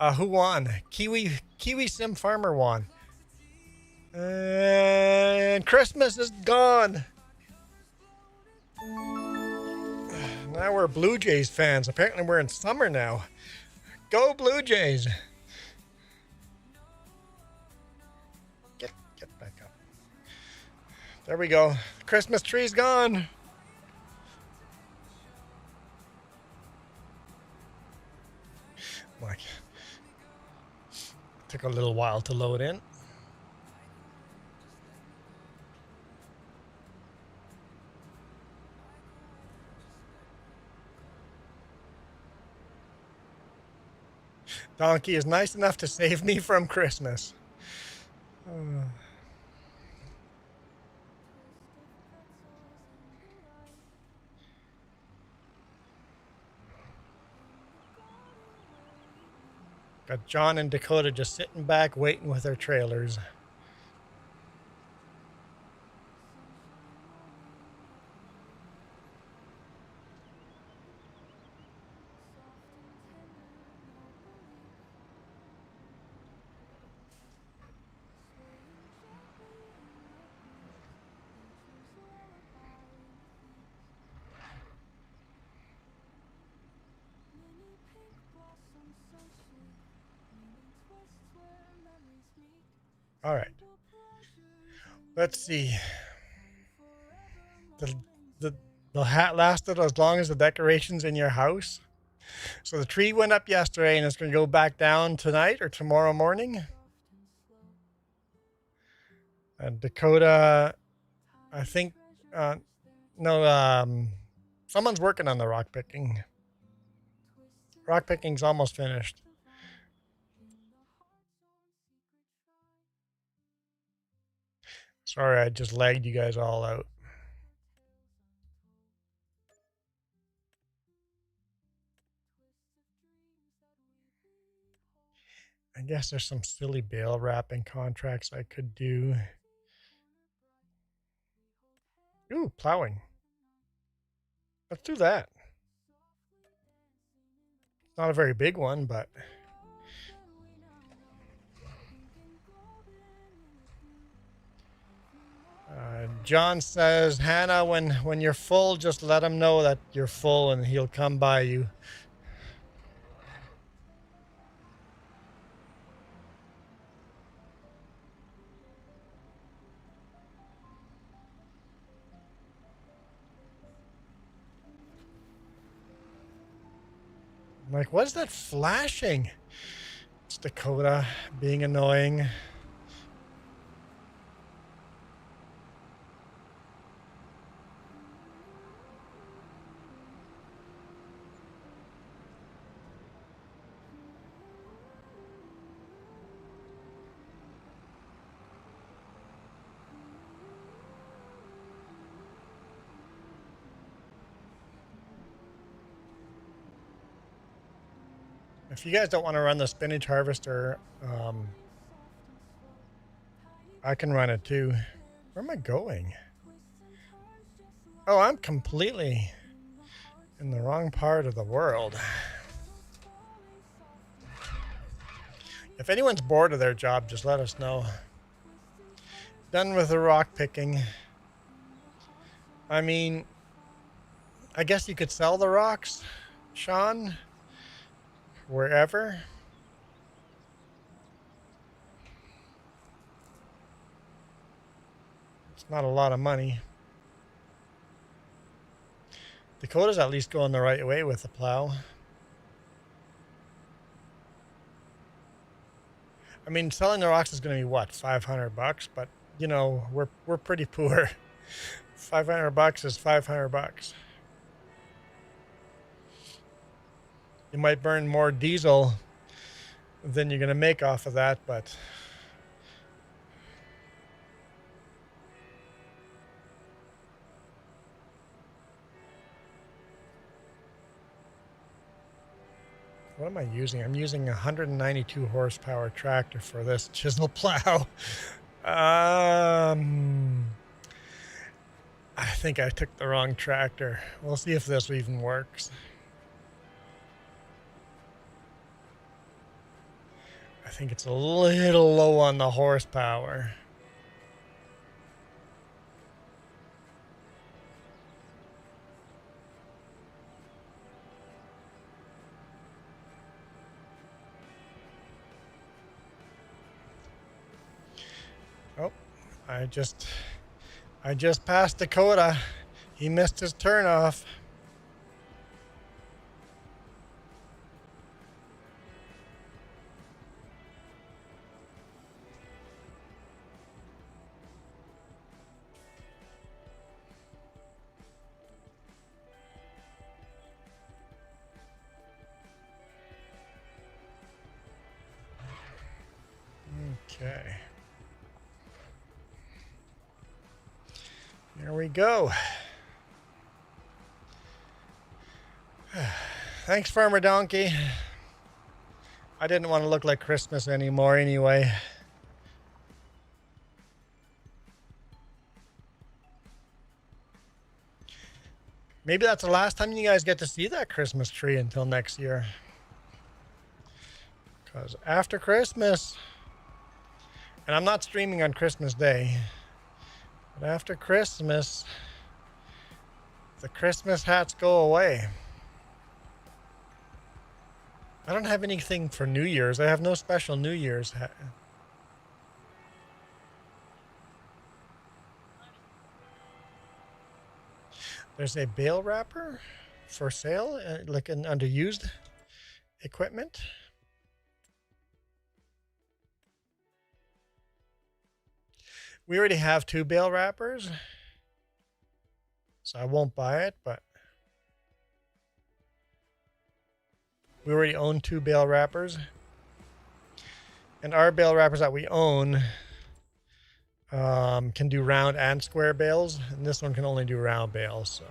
Who won? Kiwi Sim Farmer won. And Christmas is gone. Now we're Blue Jays fans. Apparently we're in summer now. Go Blue Jays. Get back up. There we go. Christmas tree's gone. Like, took a little while to load in. Donkey is nice enough to save me from Christmas. Got John and Dakota just sitting back waiting with their trailers. All right. Let's see. The hat lasted as long as the decorations in your house. So the tree went up yesterday and it's going to go back down tonight or tomorrow morning. And Dakota, I think, someone's working on the rock picking. Rock picking's almost finished. Sorry, I just lagged you guys all out. I guess there's some silly bale wrapping contracts I could do. Ooh, plowing. Let's do that. It's not a very big one, but... John says, Hannah, when you're full, just let him know that you're full and he'll come by you. I'm like, what's that flashing? It's Dakota being annoying. If you guys don't want to run the spinach harvester, I can run it too. Where am I going? Oh, I'm completely in the wrong part of the world. If anyone's bored of their job, just let us know. Done with the rock picking. I mean, I guess you could sell the rocks, Sean. Wherever. It's not a lot of money. Dakota's at least going the right way with the plow. I mean, selling the rocks is going to be what, $500? But you know, we're pretty poor. $500 is $500. You might burn more diesel than you're going to make off of that, but what am I using? I'm using a 192 horsepower tractor for this chisel plow. I think I took the wrong tractor. We'll see if this even works. I think it's a little low on the horsepower. Oh, I just passed Dakota. He missed his turnoff. Okay. There we go. Thanks, Farmer Donkey. I didn't want to look like Christmas anymore anyway. Maybe that's the last time you guys get to see that Christmas tree until next year. Because after Christmas, and I'm not streaming on Christmas Day, but after Christmas, the Christmas hats go away. I don't have anything for New Year's. I have no special New Year's hat. There's a bale wrapper for sale, like under used equipment. We already have 2 bale wrappers, so I won't buy it, but we already own 2 bale wrappers. And our bale wrappers that we own can do round and square bales, and this one can only do round bales. So.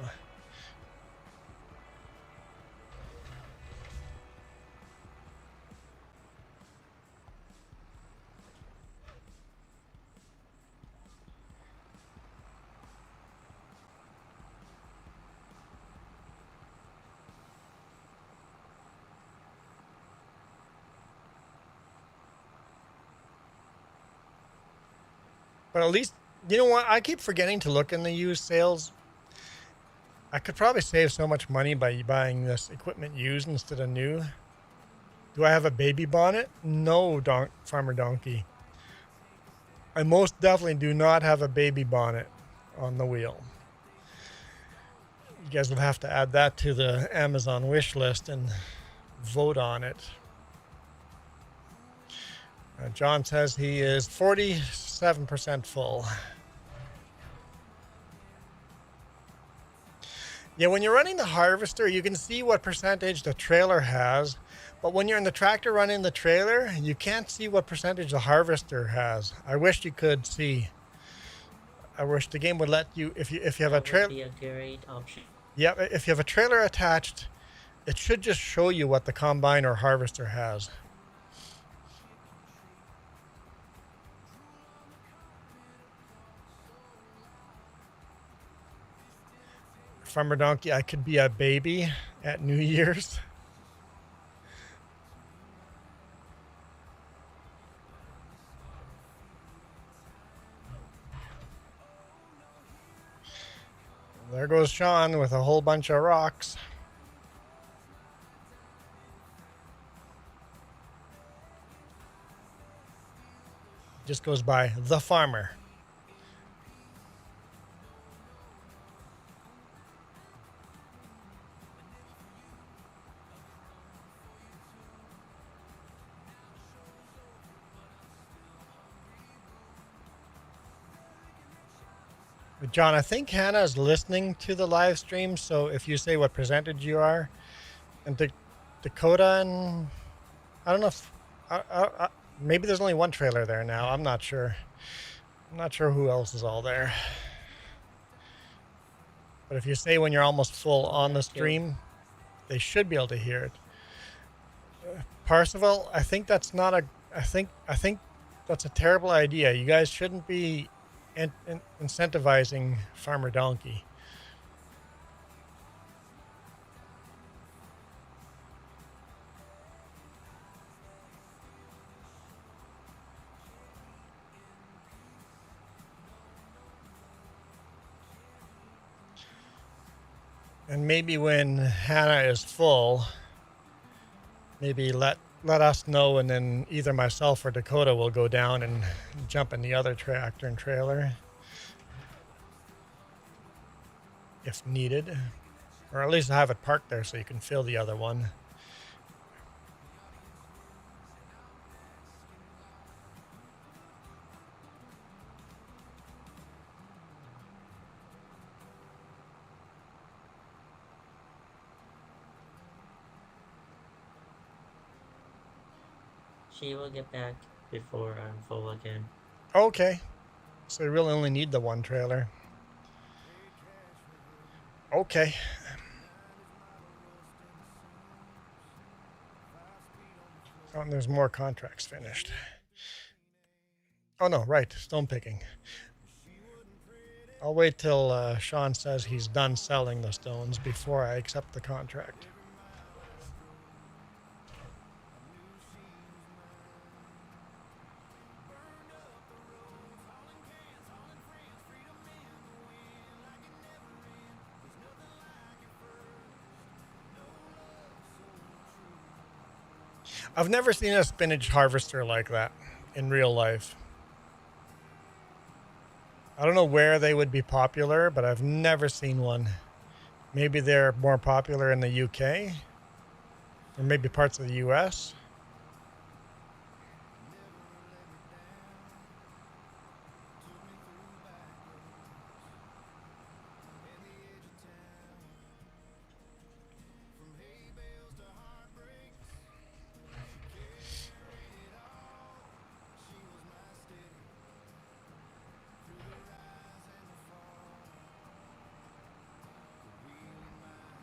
But at least, you know what? I keep forgetting to look in the used sales. I could probably save so much money by buying this equipment used instead of new. Do I have a baby bonnet? No, Farmer Donkey. I most definitely do not have a baby bonnet on the wheel. You guys will have to add that to the Amazon wish list and vote on it. John says he is 47% full. Yeah, when you're running the harvester, you can see what percentage the trailer has. But when you're in the tractor running the trailer, you can't see what percentage the harvester has. I wish you could see. I wish the game would let you, if you have a trailer. That would be a great option. Yeah, if you have a trailer attached, it should just show you what the combine or harvester has. Farmer Donkey, I could be a baby at New Year's. There goes Sean with a whole bunch of rocks. Just goes by the farmer. John, I think Hannah is listening to the live stream, so if you say what percentage you are, and Dakota, and I don't know if maybe there's only one trailer there now. I'm not sure. I'm not sure who else is all there. But if you say when you're almost full on the stream, they should be able to hear it. Parsifal, I think that's not a. I think that's a terrible idea. You guys shouldn't be incentivizing Farmer Donkey. And maybe when Hannah is full, maybe let us know, and then either myself or Dakota will go down and jump in the other tractor and trailer if needed, or at least have it parked there so you can fill the other one. She will get back before I'm full again. Okay, so you really only need the one trailer. Okay. Oh, and there's more contracts finished. Oh no, right, stone picking. I'll wait till Sean says he's done selling the stones before I accept the contract. I've never seen a spinach harvester like that in real life. I don't know where they would be popular, but I've never seen one. Maybe they're more popular in the UK, or maybe parts of the US.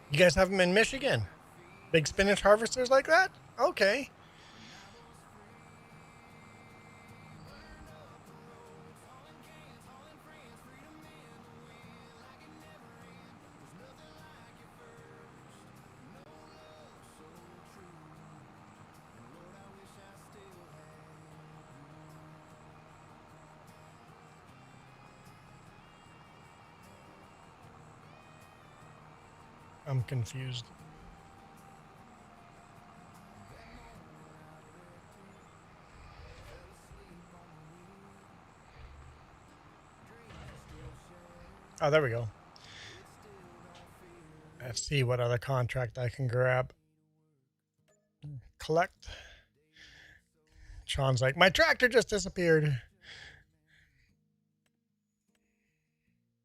You guys have them in Michigan? Big spinach harvesters like that? Okay. I'm confused. Oh, there we go. Let's see what other contract I can grab. Collect. Sean's like, my tractor just disappeared.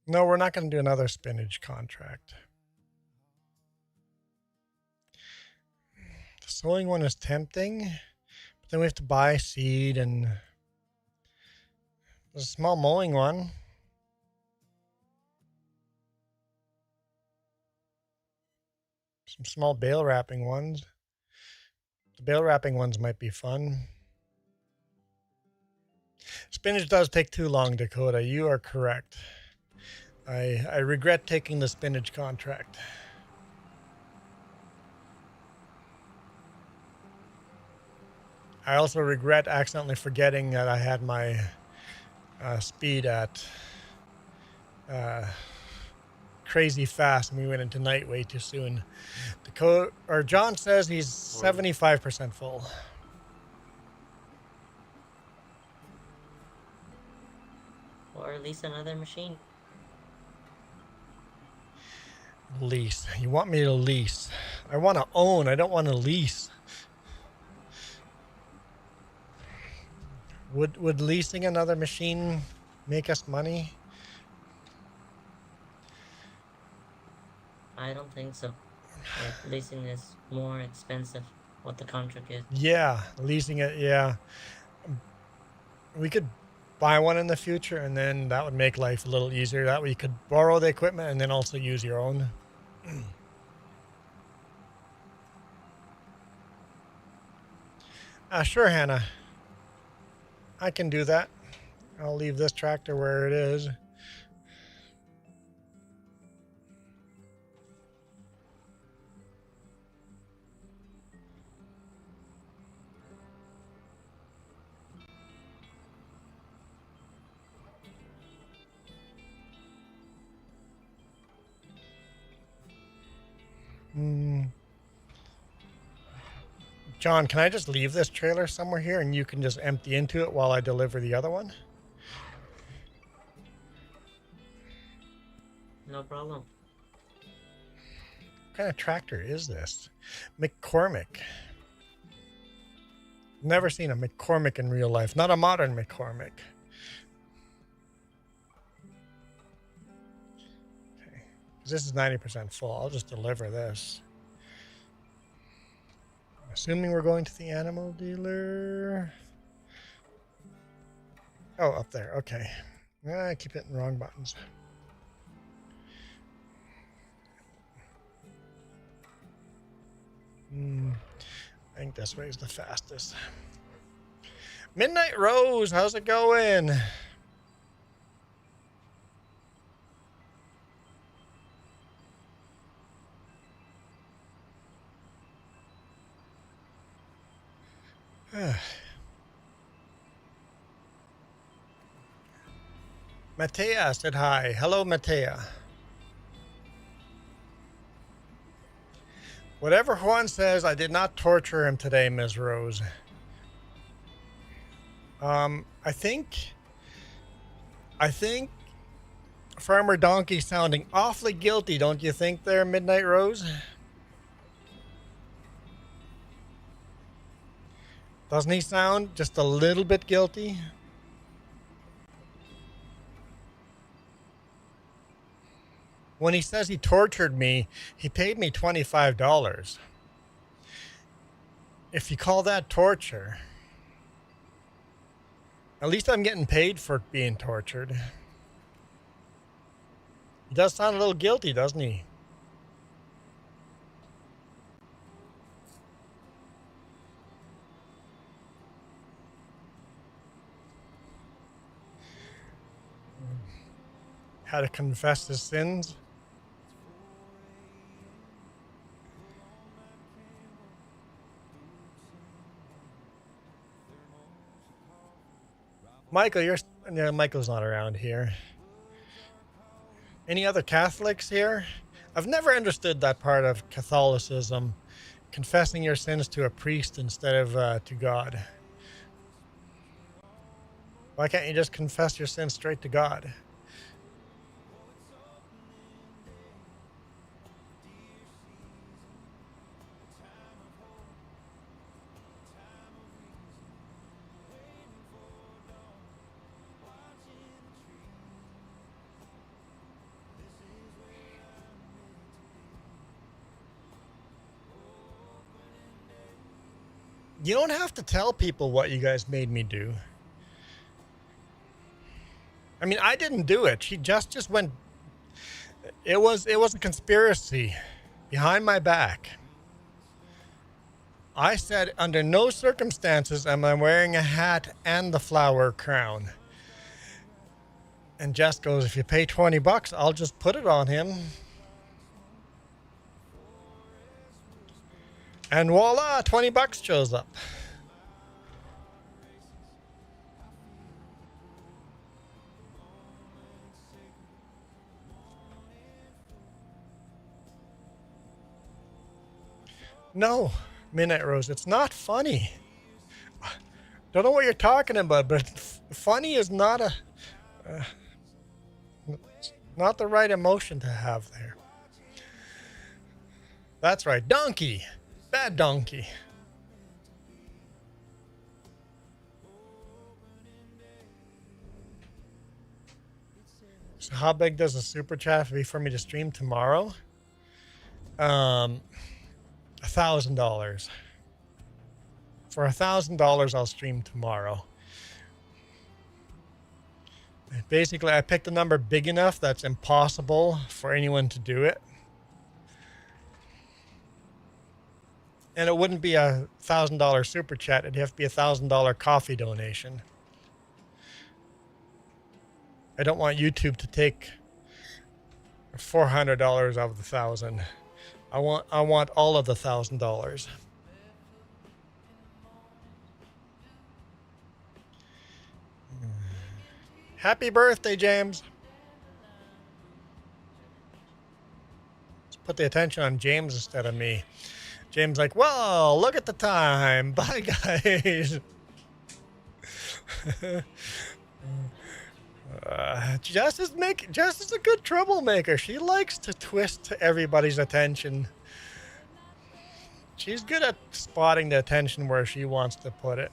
No, we're not going to do another spinach contract. The sowing one is tempting, but then we have to buy seed, and there's a small mowing one. Some small bale wrapping ones. The bale wrapping ones might be fun. Spinach does take too long, Dakota. You are correct. I regret taking the spinach contract. I also regret accidentally forgetting that I had my speed at crazy fast, and we went into night way too soon. John says he's 75% full. Or at least another machine. Lease. You want me to lease? I want to own. I don't want to lease. Would leasing another machine make us money? I don't think so. Like, leasing is more expensive. What the contract is. Yeah, leasing it. Yeah, we could buy one in the future, and then that would make life a little easier. That way, you could borrow the equipment and then also use your own. Sure, Hannah. I can do that. I'll leave this tractor where it is. John, can I just leave this trailer somewhere here and you can just empty into it while I deliver the other one? No problem. What kind of tractor is this? McCormick. Never seen a McCormick in real life. Not a modern McCormick. Okay. This is 90% full. I'll just deliver this. Assuming we're going to the animal dealer. Oh, up there. Okay. I keep hitting the wrong buttons. I think this way is the fastest. Midnight Rose, how's it going? Matea said hi. Hello, Matea. Whatever Juan says, I did not torture him today, Ms. Rose. I think Farmer Donkey's sounding awfully guilty, don't you think there, Midnight Rose? Doesn't he sound just a little bit guilty? When he says he tortured me, he paid me $25. If you call that torture, at least I'm getting paid for being tortured. He does sound a little guilty, doesn't he? Had to confess his sins. Michael, Michael's not around here. Any other Catholics here? I've never understood that part of Catholicism, confessing your sins to a priest instead of to God. Why can't you just confess your sins straight to God? You don't have to tell people what you guys made me do. I mean, I didn't do it. She just went. It was a conspiracy behind my back. I said, under no circumstances am I wearing a hat and the flower crown. And Jess goes, if you pay $20, I'll just put it on him. And voila, $20 shows up. No, Midnight Rose, it's not funny. Don't know what you're talking about, but funny is not not the right emotion to have there. That's right, donkey. Bad donkey. So how big does a super chat be for me to stream tomorrow? $1,000. For $1,000, I'll stream tomorrow. Basically, I picked a number big enough that's impossible for anyone to do it. And it wouldn't be a $1,000 super chat. It'd have to be a $1,000 coffee donation. I don't want YouTube to take $400 of the $1,000. I want all of the $1,000. Happy birthday, James. Let's put the attention on James instead of me. James like, well, look at the time. Bye, guys. Jess is a good troublemaker. She likes to twist everybody's attention. She's good at spotting the attention where she wants to put it.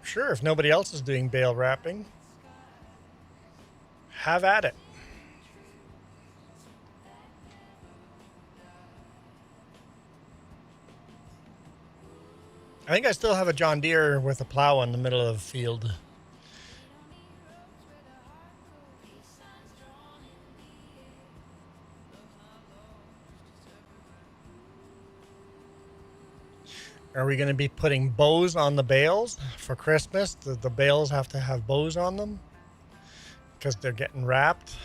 Sure, if nobody else is doing bale wrapping, have at it. I think I still have a John Deere with a plow in the middle of the field. Are we going to be putting bows on the bales for Christmas? The bales have to have bows on them because they're getting wrapped.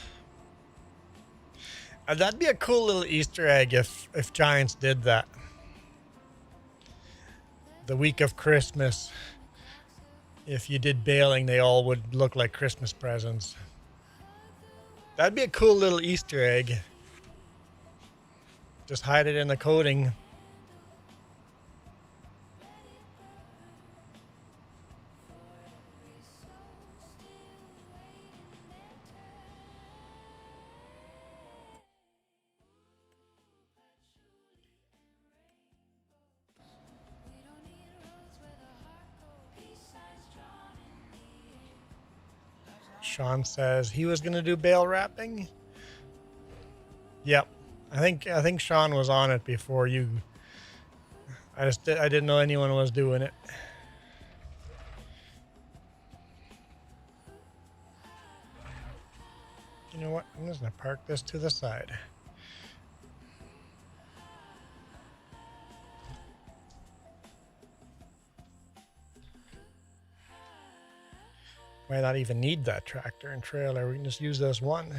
That'd be a cool little Easter egg if Giants did that. The week of Christmas, if you did baling, they all would look like Christmas presents. That'd be a cool little Easter egg. Just hide it in the coating. Sean says he was going to do bale wrapping. Yep. I think Sean was on it before you. I didn't know anyone was doing it. You know what? I'm just going to park this to the side. Might not even need that tractor and trailer. We can just use this one.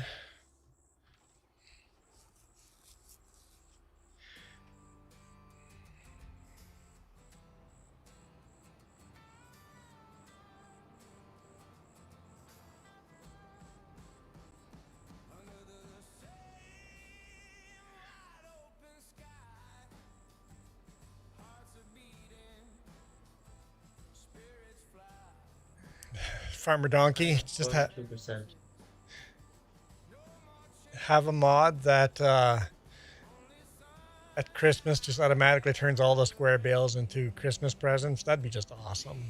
Farmer Donkey, just have a mod that at Christmas just automatically turns all the square bales into Christmas presents. That'd be just awesome.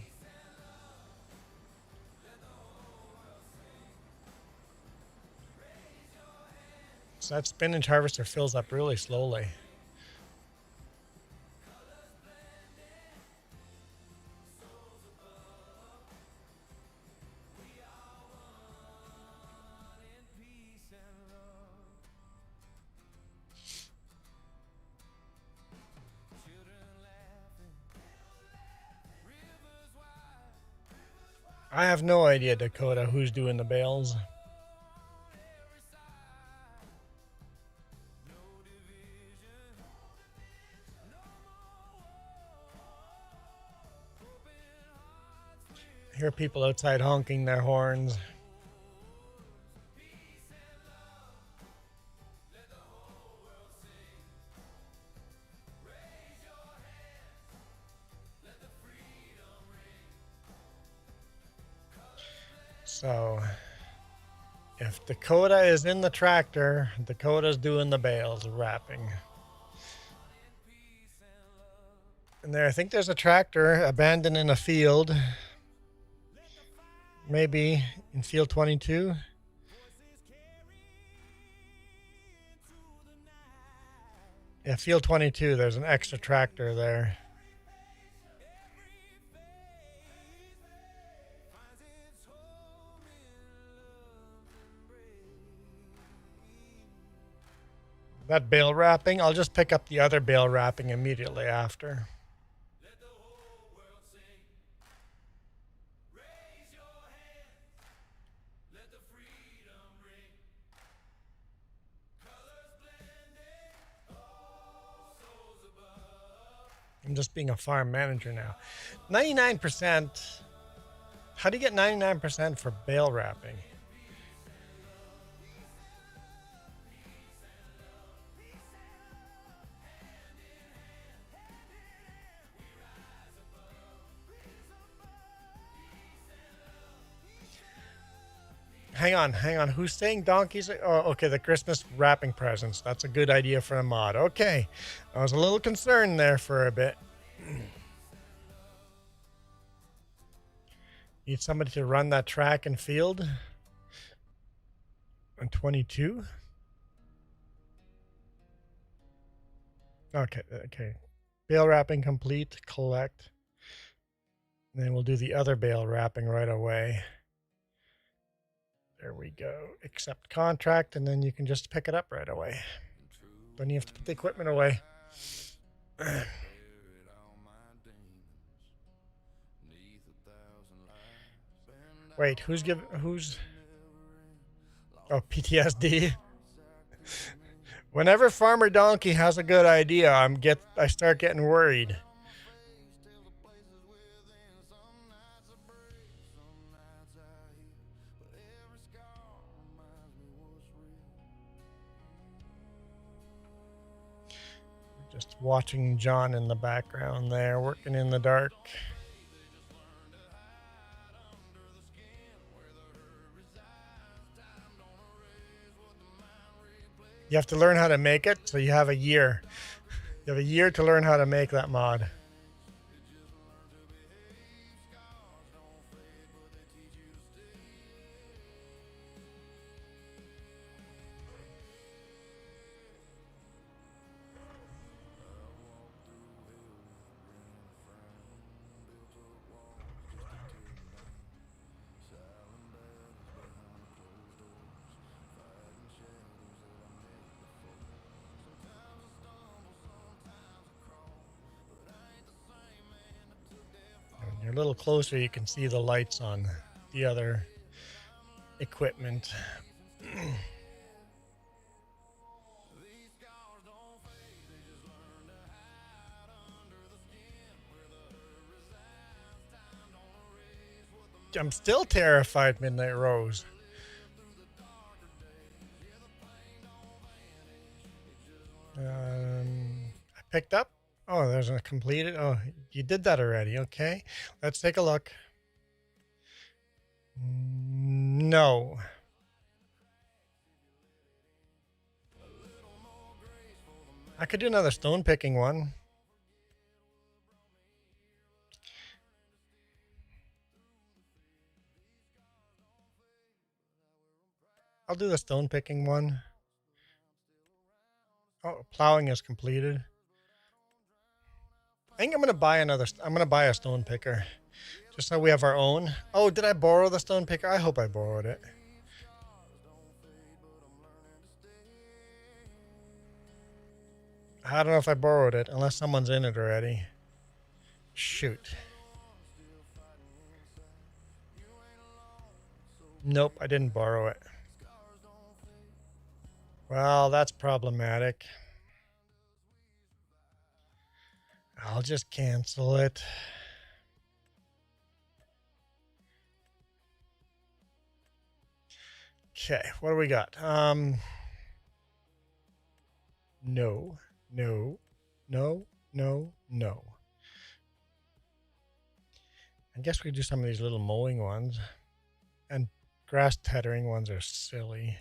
So that spinach harvester fills up really slowly. I have no idea, Dakota, who's doing the bales. I hear people outside honking their horns. So, if Dakota is in the tractor, Dakota's doing the bales wrapping. And there, I think there's a tractor abandoned in a field. Maybe in field 22. Yeah, field 22, there's an extra tractor there. That bale wrapping, I'll just pick up the other bale wrapping immediately after. I'm just being a farm manager now. 99%. How do you get 99% for bale wrapping? Hang on. Who's saying donkeys? Oh, okay, the Christmas wrapping presents. That's a good idea for a mod. Okay. I was a little concerned there for a bit. Need somebody to run that track and field. On 22. Okay. Bale wrapping complete. Collect. And then we'll do the other bale wrapping right away. There we go. Accept contract, and then you can just pick it up right away. Don't you have to put the equipment away? Wait, who's oh, PTSD. Whenever Farmer Donkey has a good idea, I start getting worried. Just watching John in the background there, working in the dark. You have to learn how to make it, so you have a year. You have a year to learn how to make that mod. You're a little closer, you can see the lights on the other equipment. I'm still terrified, Midnight Rose. I picked up. Oh, there's a completed. Oh, you did that already. Okay, let's take a look. No. I could do another stone picking one. I'll do the stone picking one. Oh, plowing is completed. I think I'm gonna buy a stone picker, just so we have our own. Oh, did I borrow the stone picker? I hope I borrowed it. I don't know if I borrowed it, unless someone's in it already. Shoot. Nope, I didn't borrow it. Well, that's problematic. I'll just cancel it. Okay, what do we got? No. I guess we do some of these little mowing ones. And grass tethering ones are silly.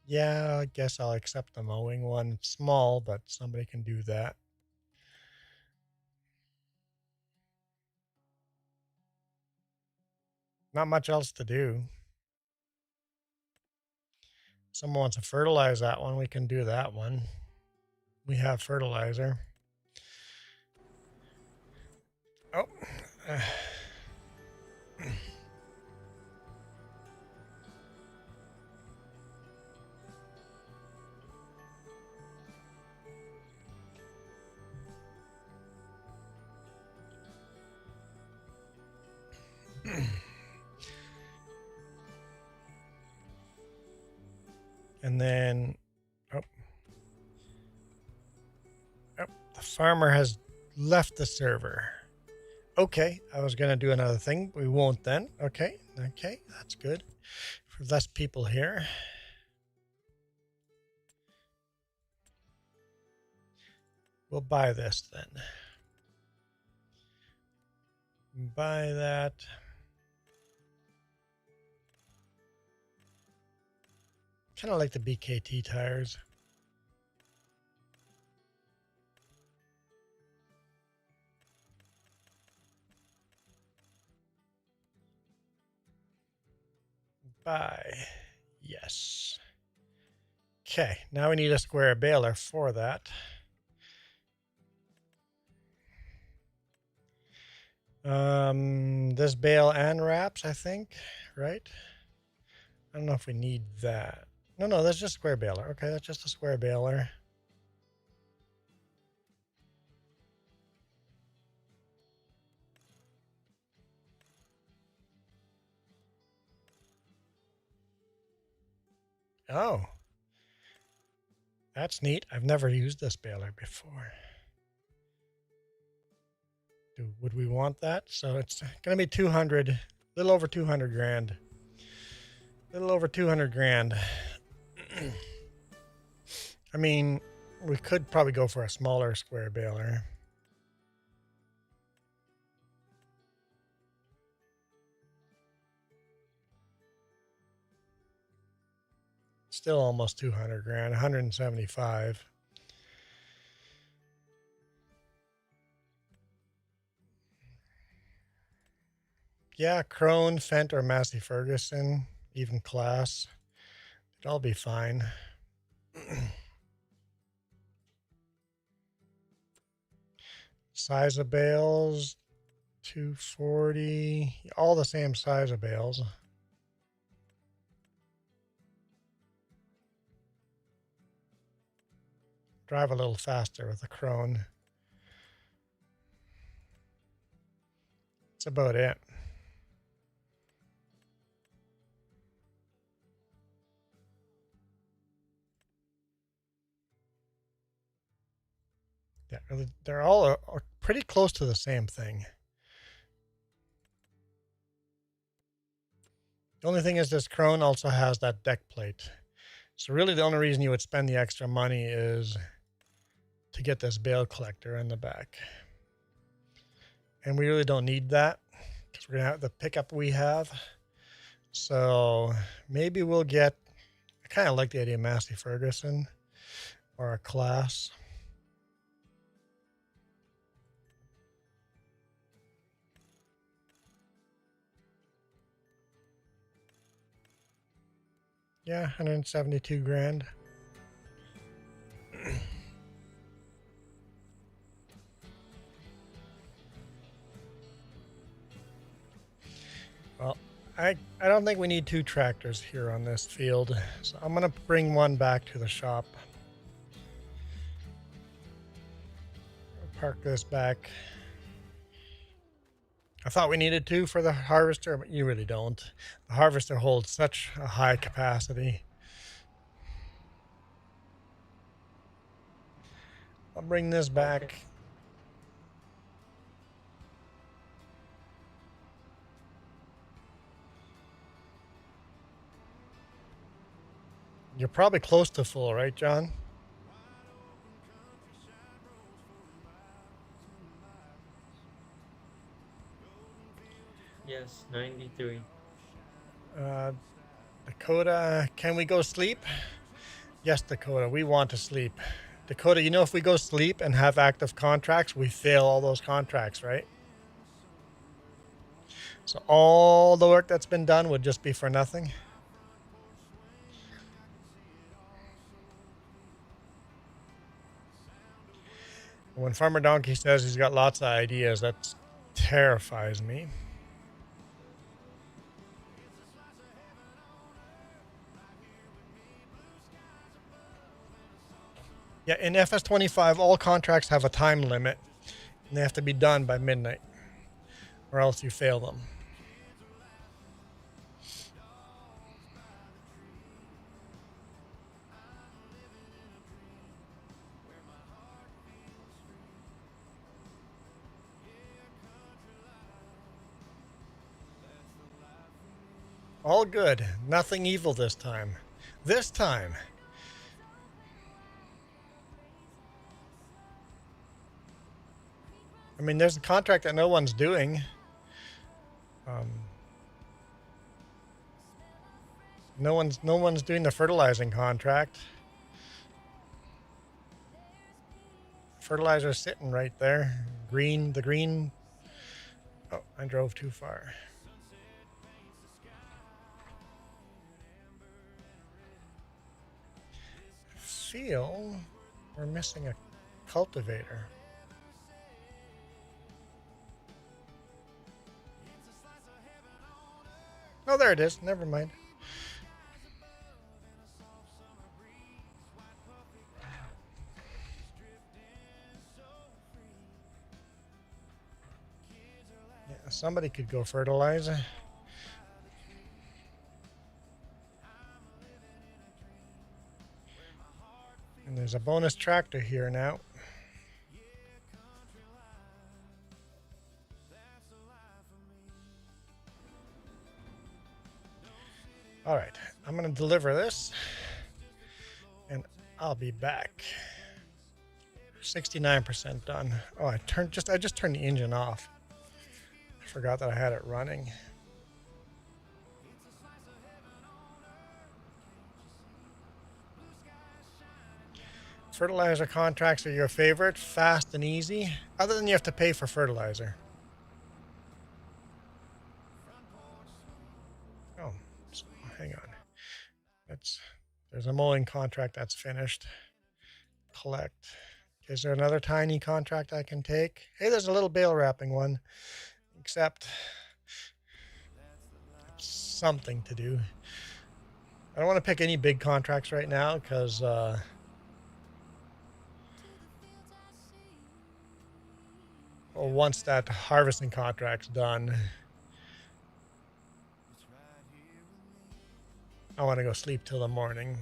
Yeah, I guess I'll accept the mowing one. It's small, but somebody can do that. Not much else to do. Someone wants to fertilize that one, we can do that one. We have fertilizer. Oh. And then, oh, the farmer has left the server. Okay, I was going to do another thing. We won't then. Okay, that's good. For less people here. We'll buy this then. Buy that. Kind of like the BKT tires. Buy. Yes. Okay, now we need a square baler for that. This bale and wraps, I think, right? I don't know if we need that. No, that's just square baler. Okay, that's just a square baler. Oh, that's neat. I've never used this baler before. Would we want that? So it's going to be 200, a little over 200 grand. A little over 200 grand. I mean, we could probably go for a smaller square baler. Still almost 200 grand, 175. Yeah, Crone, Fent, or Massey Ferguson, even class. It'd all be fine. Size of bales, 240. All the same size of bales. Drive a little faster with the Crone. That's about it. Yeah, they're all pretty close to the same thing. The only thing is this Crone also has that deck plate. So really the only reason you would spend the extra money is to get this bale collector in the back. And we really don't need that because we're going to have the pickup we have. So maybe we'll get, I kind of like the idea of Massey Ferguson or a class. Yeah, 172 grand. Well, I don't think we need two tractors here on this field, so I'm going to bring one back to the shop. Park this back. I thought we needed two for the harvester, but you really don't. The harvester holds such a high capacity. I'll bring this back. Okay. You're probably close to full, right, John? Yes, 93. Dakota, can we go sleep? Yes, Dakota, we want to sleep. Dakota, you know, if we go sleep and have active contracts, we fail all those contracts, right? So all the work that's been done would just be for nothing. When Farmer Donkey says he's got lots of ideas, that terrifies me. Yeah, in FS25, all contracts have a time limit, and they have to be done by midnight, or else you fail them. All good. Nothing evil this time. This time. I mean, there's a contract that no one's doing. No one's doing the fertilizing contract. Fertilizer's sitting right there. The green. Oh, I drove too far. Feel we're missing a cultivator. Oh, there it is. Never mind. Yeah, somebody could go fertilize. And there's a bonus tractor here now. All right, I'm going to deliver this and I'll be back. 69% done. Oh, I just turned the engine off. I forgot that I had it running. Fertilizer contracts are your favorite, fast and easy, other than you have to pay for fertilizer. Oh, so hang on. There's a mowing contract that's finished. Collect. Is there another tiny contract I can take? Hey, there's a little bale wrapping one, except it's something to do. I don't want to pick any big contracts right now because once that harvesting contract's done, I want to go sleep till the morning.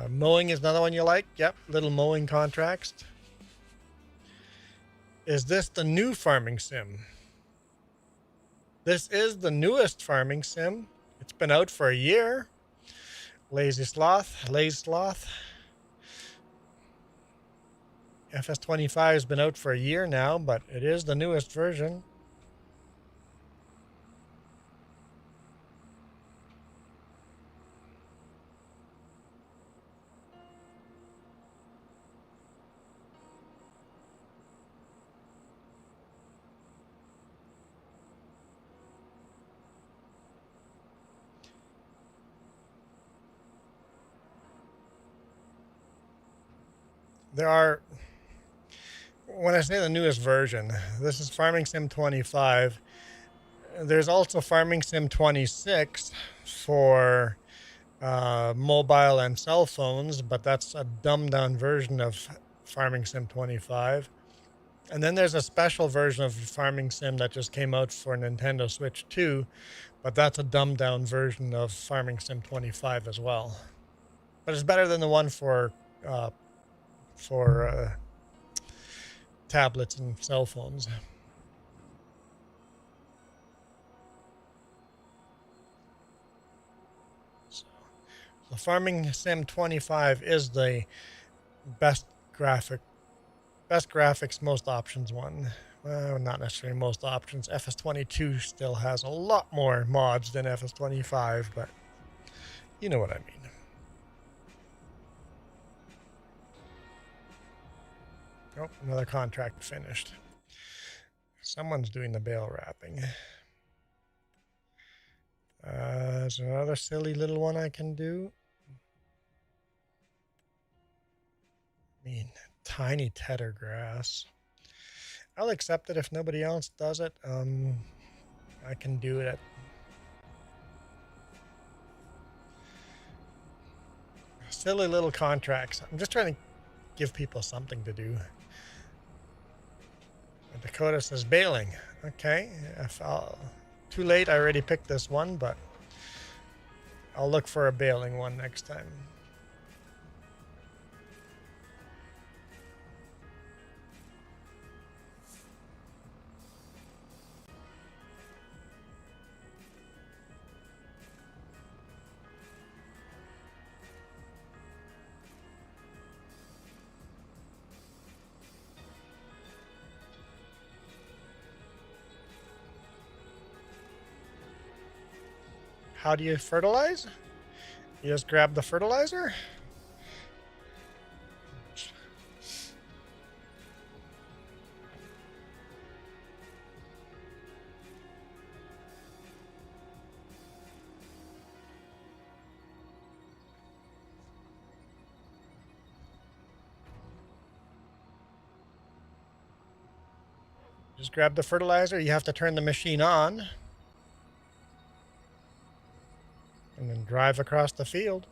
Mowing is another one you like? Yep, little mowing contracts. Is this the new farming sim? This is the newest farming sim. It's been out for a year. Lazy Sloth. FS25 has been out for a year now, but it is the newest version. There are, when I say the newest version, this is Farming Sim 25. There's also Farming Sim 26 for mobile and cell phones, but that's a dumbed down version of Farming Sim 25. And then there's a special version of Farming Sim that just came out for Nintendo Switch 2, but that's a dumbed down version of Farming Sim 25 as well. But it's better than the one for tablets and cell phones. So, the Farming Sim 25 is the best graphics, most options one. Well, not necessarily most options. FS22 still has a lot more mods than FS25, but you know what I mean. Oh, another contract finished. Someone's doing the bale wrapping. There's another silly little one I can do. I mean, tiny tedder grass. I'll accept it if nobody else does it. I can do it. Silly little contracts. I'm just trying to give people something to do. Dakota says baling. Okay. Too late. I already picked this one, but I'll look for a baling one next time. How do you fertilize? You just grab the fertilizer. Just grab the fertilizer. You have to turn the machine on and then drive across the field.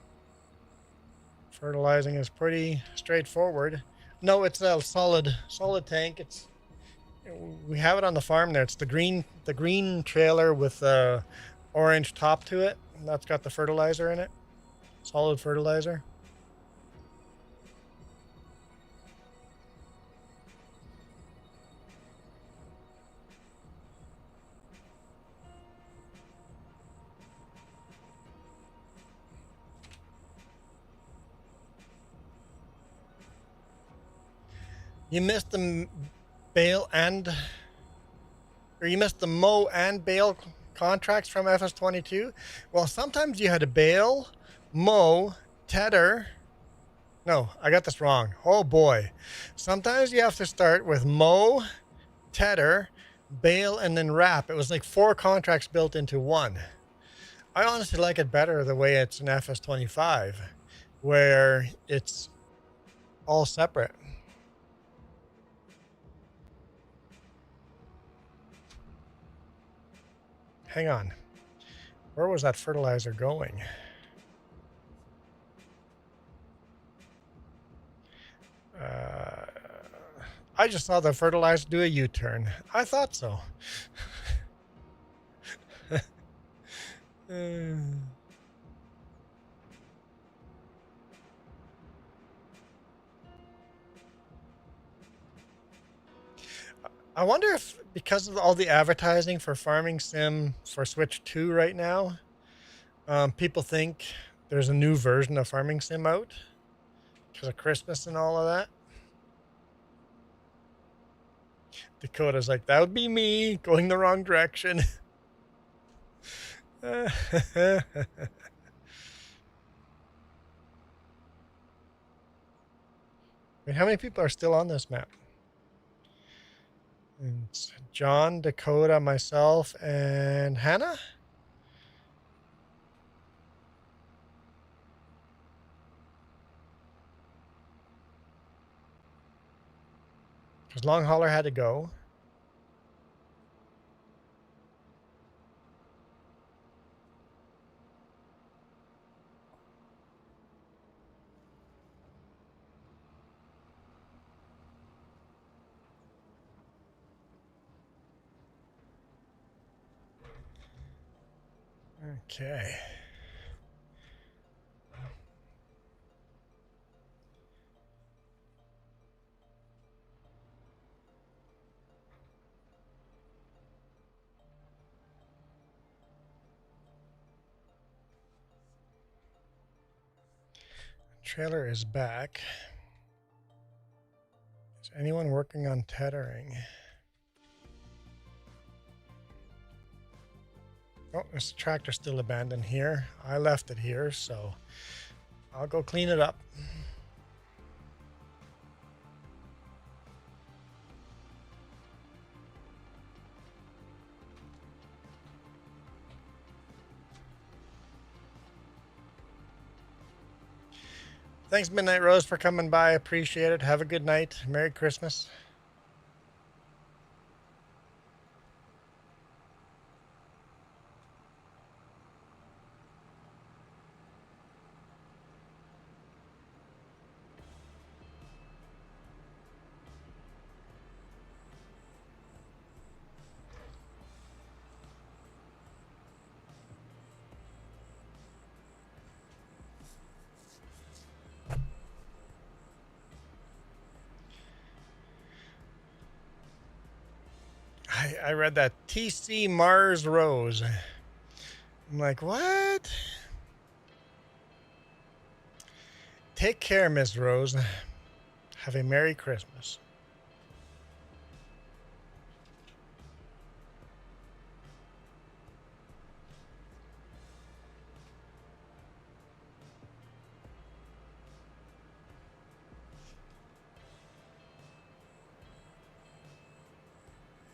Fertilizing is pretty straightforward. No, it's a solid tank. We have it on the farm there. It's the green trailer with the orange top to it. That's got the fertilizer in it. Solid fertilizer. You missed the you missed the mow and bale contracts from FS22. Well, sometimes you had to bale, mow, tether. No, I got this wrong. Oh boy. Sometimes you have to start with mow, tether, bale, and then wrap. It was like 4 contracts built into one. I honestly like it better the way it's in FS25, where it's all separate. Hang on. Where was that fertilizer going? I just saw the fertilizer do a U-turn. I thought so. I wonder if, because of all the advertising for Farming Sim for Switch 2 right now, people think there's a new version of Farming Sim out because of Christmas and all of that. Dakota's like, that would be me going the wrong direction. Wait, how many people are still on this map? It's John, Dakota, myself, and Hannah? Because Long Hauler had to go. Okay. Trailer is back. Is anyone working on tethering? Oh, this tractor's still abandoned here. I left it here, so I'll go clean it up. Thanks, Midnight Rose, for coming by. Appreciate it. Have a good night. Merry Christmas. I read that TC Mars Rose. I'm like, what? Take care, Miss Rose. Have a Merry Christmas.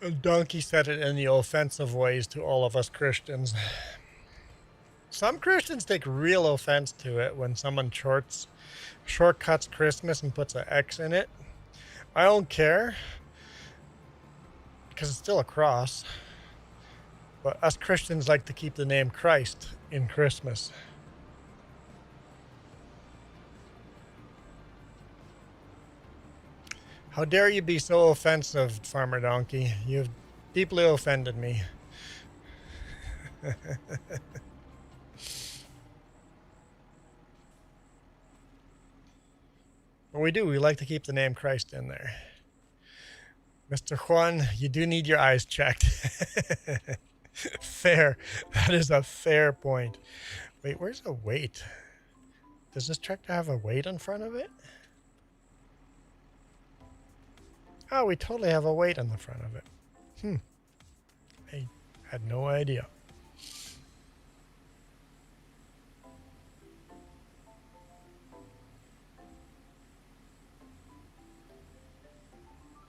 Donkey said it in the offensive ways to all of us Christians. Some Christians take real offense to it when someone shortcuts Christmas and puts an X in it. I don't care, because it's still a cross. But us Christians like to keep the name Christ in Christmas. How dare you be so offensive, Farmer Donkey? You've deeply offended me. But we do. We like to keep the name Christ in there. Mr. Juan, you do need your eyes checked. Fair. That is a fair point. Wait, where's the weight? Does this tractor have a weight in front of it? Oh, we totally have a weight on the front of it. I had no idea.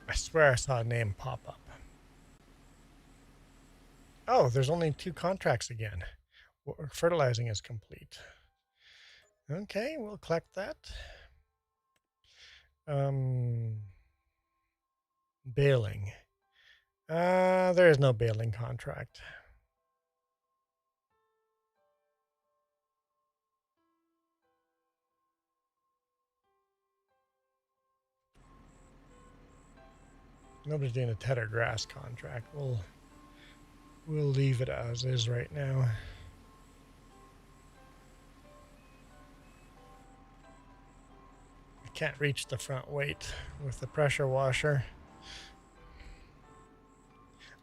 I swear I saw a name pop up. Oh, there's only 2 contracts again. Fertilizing is complete. Okay, we'll collect that. Baling. There is no baling contract. Nobody's doing a tedder grass contract. We'll leave it as is right now. I can't reach the front weight with the pressure washer.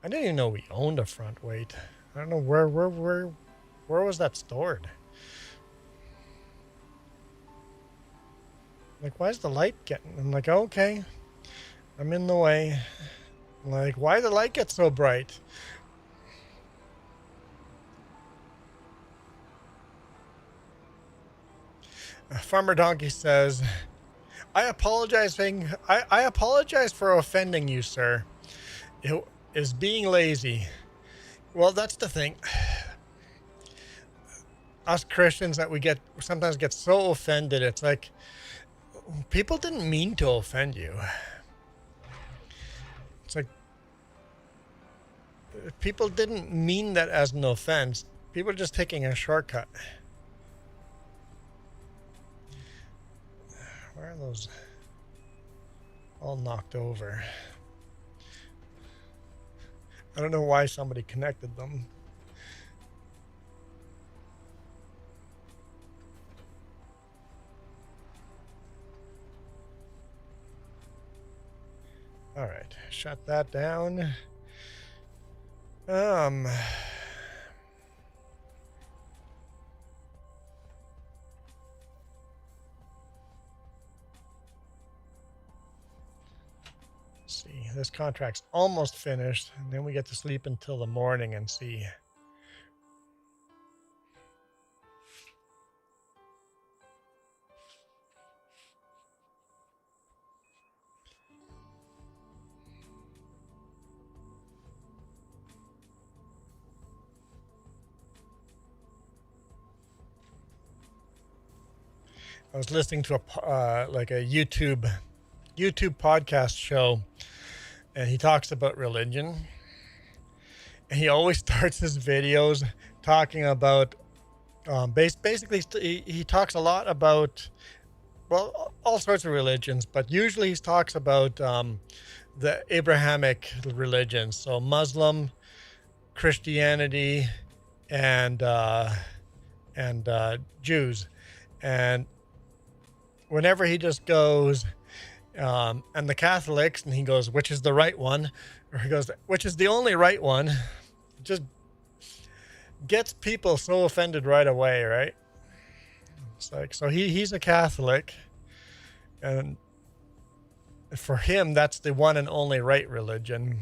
I didn't even know we owned a front weight. I don't know where was that stored? Like, why is the light getting? I'm like, okay, I'm in the way. I'm like, why the light get so bright? Farmer Donkey says, I apologize for offending you, sir. It is being lazy. Well, that's the thing. Us Christians that we sometimes get so offended. It's like, people didn't mean to offend you. It's like, people didn't mean that as an offense. People are just taking a shortcut. Where are those all knocked over? I don't know why somebody connected them. All right, shut that down. See, this contract's almost finished, and then we get to sleep until the morning and see. I was listening to a YouTube podcast show, and he talks about religion, and he always starts his videos talking about basically he talks a lot about, well, all sorts of religions, but usually he talks about the Abrahamic religions, so Muslim, Christianity, and Jews. And whenever he just goes, and the Catholics, and he goes, which is the right one? Or he goes, which is the only right one? Just gets people so offended right away, right? It's like, so he's a Catholic, and for him, that's the one and only right religion.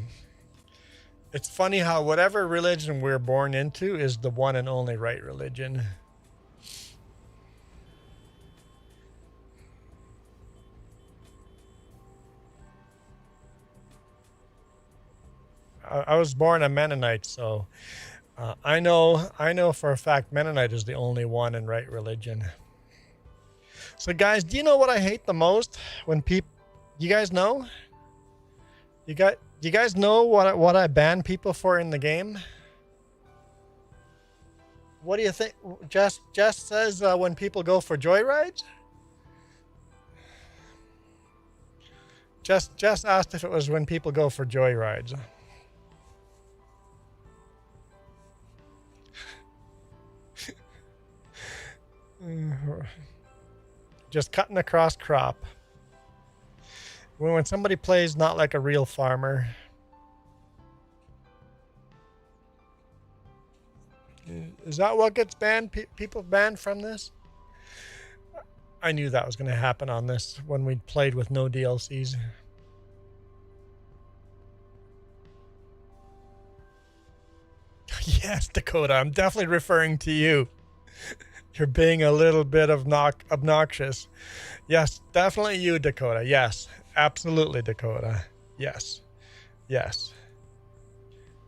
It's funny how whatever religion we're born into is the one and only right religion. I was born a Mennonite, so I know for a fact Mennonite is the only one in right religion. So guys, do you know what I hate the most? When people, you guys know? Do you guys know what I ban people for in the game? What do you think? Jess says when people go for joyrides. Jess asked if it was when people go for joyrides. Just cutting across crop. When somebody plays not like a real farmer. Is that what gets banned? People banned from this? I knew that was going to happen on this when we played with no DLCs. Yes, Dakota, I'm definitely referring to you. You're being a little bit obnoxious. Yes, definitely you, Dakota. Yes, absolutely, Dakota. Yes. Yes.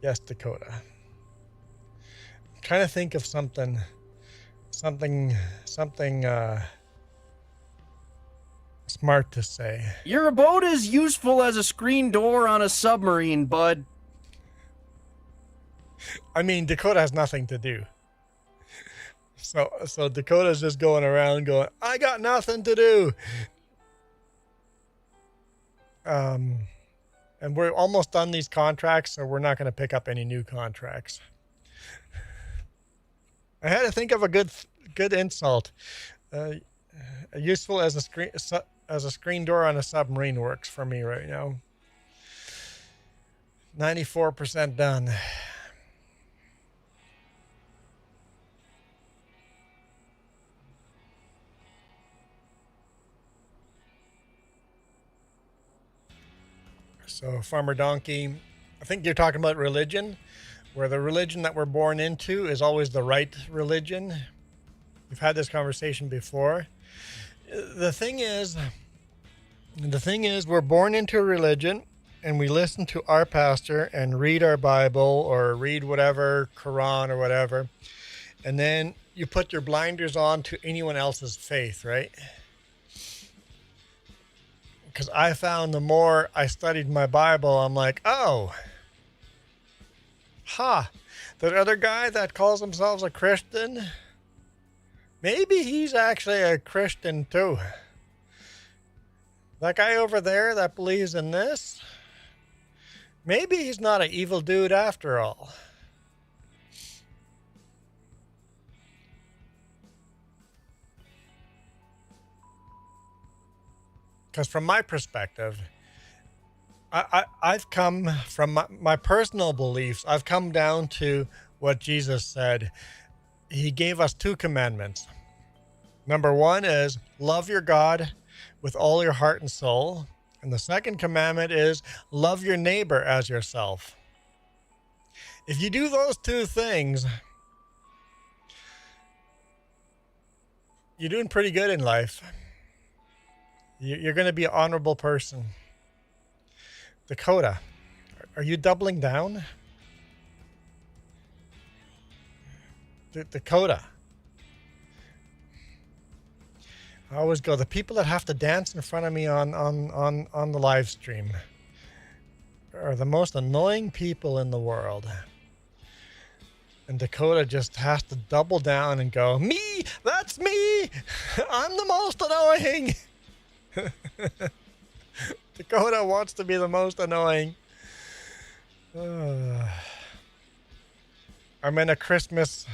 Yes, Dakota. I'm trying to think of something smart to say. You're about as useful as a screen door on a submarine, bud. I mean, Dakota has nothing to do. So Dakota's just going around going, I got nothing to do. And we're almost done these contracts, so we're not going to pick up any new contracts. I had to think of a good insult. Useful as a screen door on a submarine works for me right now. 94% done. So, Farmer Donkey, I think you're talking about religion, where the religion that we're born into is always the right religion. We've had this conversation before. The thing is, we're born into a religion, and we listen to our pastor and read our Bible or read whatever, Quran or whatever, and then you put your blinders on to anyone else's faith, right? Because I found the more I studied my Bible, I'm like, oh, that other guy that calls himself a Christian, maybe he's actually a Christian too. That guy over there that believes in this, maybe he's not an evil dude after all. Because from my perspective, I've come from my personal beliefs. I've come down to what Jesus said. He gave us 2 commandments. Number 1 is love your God with all your heart and soul. And the second commandment is love your neighbor as yourself. If you do those 2 things, you're doing pretty good in life. You're going to be an honorable person. Dakota, are you doubling down? Dakota. I always go, the people that have to dance in front of me on the live stream are the most annoying people in the world. And Dakota just has to double down and go, me, that's me. I'm the most annoying. Dakota wants to be the most annoying. I'm in a Christmas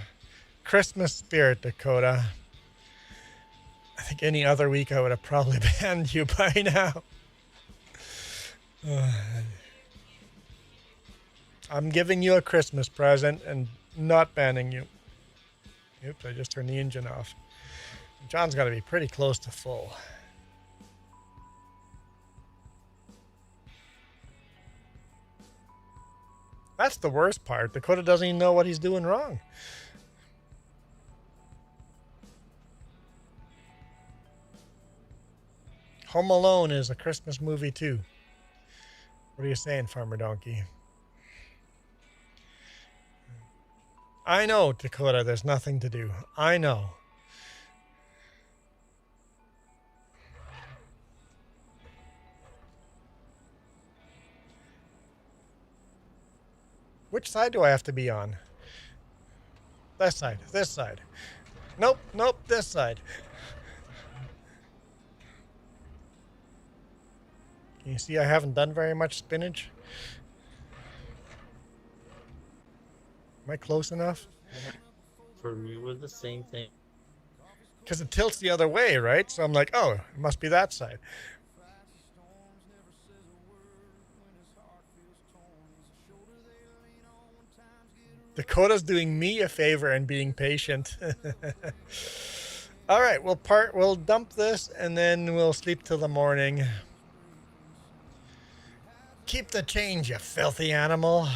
spirit, Dakota. I think any other week I would have probably banned you by now. I'm giving you a Christmas present and not banning you. Oops, I just turned the engine off. John's got to be pretty close to full. That's the worst part. Dakota doesn't even know what he's doing wrong. Home Alone is a Christmas movie too. What are you saying, Farmer Donkey? I know, Dakota, there's nothing to do. I know. Which side do I have to be on? This side. This side. Nope. Nope. This side. Can you see I haven't done very much spinach? Am I close enough? For me, it was the same thing. Because it tilts the other way, right? So I'm like, oh, it must be that side. Dakota's doing me a favor and being patient. All right, we'll dump this and then we'll sleep till the morning. Keep the change, you filthy animal.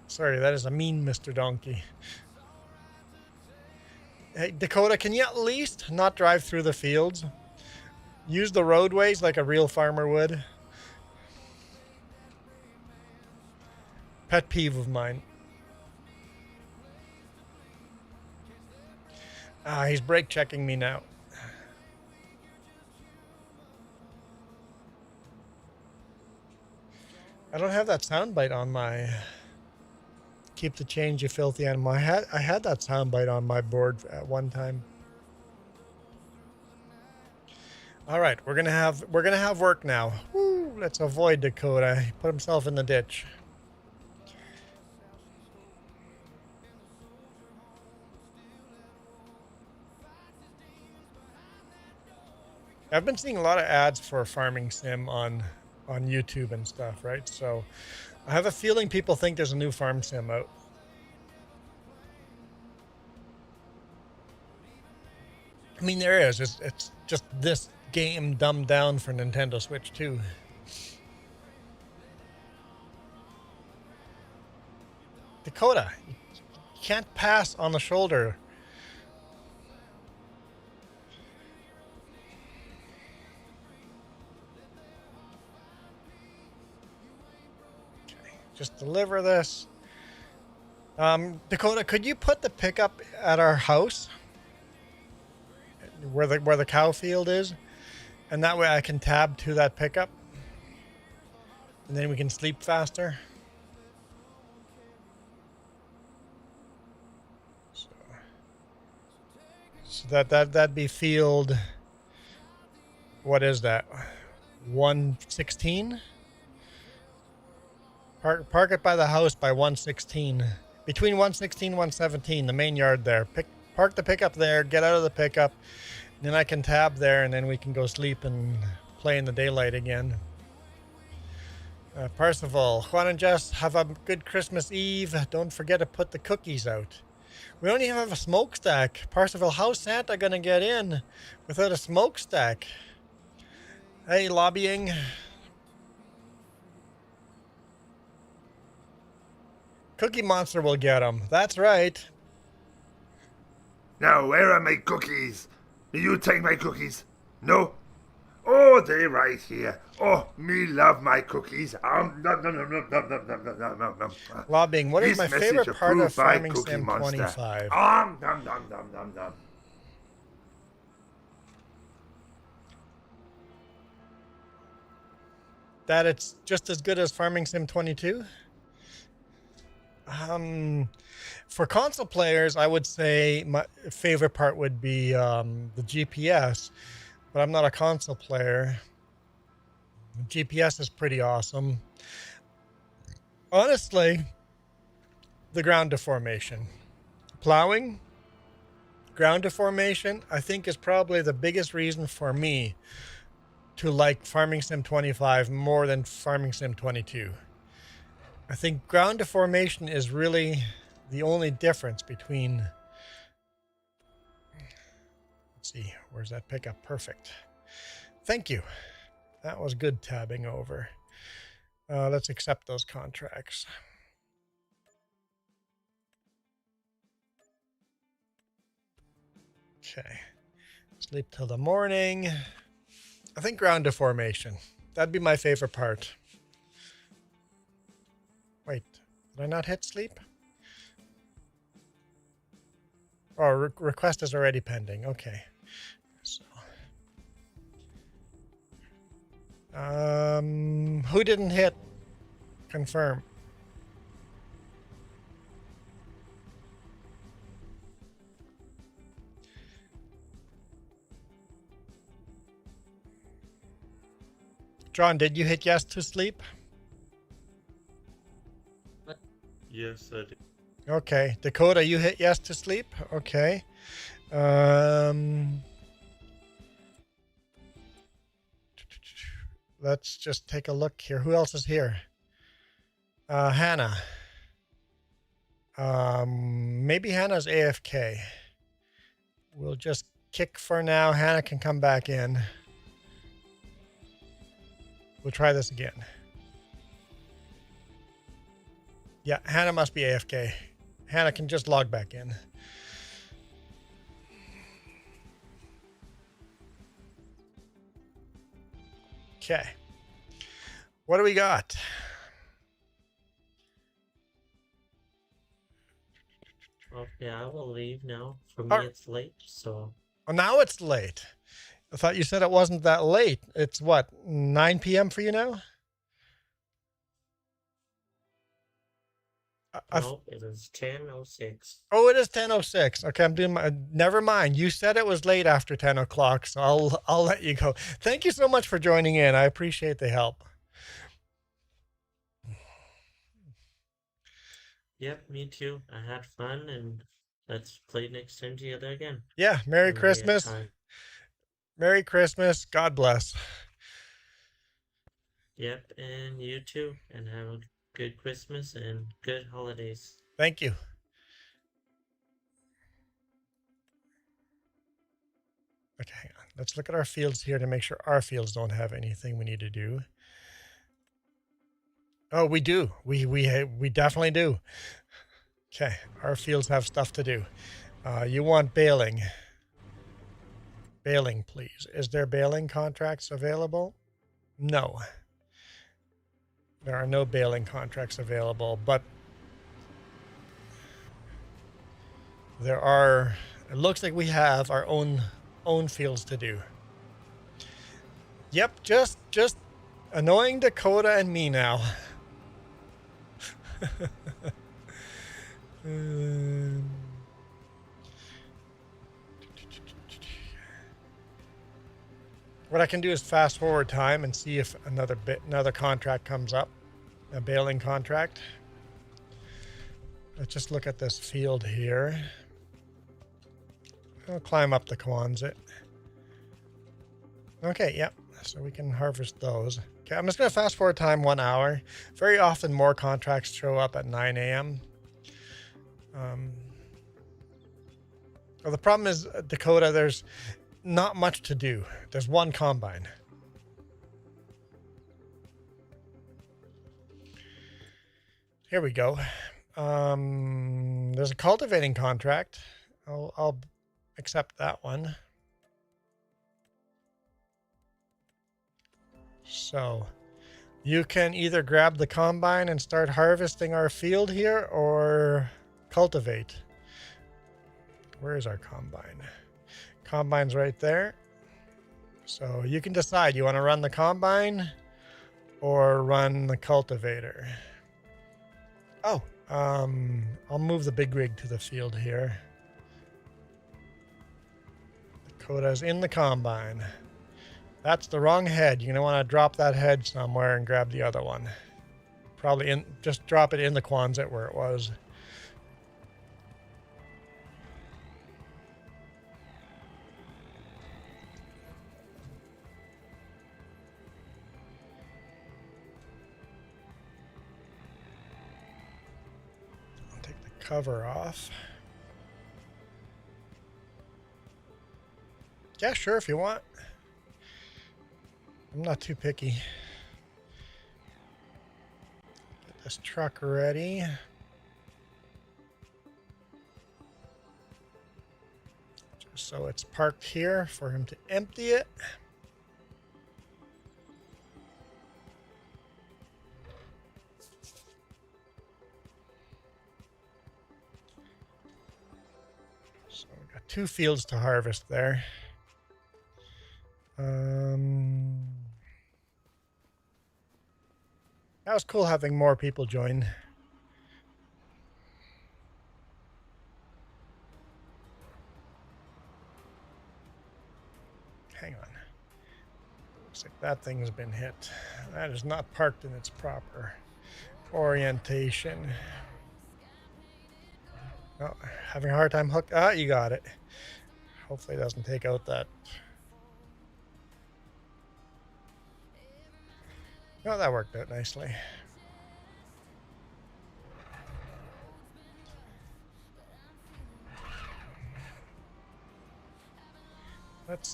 Sorry, that is a mean Mr. Donkey. Hey, Dakota, can you at least not drive through the fields? Use the roadways like a real farmer would. Pet peeve of mine. He's brake checking me now. I don't have that soundbite on my keep the change, you filthy animal. I had that soundbite on my board at one time. All right, we're gonna have work now. Woo, let's avoid Dakota. He put himself in the ditch. I've been seeing a lot of ads for Farming Sim on YouTube and stuff, right? So I have a feeling people think there's a new Farm Sim out. I mean, there is. It's just this game dumbed down for Nintendo Switch 2. Dakota, you can't pass on the shoulder. Just deliver this. Dakota, could you put the pickup at our house where the cow field is, and that way I can tab to that pickup, and then we can sleep faster. So that'd be field. What is that? 116. Park it by the house by 116. Between 116 and 117, the main yard there. Park the pickup there, get out of the pickup, then I can tab there, and then we can go sleep and play in the daylight again. Parsival, Juan and Jess, have a good Christmas Eve. Don't forget to put the cookies out. We don't even have a smokestack. Parsival, how's Santa gonna get in without a smokestack? Hey, lobbying. Cookie Monster will get them. That's right. Now, where are my cookies? Will you take my cookies? No? Oh, they're right here. Oh, me love my cookies. Nom, nom, nom, nom, nom, nom, nom, nom, nom, nom. Lobbying, what is This my favorite message part of approved by Farming Cookie Sim Monster. 25? Nom, nom, nom, nom, nom, nom. That it's just as good as Farming Sim 22? For console players, I would say my favorite part would be the GPS, but I'm not a console player. GPS is pretty awesome. Honestly, the ground deformation. Plowing, ground deformation, I think is probably the biggest reason for me to like Farming Sim 25 more than Farming Sim 22. I think ground deformation is really the only difference between... Let's see, where's that pickup? Perfect. Thank you. That was good tabbing over. Let's accept those contracts. Okay. Sleep till the morning. I think ground deformation. That'd be my favorite part. Wait. Did I not hit sleep? Oh, request is already pending. Okay. So, who didn't hit confirm? John, did you hit yes to sleep? Yes, I did. Okay. Dakota, you hit yes to sleep? Okay. Let's just take a look here. Who else is here? Hannah. Maybe Hannah's AFK. We'll just kick for now. Hannah can come back in. We'll try this again. Yeah, Hannah must be AFK. Hannah can just log back in. Okay. What do we got? Okay, I will leave now. For me, it's late, so. Oh, now it's late. I thought you said it wasn't that late. It's what, 9 p.m. for you now? Nope, it is 10:06. Oh, it is 10:06. Okay, I'm doing my. Never mind. You said it was late after 10 o'clock, so I'll let you go. Thank you so much for joining in. I appreciate the help. Yep, me too. I had fun, and let's play next time together again. Yeah, Merry Whenever you have Christmas. time. Merry Christmas. God bless. Yep, and you too, and have a good Christmas and good holidays. Thank you. Okay, hang on. Let's look at our fields here to make sure our fields don't have anything we need to do. Oh, we do. We definitely do. Okay, our fields have stuff to do. You want baling. Baling, please. Is there baling contracts available? No. There are no baling contracts available, but there are, it looks like we have our own fields to do. Yep, just annoying Dakota and me now. What I can do is fast forward time and see if another contract comes up, a baling contract. Let's just look at this field here. I'll climb up the Quonset. Okay, yep. So we can harvest those. Okay, I'm just going to fast forward time 1 hour. Very often more contracts show up at 9 a.m. Well, the problem is, Dakota, there's not much to do. There's one combine. Here we go. There's a cultivating contract. I'll accept that one. So you can either grab the combine and start harvesting our field here or cultivate. Where is our combine? Combine's right there. So you can decide, you want to run the combine or run the cultivator. Oh, I'll move the big rig to the field here. Dakota's in the combine. That's the wrong head. You're going to want to drop that head somewhere and grab the other one. Probably just drop it in the Quonset where it was. I'll take the cover off. Yeah, sure, if you want. I'm not too picky. Get this truck ready. Just so it's parked here for him to empty it. So we got 2 fields to harvest there. That was cool having more people join. Hang on. Looks like that thing's been hit. That is not parked in its proper orientation. Oh, having a hard time hook. Ah, you got it. Hopefully it doesn't take out that. Oh, that worked out nicely.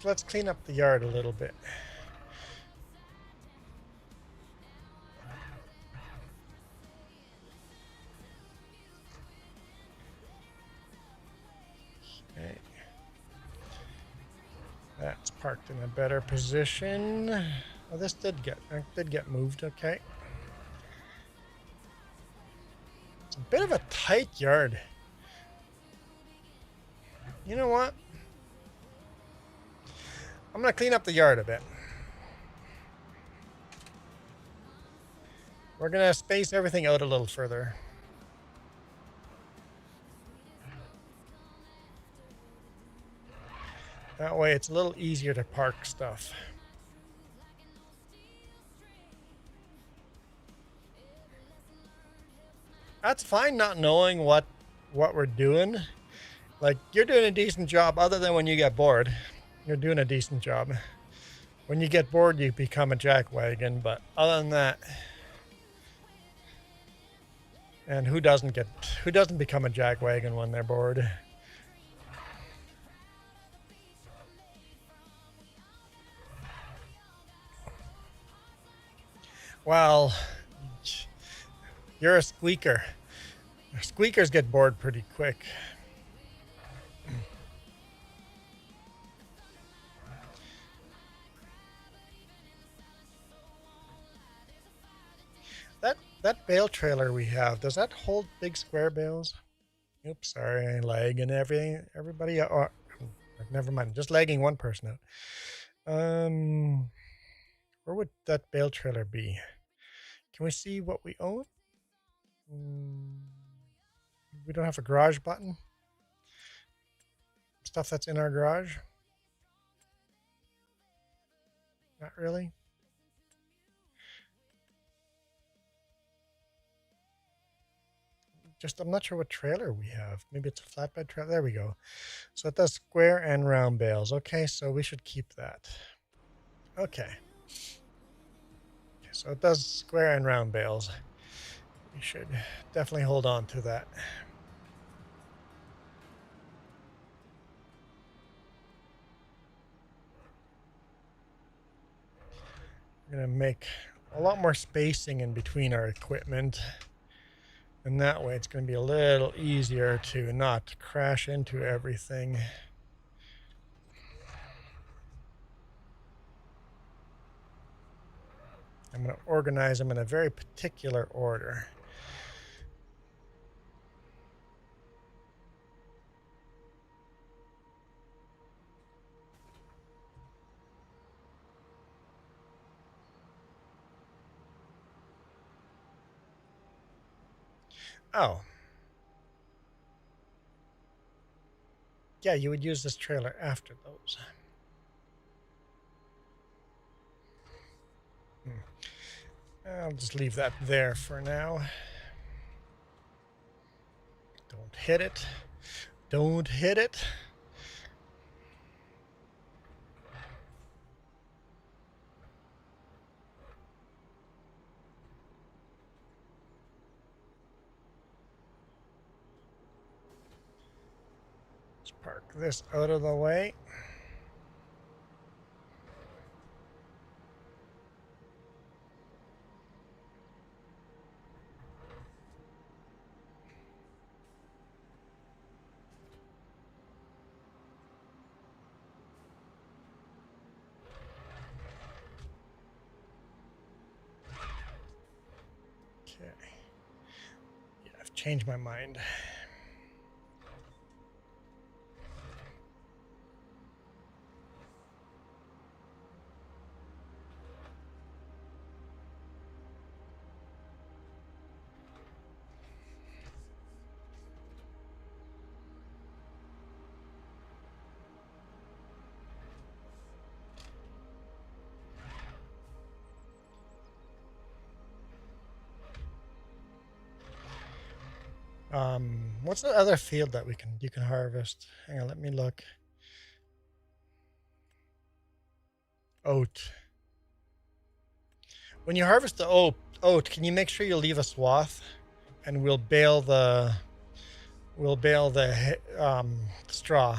Let's clean up the yard a little bit. Okay. That's parked in a better position. Oh, this did get moved. Okay. It's a bit of a tight yard. You know what? I'm gonna clean up the yard a bit. We're gonna space everything out a little further. That way it's a little easier to park stuff. That's fine not knowing what we're doing. Like, you're doing a decent job other than when you get bored. You're doing a decent job. When you get bored, you become a jackwagon, but other than that, and who doesn't become a jackwagon when they're bored? Well, you're a squeaker. Squeakers get bored pretty quick. That bale trailer we have, does that hold big square bales? Oops, sorry, lag and everything. Everybody, never mind. Just lagging one person out. Where would that bale trailer be? Can we see what we own? We don't have a garage button. Stuff that's in our garage. Not really. I'm not sure what trailer we have. Maybe it's a flatbed trailer. There we go. So it does square and round bales. Okay, so we should keep that. Okay. So it does square and round bales. We should definitely hold on to that. We're going to make a lot more spacing in between our equipment. And that way it's going to be a little easier to not crash into everything. I'm going to organize them in a very particular order. Oh. Yeah, you would use this trailer after those. I'll just leave that there for now. Don't hit it. Don't hit it. Let's park this out of the way. Okay. Yeah, I've changed my mind. What's the other field that you can harvest? Hang on, let me look. Oat. When you harvest the oat, can you make sure you leave a swath, and we'll bale the straw.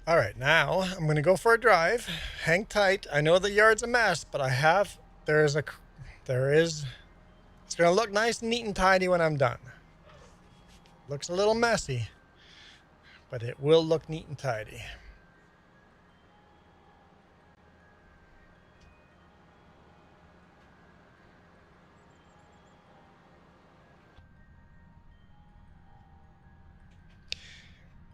All right, now I'm going to go for a drive. Hang tight. I know the yard's a mess, but it's going to look nice and neat and tidy when I'm done. Looks a little messy, but it will look neat and tidy.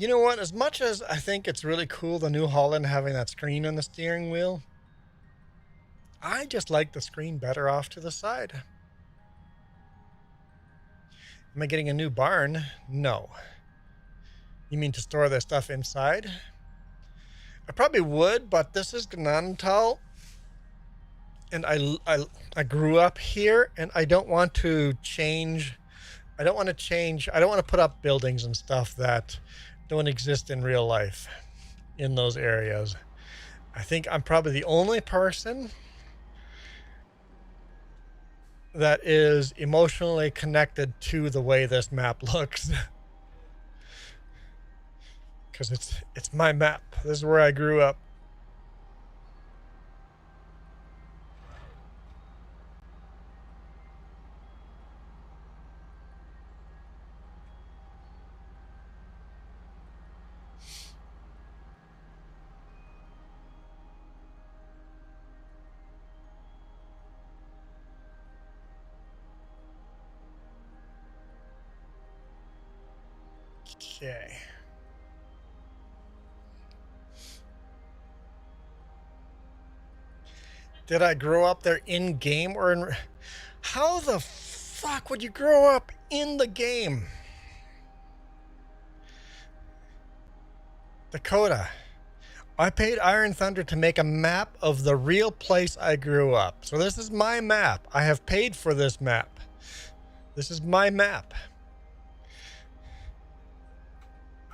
You know what? As much as I think it's really cool, the New Holland having that screen on the steering wheel, I just like the screen better off to the side. Am I getting a new barn? No. You mean to store their stuff inside? I probably would, but this is Gnadenthal, and I grew up here, and I don't want to change. I don't want to put up buildings and stuff that don't exist in real life in those areas. I think I'm probably the only person that is emotionally connected to the way this map looks. Because it's my map. This is where I grew up. Okay. Did I grow up there in game or in... How the fuck would you grow up in the game? Dakota. I paid Iron Thunder to make a map of the real place I grew up. So this is my map. I have paid for this map. This is my map.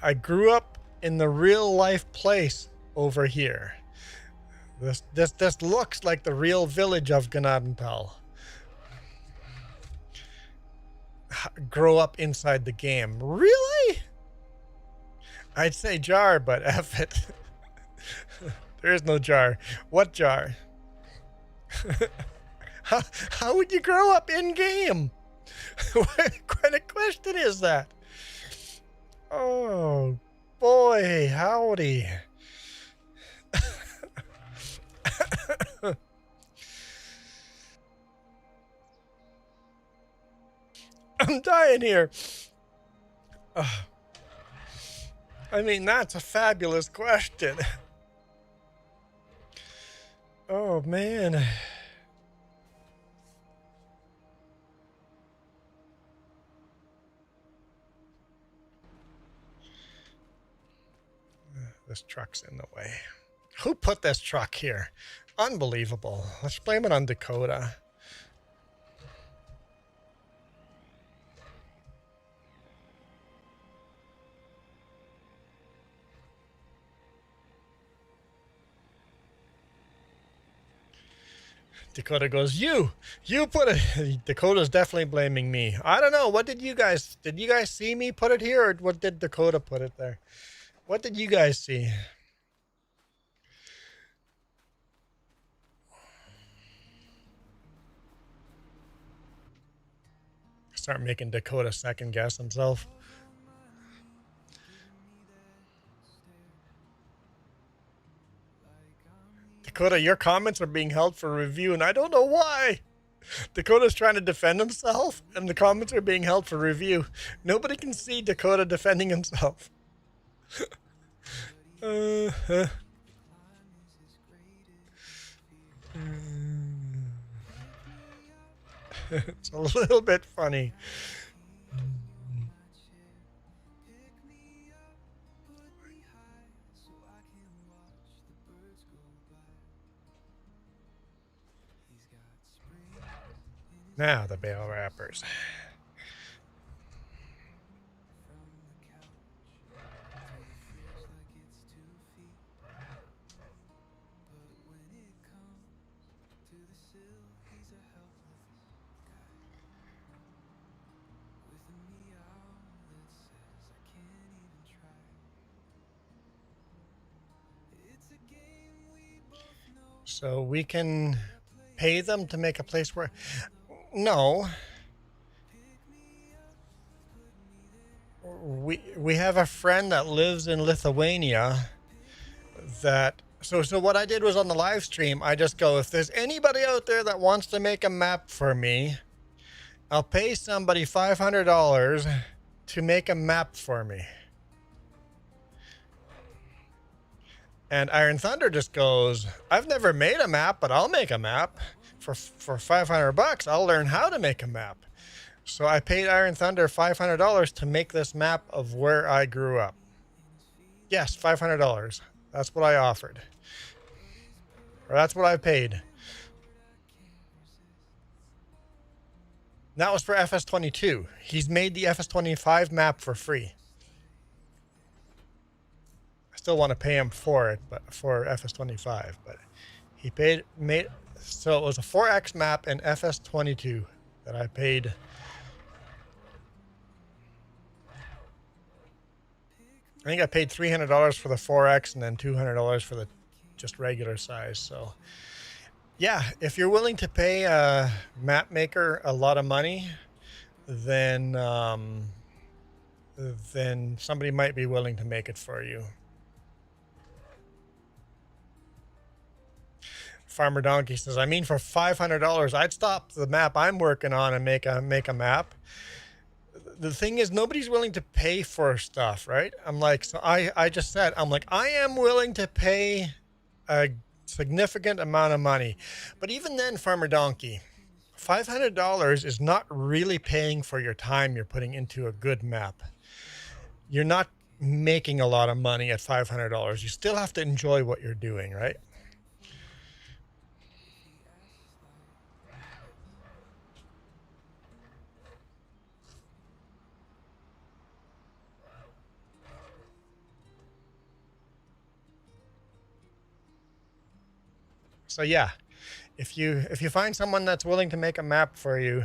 I grew up in the real life place over here. This looks like the real village of Gnadenthal. Grow up inside the game. Really? I'd say jar, but F it. There is no jar. What jar? How would you grow up in game? What kind of question is that? Oh boy, howdy. I'm dying here. I mean, that's a fabulous question. Oh man. This truck's in the way. Who put this truck here? Unbelievable. Let's blame it on Dakota. Dakota goes, you put it. Dakota's definitely blaming me. I don't know. What did you guys see me put it here, or what did Dakota put it there? What did you guys see? Start making Dakota second guess himself. Dakota, your comments are being held for review, and I don't know why. Dakota's trying to defend himself, and the comments are being held for review. Nobody can see Dakota defending himself. It's a little bit funny. Now the bale wrappers. So we can pay them to make a place where... No. We have a friend that lives in Lithuania that... So what I did was on the live stream, I just go, if there's anybody out there that wants to make a map for me, I'll pay somebody $500 to make a map for me. And Iron Thunder just goes, I've never made a map, but I'll make a map. For $500, I'll learn how to make a map. So I paid Iron Thunder $500 to make this map of where I grew up. Yes, $500. That's what I offered. Or that's what I paid. That was for FS22. He's made the FS25 map for free. I still want to pay him for it, but for FS25. But he made. So it was a 4X map in FS22 that I paid. I think I paid $300 for the 4X and then $200 for the just regular size. So yeah, if you're willing to pay a map maker a lot of money, then somebody might be willing to make it for you. Farmer Donkey says, I mean, for $500, I'd stop the map I'm working on and make a map. The thing is, nobody's willing to pay for stuff, right? I'm like, so I just said, I'm like, I am willing to pay a significant amount of money. But even then, Farmer Donkey, $500 is not really paying for your time you're putting into a good map. You're not making a lot of money at $500. You still have to enjoy what you're doing, right? So yeah, if you find someone that's willing to make a map for you,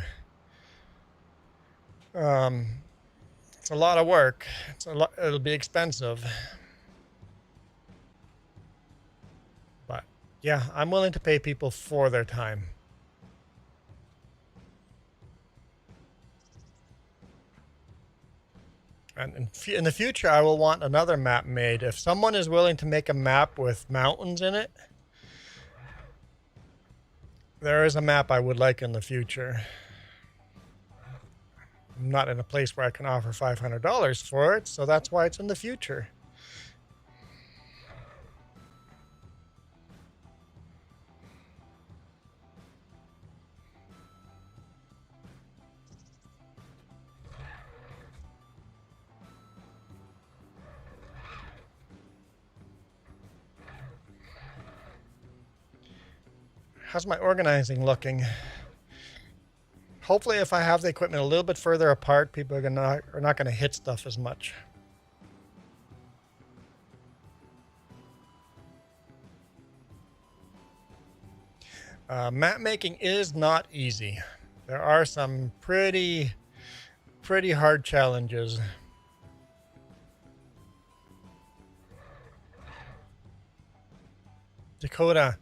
it's a lot of work. It'll be expensive. But yeah, I'm willing to pay people for their time. And in the future, I will want another map made. If someone is willing to make a map with mountains in it, there is a map I would like in the future. I'm not in a place where I can offer $500 for it, so that's why it's in the future. How's my organizing looking? Hopefully, if I have the equipment a little bit further apart, people are not going to hit stuff as much. Map making is not easy. There are some pretty hard challenges. Dakota,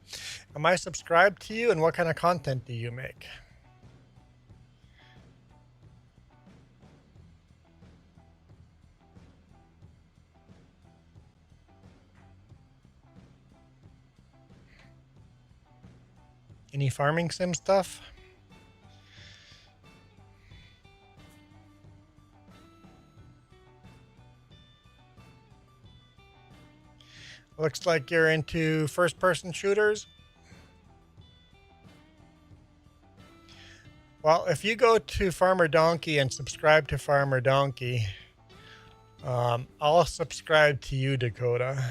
am I subscribed to you, and what kind of content do you make? Any farming sim stuff? Looks like you're into first-person shooters. Well, if you go to Farmer Donkey and subscribe to Farmer Donkey, I'll subscribe to you, Dakota.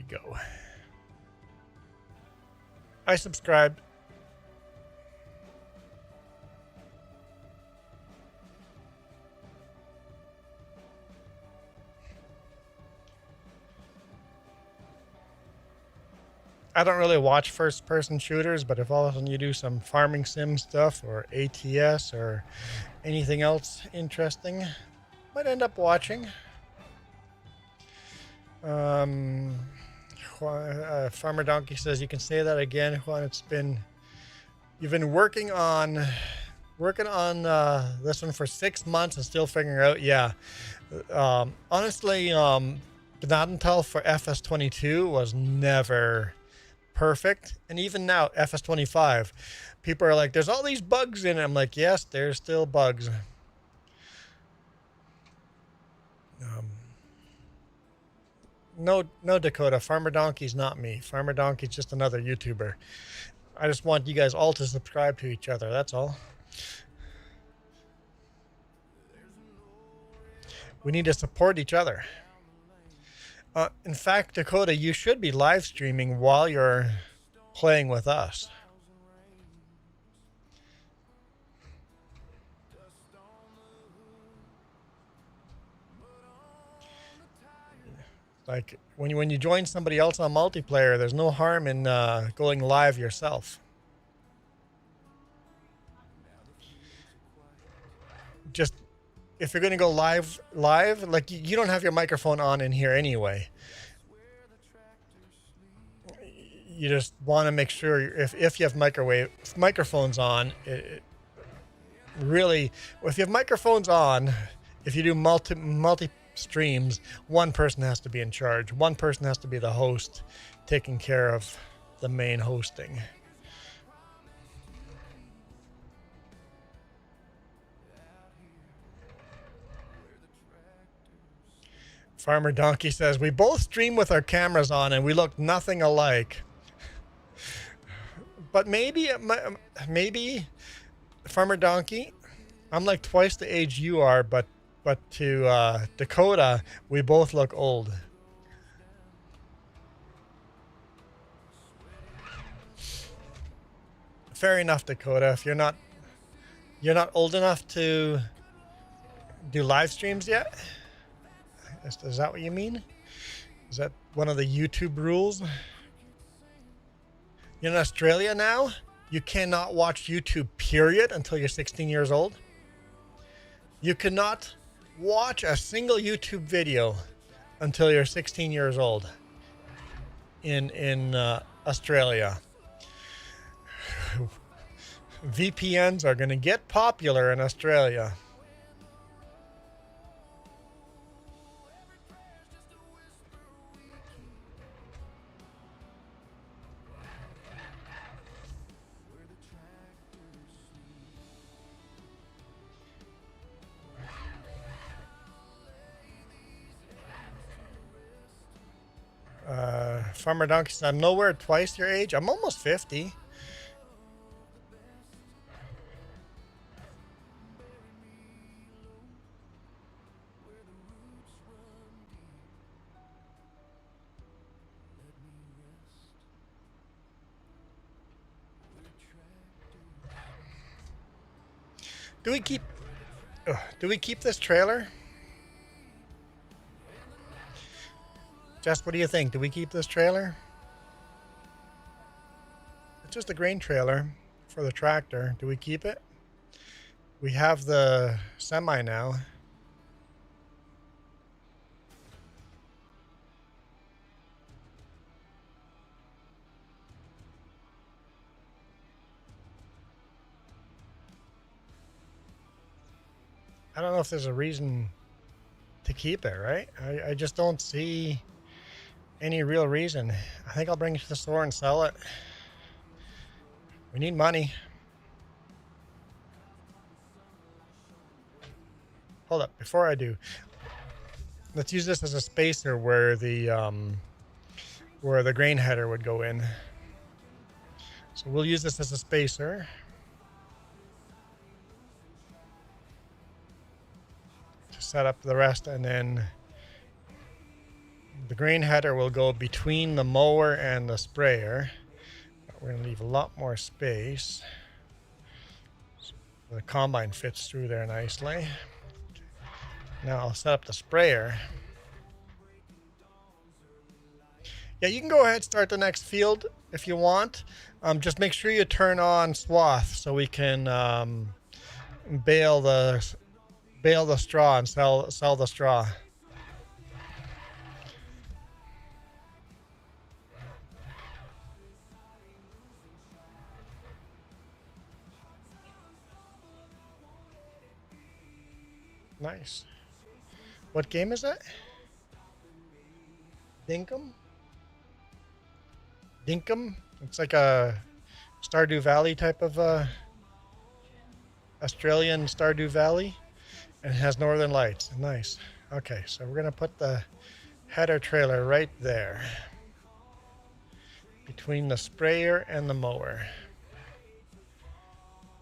go. I subscribed. I don't really watch first-person shooters, but if all of a sudden you do some farming sim stuff or ATS or anything else interesting, might end up watching. Farmer Donkey says, you can say that again, Juan. You've been working on this one for 6 months and still figuring out. Yeah. Honestly, Gnadenthal for FS22 was never perfect, and even now FS25, people are like, there's all these bugs in it. I'm like, yes, there's still bugs. No, Dakota, Farmer Donkey's not me. Farmer Donkey's just another YouTuber. I just want you guys all to subscribe to each other, that's all. We need to support each other. In fact, Dakota, you should be live streaming while you're playing with us. Like when you join somebody else on multiplayer, there's no harm in going live yourself. Just if you're going to go live, like you don't have your microphone on in here anyway. You just want to make sure if you have microphones on, really, if you have microphones on, if you do multi streams, one person has to be in charge. One person has to be the host, taking care of the main hosting. Farmer Donkey says, we both stream with our cameras on and we look nothing alike. But maybe Farmer Donkey, I'm like twice the age you are, but to Dakota, we both look old. Fair enough, Dakota. If you're not old enough to do live streams yet? Is that what you mean? Is that one of the YouTube rules? You're in Australia now? You cannot watch YouTube, period, until you're 16 years old. You cannot watch a single YouTube video until you're 16 years old in Australia. VPNs are going to get popular in Australia. Farmer Donkey said, I'm nowhere twice your age. I'm almost 50. Do we keep this trailer? Jess, what do you think? Do we keep this trailer? It's just a grain trailer for the tractor. Do we keep it? We have the semi now. I don't know if there's a reason to keep it, right? I just don't see any real reason. I think I'll bring it to the store and sell it. We need money. Hold up, before I do, let's use this as a spacer where the grain header would go in. So we'll use this as a spacer. To set up the rest, and then The grain header will go between the mower and the sprayer. We're going to leave a lot more space. The combine fits through there nicely. Now I'll set up the sprayer. Yeah, you can go ahead and start the next field if you want. Just make sure you turn on swath so we can bale the straw and sell the straw. Nice. What game is that? Dinkum? Dinkum? It's like a Stardew Valley type of Australian Stardew Valley. And it has northern lights. Nice. Okay, so we're going to put the header trailer right there. Between the sprayer and the mower.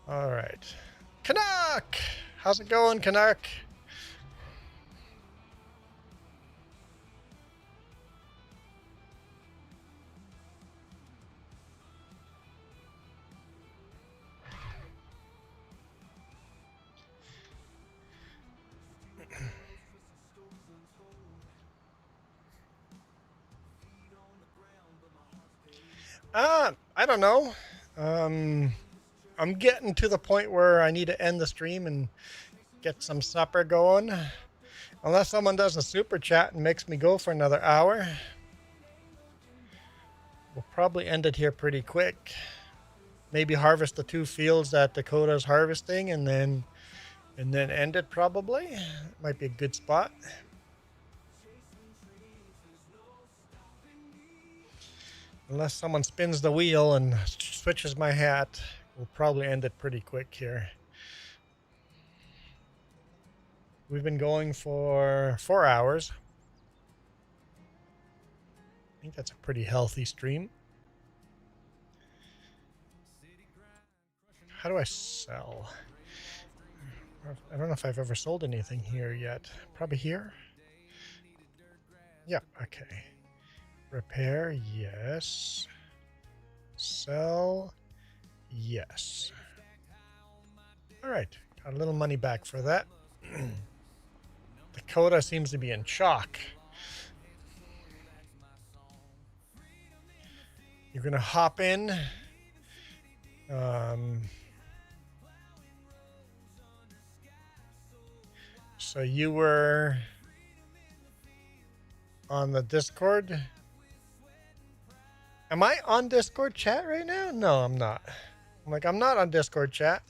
All right. Canuck! How's it going, Canuck? I don't know. I'm getting to the point where I need to end the stream and get some supper going. Unless someone does a super chat and makes me go for another hour. We'll probably end it here pretty quick. Maybe harvest the 2 fields that Dakota's harvesting and then end it probably. Might be a good spot. Unless someone spins the wheel and switches my hat, we'll probably end it pretty quick here. We've been going for 4 hours. I think that's a pretty healthy stream. How do I sell? I don't know if I've ever sold anything here yet. Probably here? Yeah, okay. Repair, yes. Sell, yes. All right, got a little money back for that. Dakota seems to be in shock. You're gonna hop in. So you were on the Discord. Am I on Discord chat right now? No, I'm not. I'm not on Discord chat.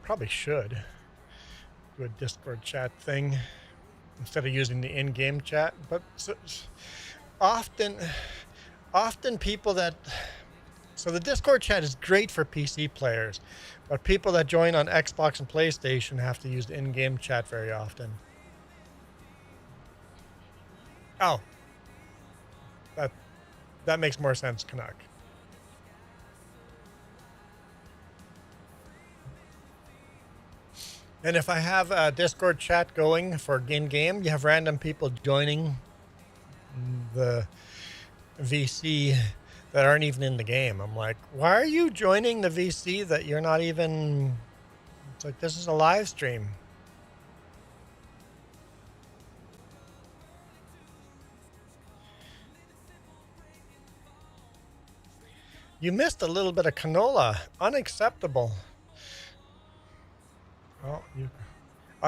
Probably should do a Discord chat thing instead of using the in-game chat. But often people that... So the Discord chat is great for PC players, but people that join on Xbox and PlayStation have to use the in-game chat very often. Oh. That makes more sense, Canuck. And if I have a Discord chat going for in-game, you have random people joining the VC that aren't even in the game. I'm like, why are you joining the VC that you're not even... It's like, this is a live stream. You missed a little bit of canola. Unacceptable. Oh,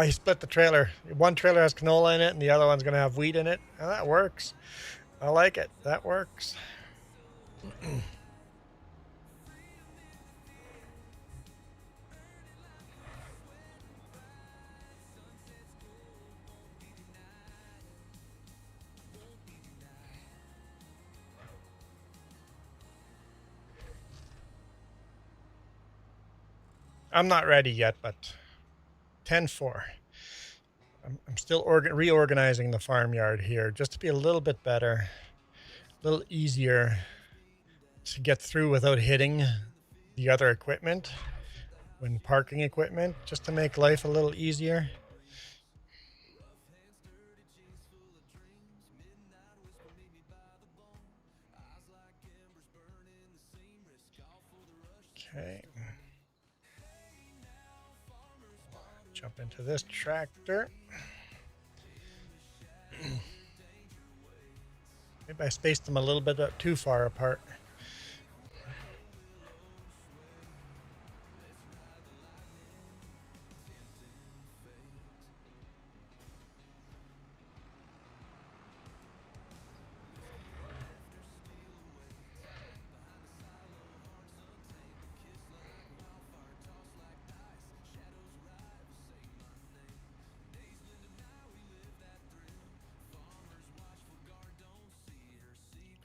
he split the trailer. One trailer has canola in it and the other one's going to have wheat in it. Oh, that works. I like it. That works. I'm not ready yet, but 10-4. I'm still reorganizing the farmyard here just to be a little bit better, a little easier to get through without hitting the other equipment when parking equipment, just to make life a little easier. Okay. Jump into this tractor. Maybe I spaced them a little bit too far apart.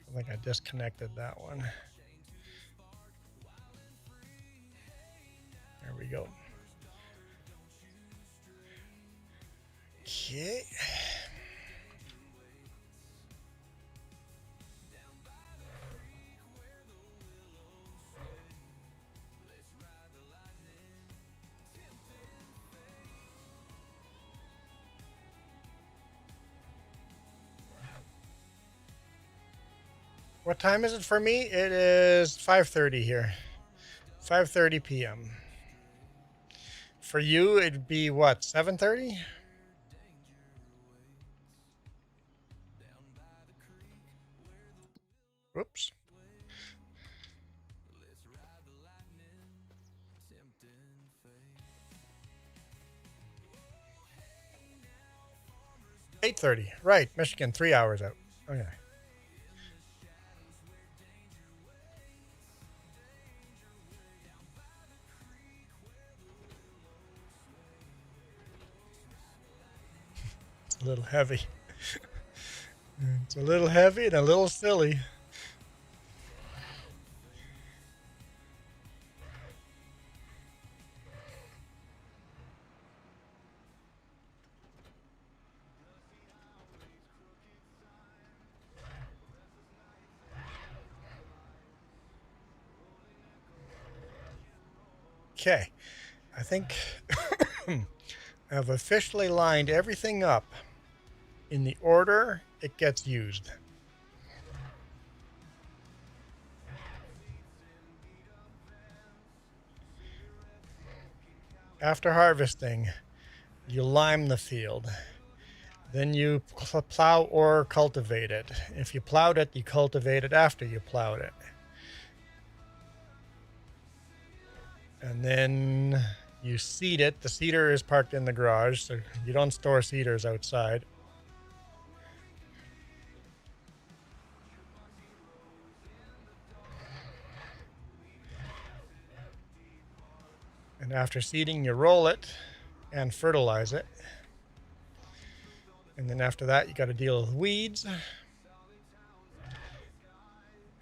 I think I disconnected that one. There we go. Okay. What time is it for me? It is 5:30 here. 5:30 p.m. For you, it'd be what, 7:30? Whoops. $8:30. Right, Michigan, 3 hours out. Okay. It's a little heavy. It's a little heavy and a little silly. Okay, I think I've officially lined everything up in the order it gets used. After harvesting, you lime the field. Then you plow or cultivate it. If you plowed it, you cultivate it after you plowed it. And then you seed it. The seeder is parked in the garage, so you don't store seeders outside. And after seeding, you roll it and fertilize it. And then after that, you got to deal with weeds.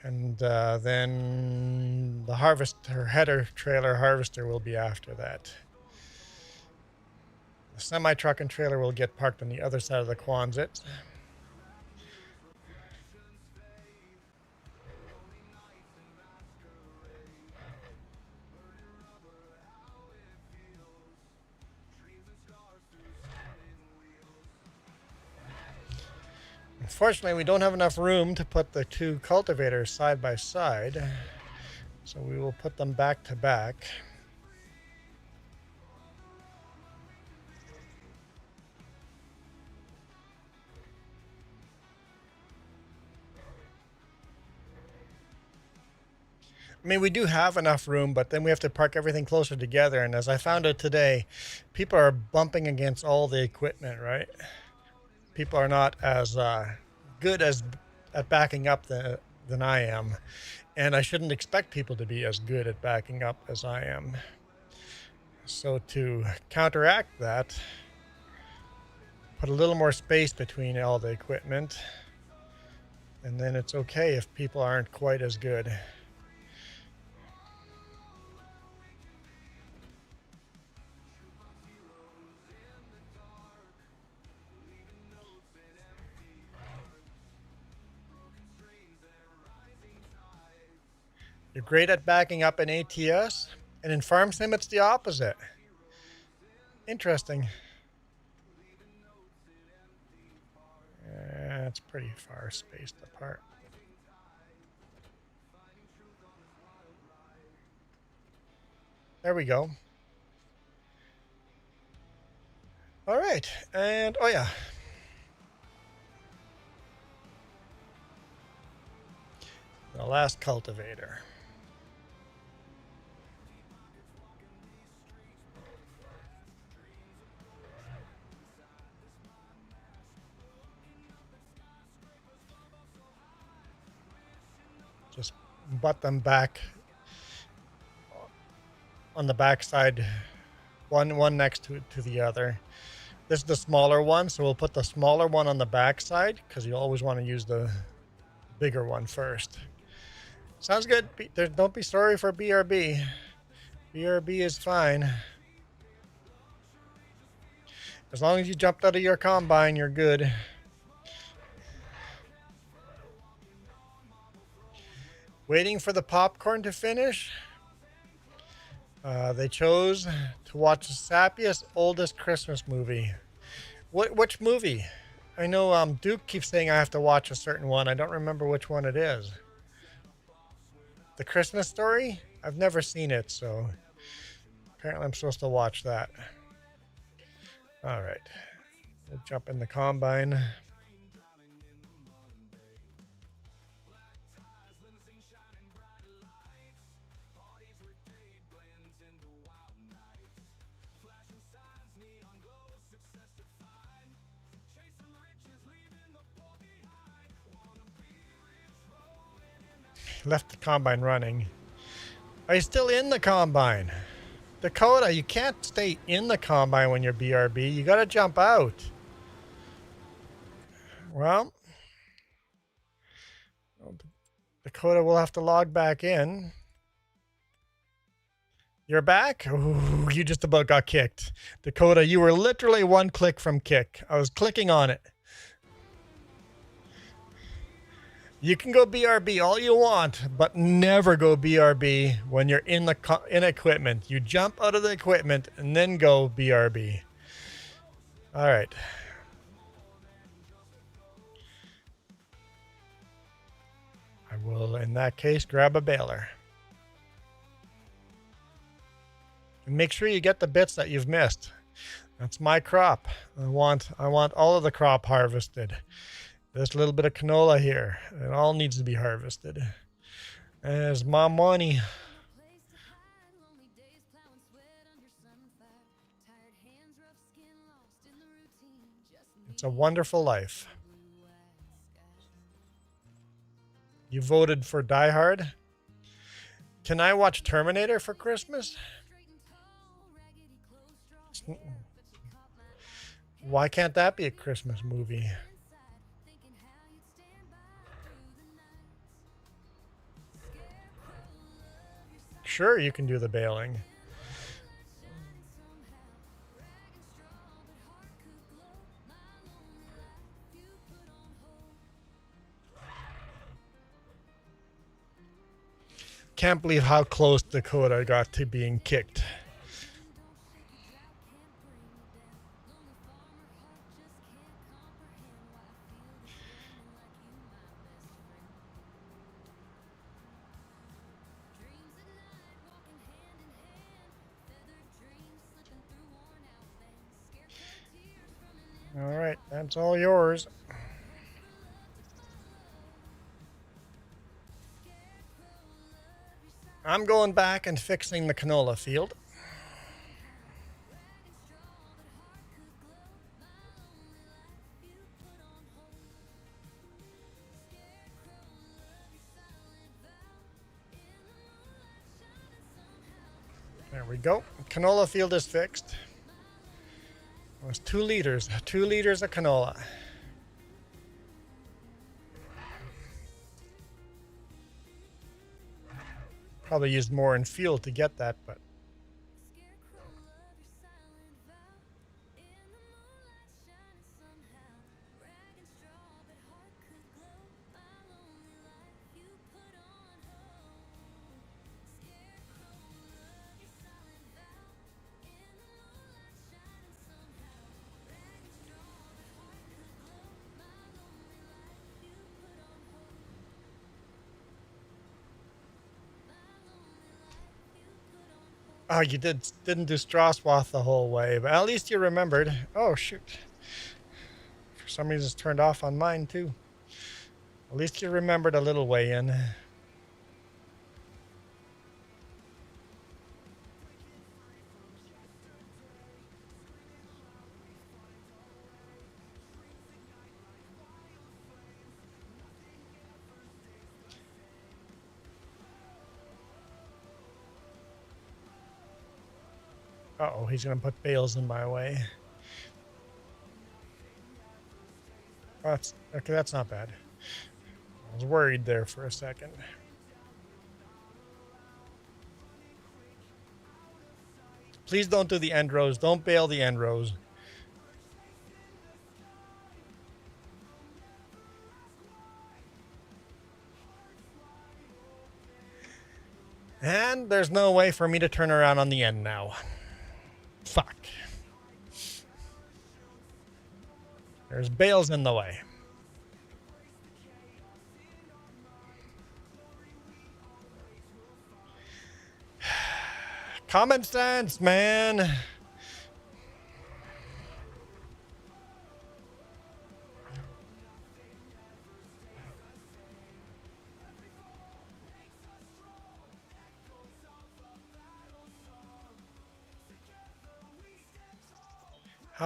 And then the harvester, header trailer harvester will be after that. The semi-truck and trailer will get parked on the other side of the Quonset. Unfortunately, we don't have enough room to put the two cultivators side by side, so we will put them back to back. I mean, we do have enough room, but then we have to park everything closer together. And as I found out today, people are bumping against all the equipment, right? People are not as good as at backing up than I am. And I shouldn't expect people to be as good at backing up as I am. So to counteract that, put a little more space between all the equipment. And then it's okay if people aren't quite as good. You're great at backing up in ATS, and in Farm Sim it's the opposite. Interesting. It's pretty far spaced apart. There we go. All right, and oh yeah. The last cultivator. Just butt them back on the back side, one next to the other. This is the smaller one, so we'll put the smaller one on the back side because you always want to use the bigger one first. Sounds good. Don't be sorry for BRB. BRB is fine. As long as you jumped out of your combine, you're good. Waiting for the popcorn to finish. They chose to watch the sappiest, oldest Christmas movie. Which movie? I know Duke keeps saying I have to watch a certain one. I don't remember which one it is. The Christmas Story? I've never seen it, so apparently I'm supposed to watch that. All right. We'll jump in the combine. Left the combine running. Are you still in the combine? Dakota, you can't stay in the combine when you're BRB. You got to jump out. Well, Dakota will have to log back in. You're back? Ooh, you just about got kicked. Dakota, you were literally one click from kick. I was clicking on it. You can go BRB all you want, but never go BRB when you're in equipment. You jump out of the equipment and then go BRB. All right. I will, in that case, grab a baler. And make sure you get the bits that you've missed. That's my crop. I want all of the crop harvested. This little bit of canola here. It all needs to be harvested. There's my money. It's a wonderful life. You voted for Die Hard? Can I watch Terminator for Christmas? Why can't that be a Christmas movie? Sure, you can do the bailing. Can't believe how close Dakota got to being kicked. All right, that's all yours. I'm going back and fixing the canola field. There we go. Canola field is fixed. It was 2 liters. 2 liters of canola. Probably used more in fuel to get that, but Oh, you didn't do straw swath the whole way, but at least you remembered. Oh shoot! For some reason, it's turned off on mine too. At least you remembered a little way in. Uh-oh, he's gonna put bales in my way. Oh, that's okay. That's not bad. I was worried there for a second. Please don't do the end rows. Don't bail the end rows. And there's no way for me to turn around on the end now. Fuck. There's bales in the way. Common sense, man.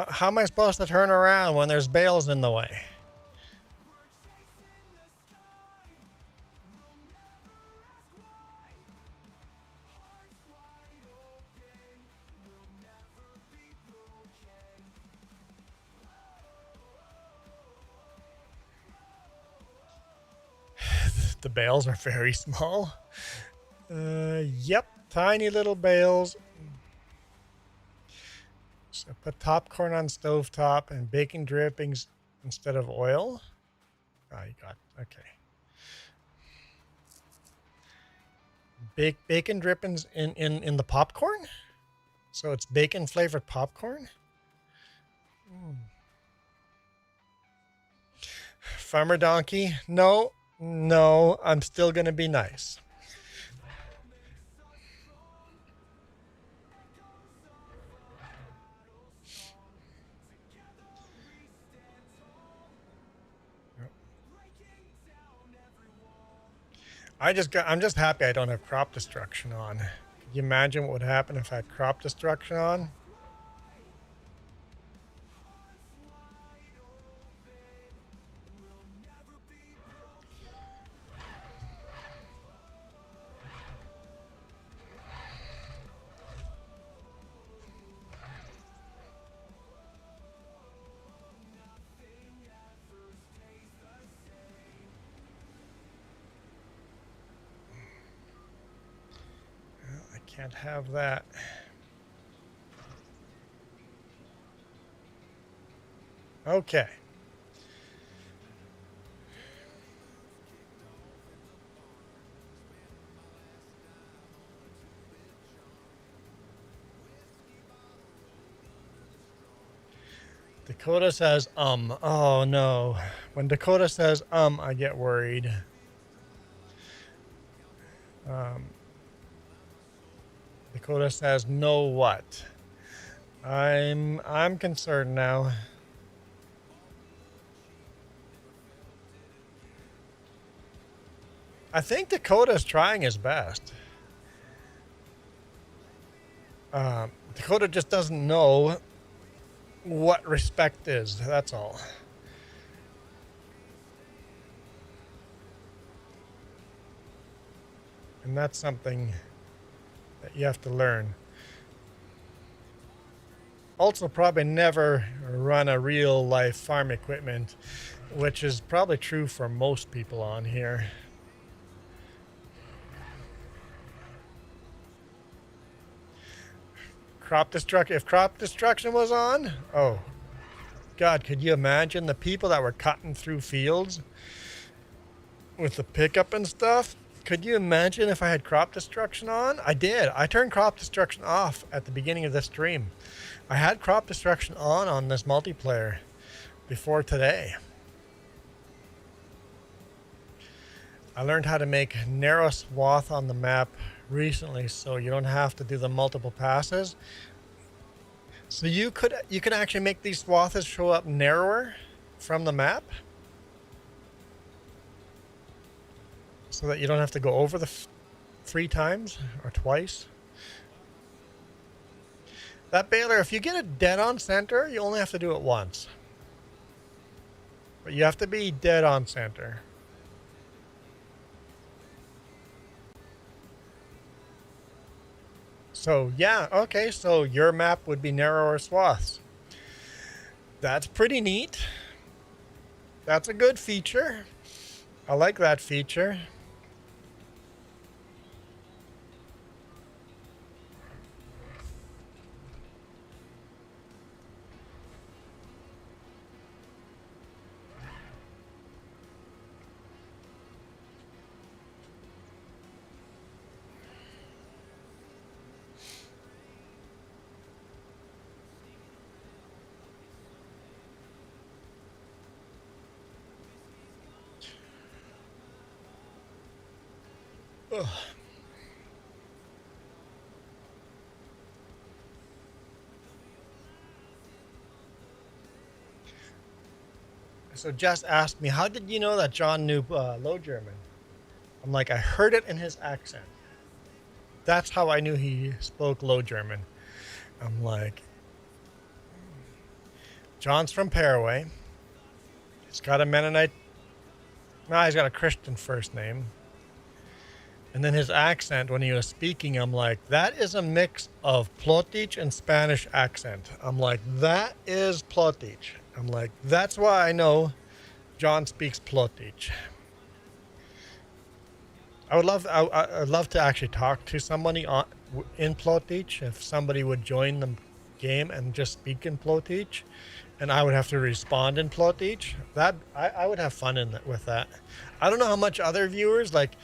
How am I supposed to turn around when there's bales in the way? The bales are very small. Yep, tiny little bales. So put popcorn on stovetop and bacon drippings instead of oil. Oh, you got, okay. Bacon drippings in the popcorn? So it's bacon flavored popcorn? Farmer Donkey, no, I'm still gonna be nice. I'm just happy I don't have crop destruction on. Could you imagine what would happen if I had crop destruction on? Can't have that. Okay. Dakota says, oh no. When Dakota says, I get worried. Dakota says, no what? I'm concerned now. I think Dakota's trying his best. Dakota just doesn't know what respect is, that's all. And that's something that you have to learn. Also, probably never run a real life farm equipment, which is probably true for most people on here. If crop destruction was on, oh God, could you imagine the people that were cutting through fields with the pickup and stuff? Could you imagine if I had crop destruction on? I did. I turned crop destruction off at the beginning of this stream. I had crop destruction on this multiplayer before today. I learned how to make narrow swath on the map recently, so you don't have to do the multiple passes. So you could actually make these swaths show up narrower from the map, so that you don't have to go over the 3 times or twice. That baler, if you get it dead on center, you only have to do it once. But you have to be dead on center. So yeah, okay, so your map would be narrower swaths. That's pretty neat. That's a good feature. I like that feature. Ugh. So Jess asked me, how did you know that John knew Low German? I'm like, I heard it in his accent. That's how I knew he spoke Low German. I'm like, John's from Paraguay. He's got a Mennonite. No, he's got a Christian first name. And then his accent, when he was speaking, I'm like, that is a mix of Plotich and Spanish accent. I'm like, that is Plotich. I'm like, that's why I know John speaks Plotich. I'd love to actually talk to somebody in Plotich, if somebody would join the game and just speak in Plotich, and I would have to respond in Plotich. That I would have fun with that. I don't know how much other viewers like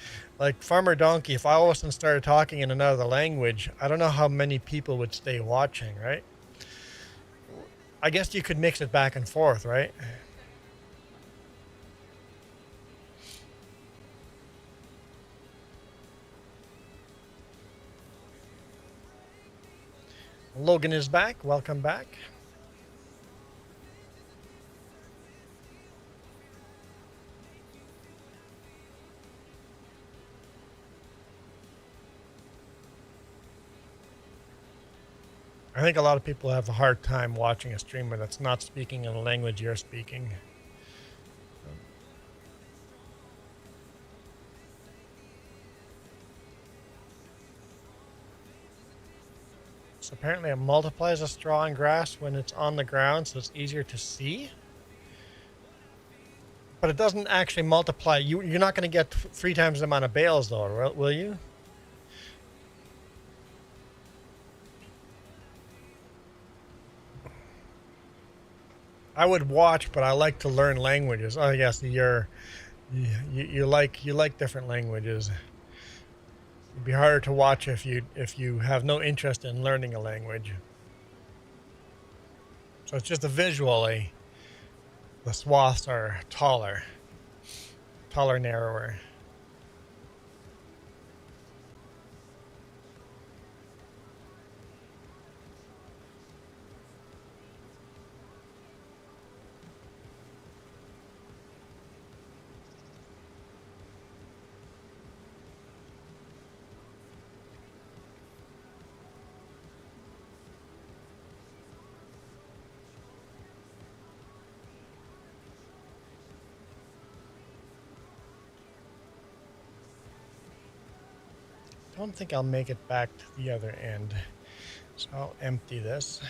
Farmer Donkey. If I all of a sudden started talking in another language, I don't know how many people would stay watching, right? I guess you could mix it back and forth, right? Logan is back. Welcome back. I think a lot of people have a hard time watching a streamer that's not speaking in the language you're speaking. So apparently it multiplies the straw and grass when it's on the ground, so it's easier to see. But it doesn't actually multiply. You're not going to get 3 times the amount of bales, though, will you? I would watch, but I like to learn languages. Oh, yes, you like different languages. It'd be harder to watch if you have no interest in learning a language. So it's just visually, the swaths are taller, narrower. I don't think I'll make it back to the other end. So I'll empty this.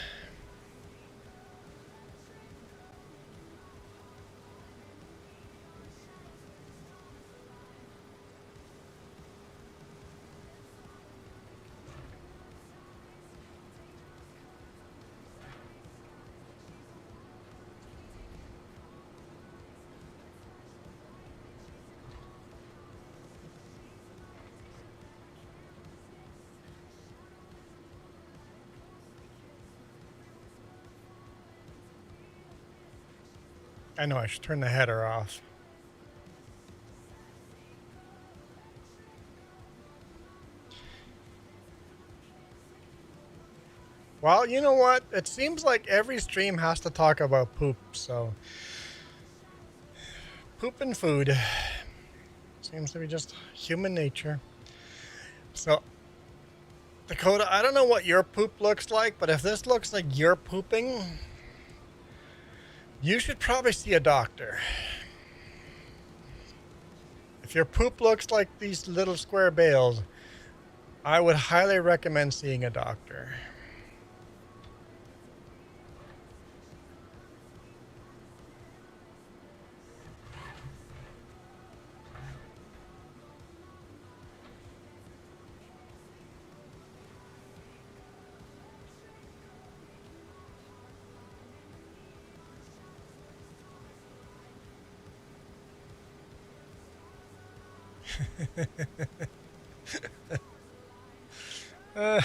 I know I should turn the header off. Well, you know what? It seems like every stream has to talk about poop, so poop and food seems to be just human nature. So, Dakota, I don't know what your poop looks like, but if this looks like you're pooping, you should probably see a doctor. If your poop looks like these little square bales, I would highly recommend seeing a doctor. uh,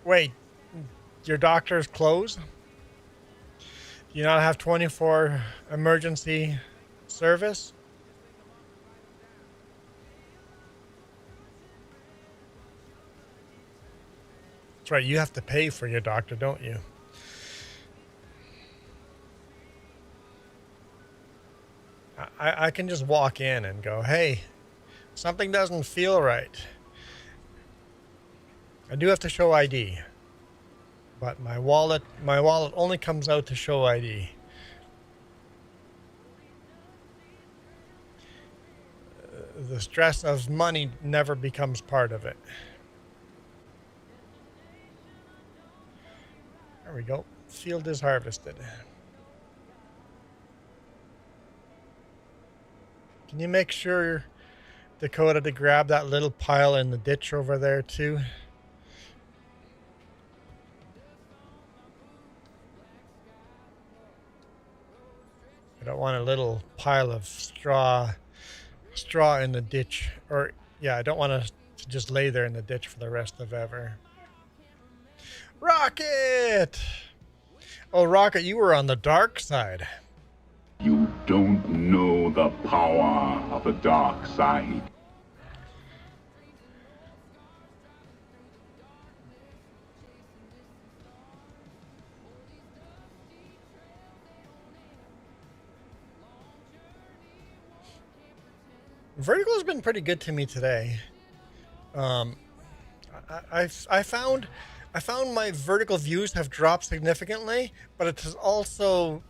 Wait, your doctor's closed? Do you not have 24 emergency service? That's right, you have to pay for your doctor, don't you? I can just walk in and go, hey, something doesn't feel right. I do have to show ID, but my wallet only comes out to show ID. The stress of money never becomes part of it. There we go. Field is harvested. Can you make sure, Dakota, to grab that little pile in the ditch over there too? I don't want a little pile of straw in the ditch. Or, yeah, I don't want to just lay there in the ditch for the rest of ever. Rocket! Oh, Rocket, you were on the dark side. You don't know the power of the dark side. Vertical has been pretty good to me today. I found my vertical views have dropped significantly, but it has also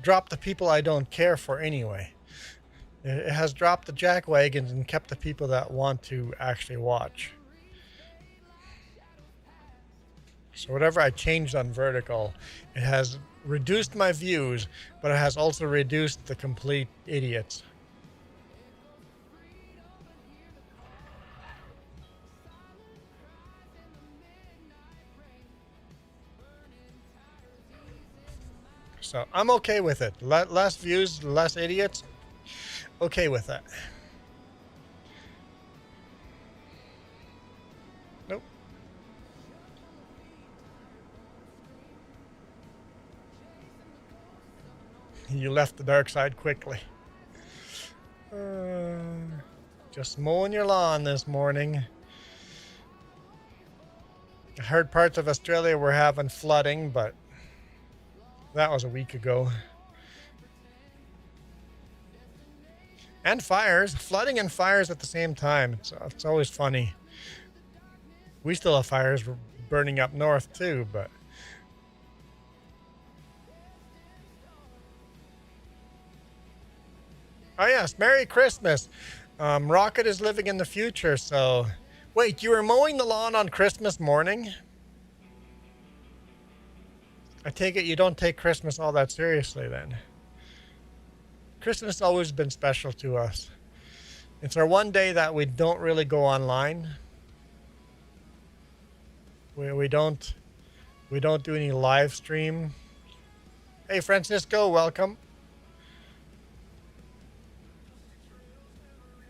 dropped the people I don't care for anyway. It has dropped the jackwagons and kept the people that want to actually watch. So whatever I changed on vertical, it has reduced my views, but it has also reduced the complete idiots. So I'm okay with it. Less views, less idiots. Okay with that. Nope. You left the dark side quickly. Just mowing your lawn this morning. I heard parts of Australia were having flooding, but that was a week ago. And fires. Flooding and fires at the same time. It's always funny. We still have fires burning up north too, but... Oh yes, Merry Christmas. Rocket is living in the future, so... Wait, you were mowing the lawn on Christmas morning? I take it you don't take Christmas all that seriously then. Christmas has always been special to us. It's our one day that we don't really go online. We don't do any live stream. Hey Francisco, welcome.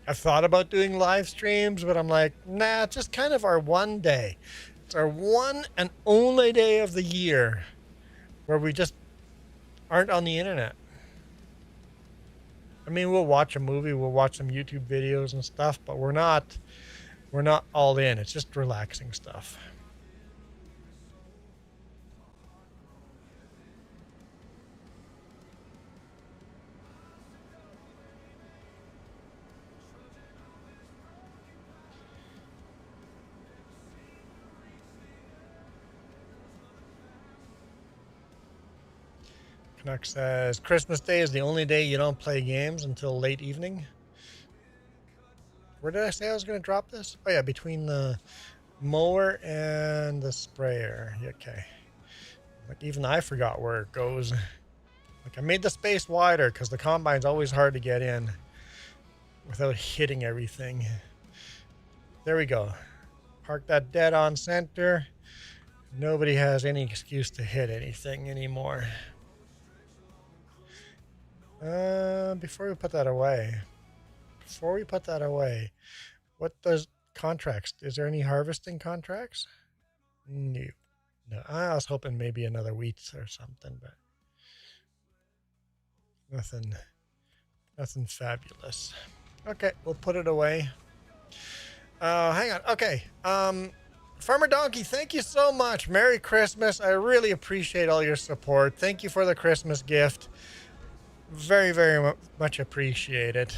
I've thought about doing live streams, but I'm like, nah, it's just kind of our one day. It's our one and only day of the year where we just aren't on the internet. I mean, we'll watch a movie, we'll watch some YouTube videos and stuff, but we're not all in. It's just relaxing stuff. Canuck says, Christmas Day is the only day you don't play games until late evening. Where did I say I was going to drop this? Oh yeah, between the mower and the sprayer. Okay. Like even I forgot where it goes. Like I made the space wider because the combine's always hard to get in without hitting everything. There we go. Park that dead on center. Nobody has any excuse to hit anything anymore. Before we put that away, what does contracts? Is there any harvesting contracts? No. No, I was hoping maybe another wheat or something, but nothing fabulous. Okay, we'll put it away. Hang on. Okay. Farmer Donkey, thank you so much. Merry Christmas. I really appreciate all your support. Thank you for the Christmas gift. Very, very much appreciated.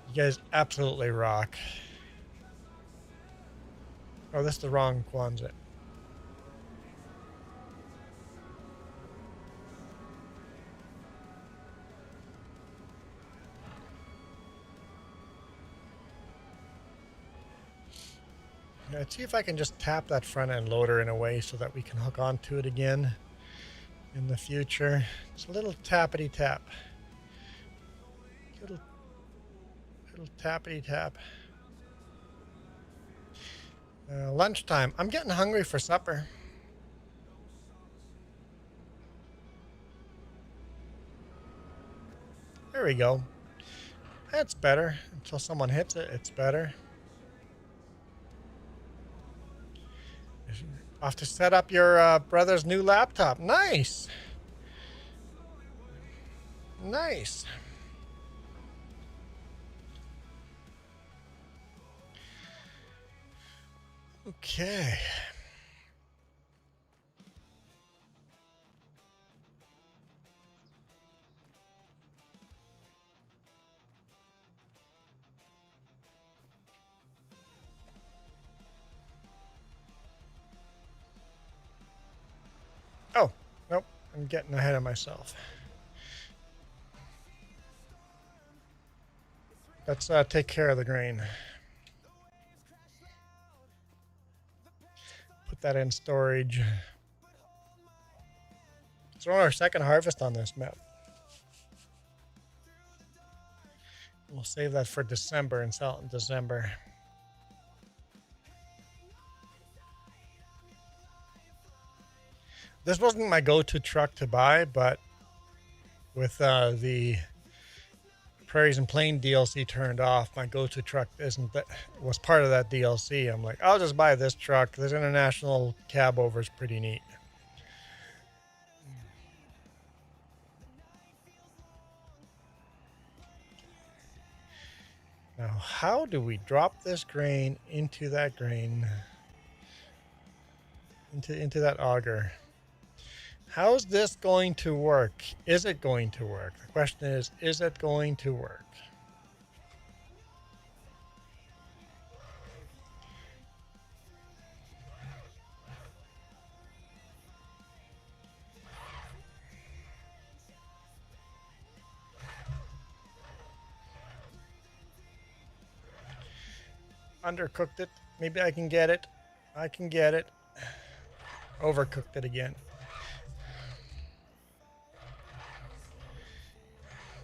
You guys absolutely rock. Oh, this is the wrong Kwanzaa. Let's see if I can just tap that front end loader in a way so that we can hook onto it again in the future. It's a little tappity tap. Little tappity tap. Lunchtime. I'm getting hungry for supper. There we go. That's better. Until someone hits it, it's better. Off to set up your brother's new laptop. Nice. Nice. Okay. Oh, nope. I'm getting ahead of myself. Let's take care of the grain. Put that in storage. It's only our second harvest on this map. We'll save that for December and sell it in December. This wasn't my go-to truck to buy, but with the Prairies and Plain DLC turned off, my go-to truck was part of that DLC. I'm like, I'll just buy this truck. This international cab over is pretty neat. Now, how do we drop this grain into that grain? Into that auger? How's this going to work? Is it going to work? The question is it going to work? Undercooked it. Maybe I can get it. I can get it. Overcooked it again.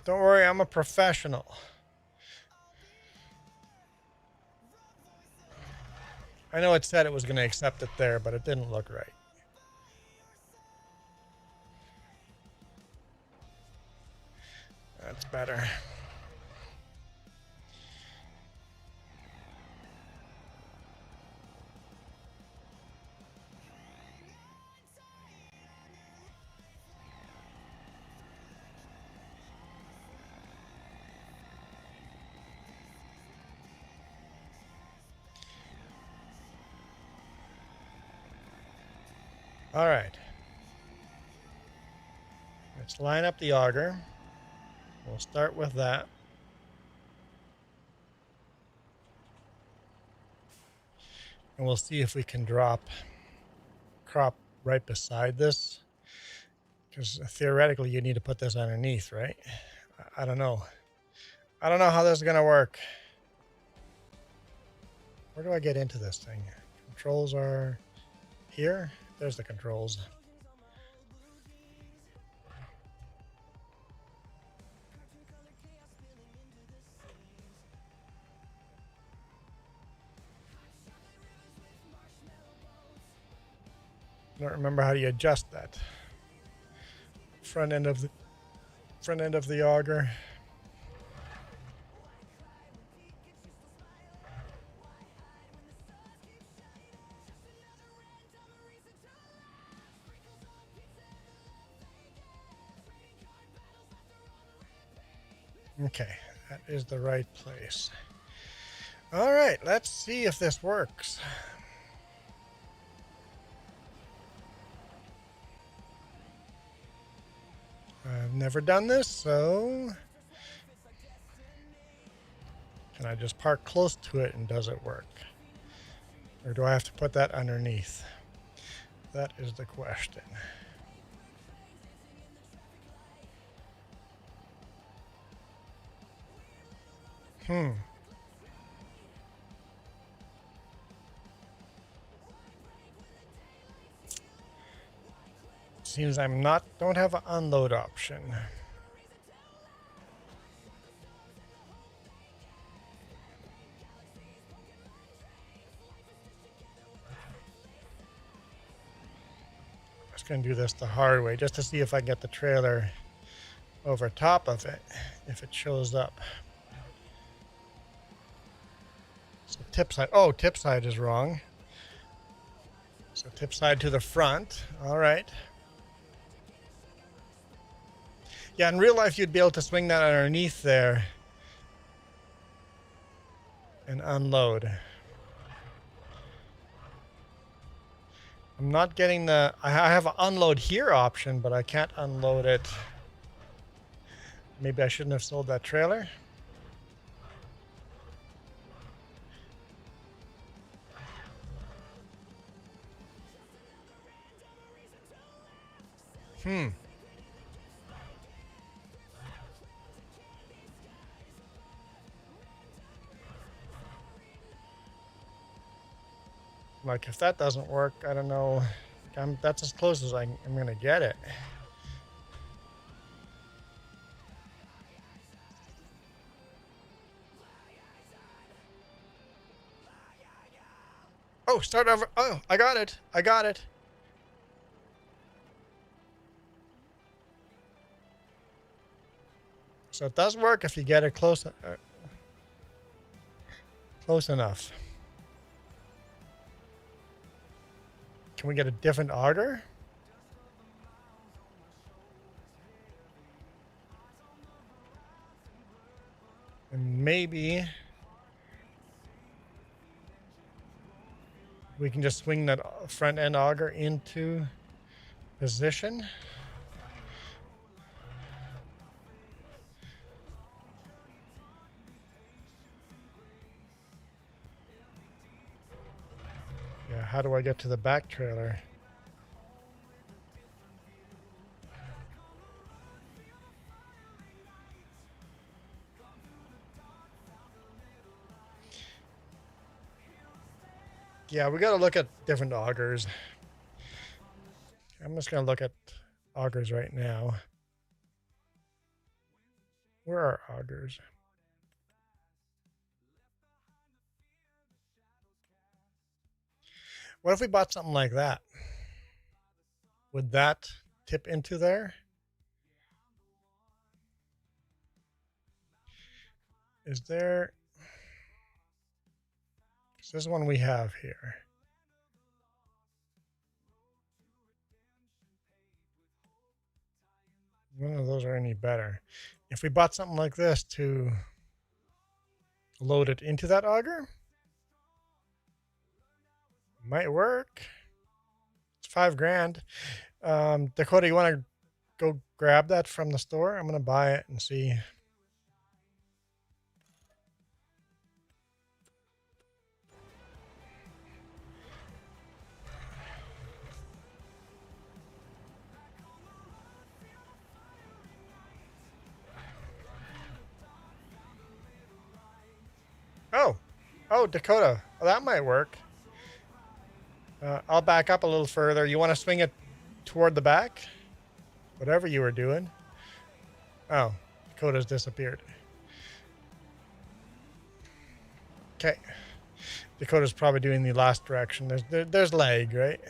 Don't worry, I'm a professional. I know it said it was going to accept it there, but it didn't look right. That's better. All right. Let's line up the auger. We'll start with that. And we'll see if we can drop crop right beside this. Because theoretically, you need to put this underneath, right? I don't know. I don't know how this is going to work. Where do I get into this thing? Controls are here. There's the controls. I don't remember how you adjust that. Front end of the auger. Okay, that is the right place. All right, let's see if this works. I've never done this, so can I just park close to it and does it work? Or do I have to put that underneath? That is the question. Seems don't have an unload option. I'm just gonna do this the hard way just to see if I get the trailer over top of it, if it shows up. So tip side, oh, tip side is wrong. So tip side to the front, all right. Yeah, in real life, you'd be able to swing that underneath there and unload. I'm not getting I have an unload here option, but I can't unload it. Maybe I shouldn't have sold that trailer. Like, if that doesn't work, I don't know. That's as close as I'm going to get it. Oh, start over. Oh, I got it. I got it. So it does work if you get it close enough. Can we get a different auger? And maybe we can just swing that front end auger into position. Yeah, how do I get to the back trailer? Yeah, we got to look at different augers. I'm just going to look at augers right now. Where are augers? What if we bought something like that? Would that tip into there? Is there... This is one we have here. None of those are any better. If we bought something like this to load it into that auger, might work. It's $5,000. Dakota, you want to go grab that from the store? I'm going to buy it and see. Oh, Dakota. Well, that might work. I'll back up a little further. You want to swing it toward the back? Whatever you were doing. Oh, Dakota's disappeared. Okay. Dakota's probably doing the last direction. There's lag, right?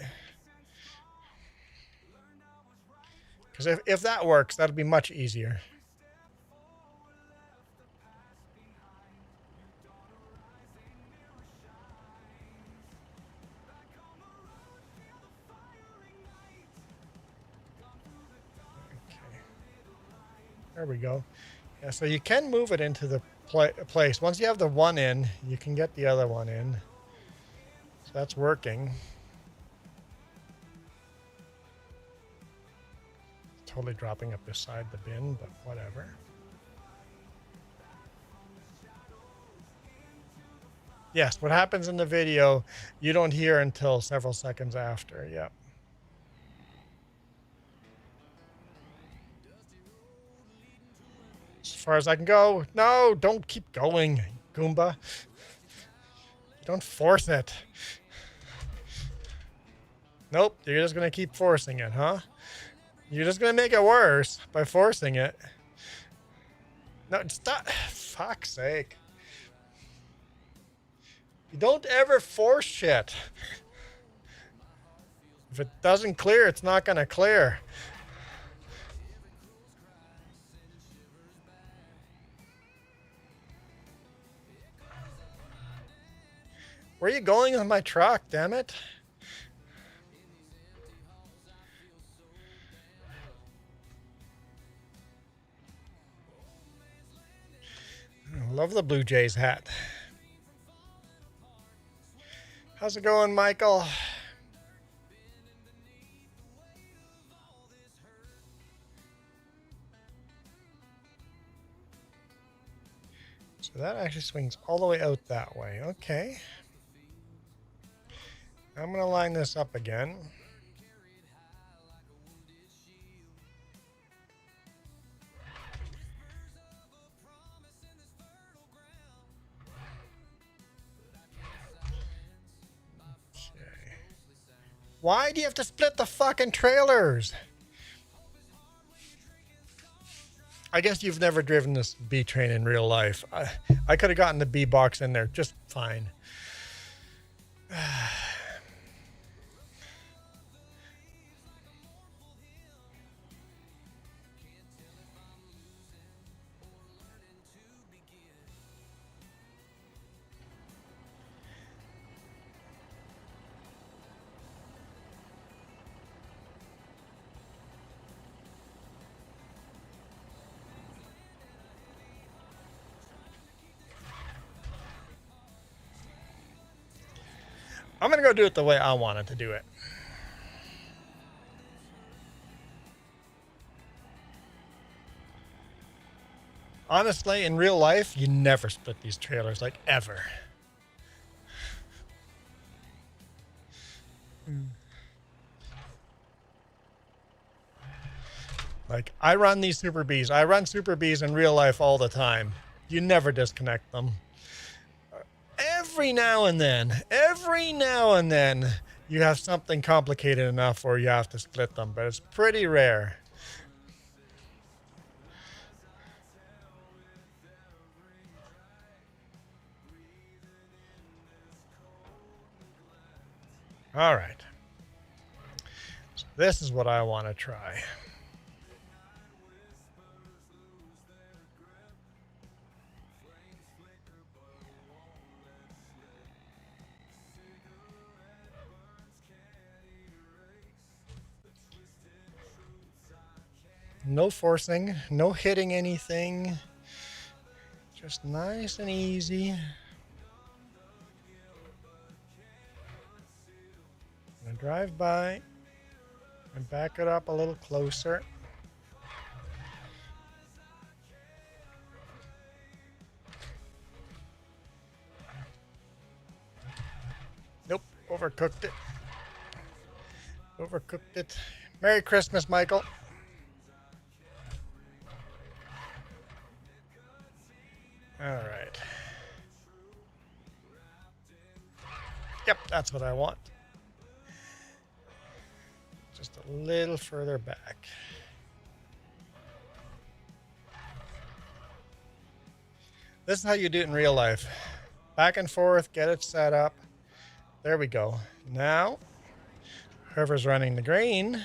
Because if that works, that'll be much easier. There we go. Yeah, so you can move it into the place. Once you have the one in, you can get the other one in. So that's working. Totally dropping up beside the bin, but whatever. Yes, what happens in the video, you don't hear until several seconds after. Yep. As far as I can go. No, don't keep going, Goomba. Don't force it. Nope, you're just going to keep forcing it, huh? You're just going to make it worse by forcing it. No, stop. Fuck's sake. You don't ever force shit. If it doesn't clear, it's not going to clear. Where are you going with my truck, damn it? I love the Blue Jays hat. How's it going, Michael? So that actually swings all the way out that way. Okay. I'm going to line this up again. Okay. Why do you have to split the fucking trailers? I guess you've never driven this B train in real life. I could have gotten the B box in there just fine. I'm going to go do it the way I wanted to do it. Honestly, in real life, you never split these trailers, like ever. Like, I run these Super Bs. I run Super Bs in real life all the time. You never disconnect them. Every now and then, you have something complicated enough where you have to split them, but it's pretty rare. All right. So this is what I want to try. No forcing, no hitting anything. Just nice and easy. Gonna drive by. And back it up a little closer. Nope, overcooked it. Overcooked it. Merry Christmas, Michael. All right. Yep, that's what I want. Just a little further back. This is how you do it in real life. Back and forth, get it set up. There we go. Now, whoever's running the grain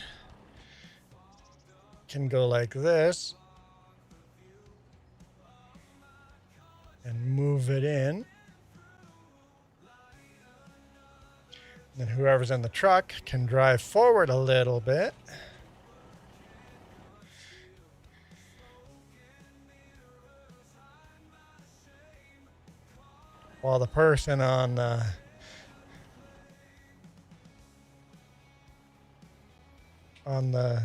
can go like this and move it in. Then whoever's in the truck can drive forward a little bit. While the person on the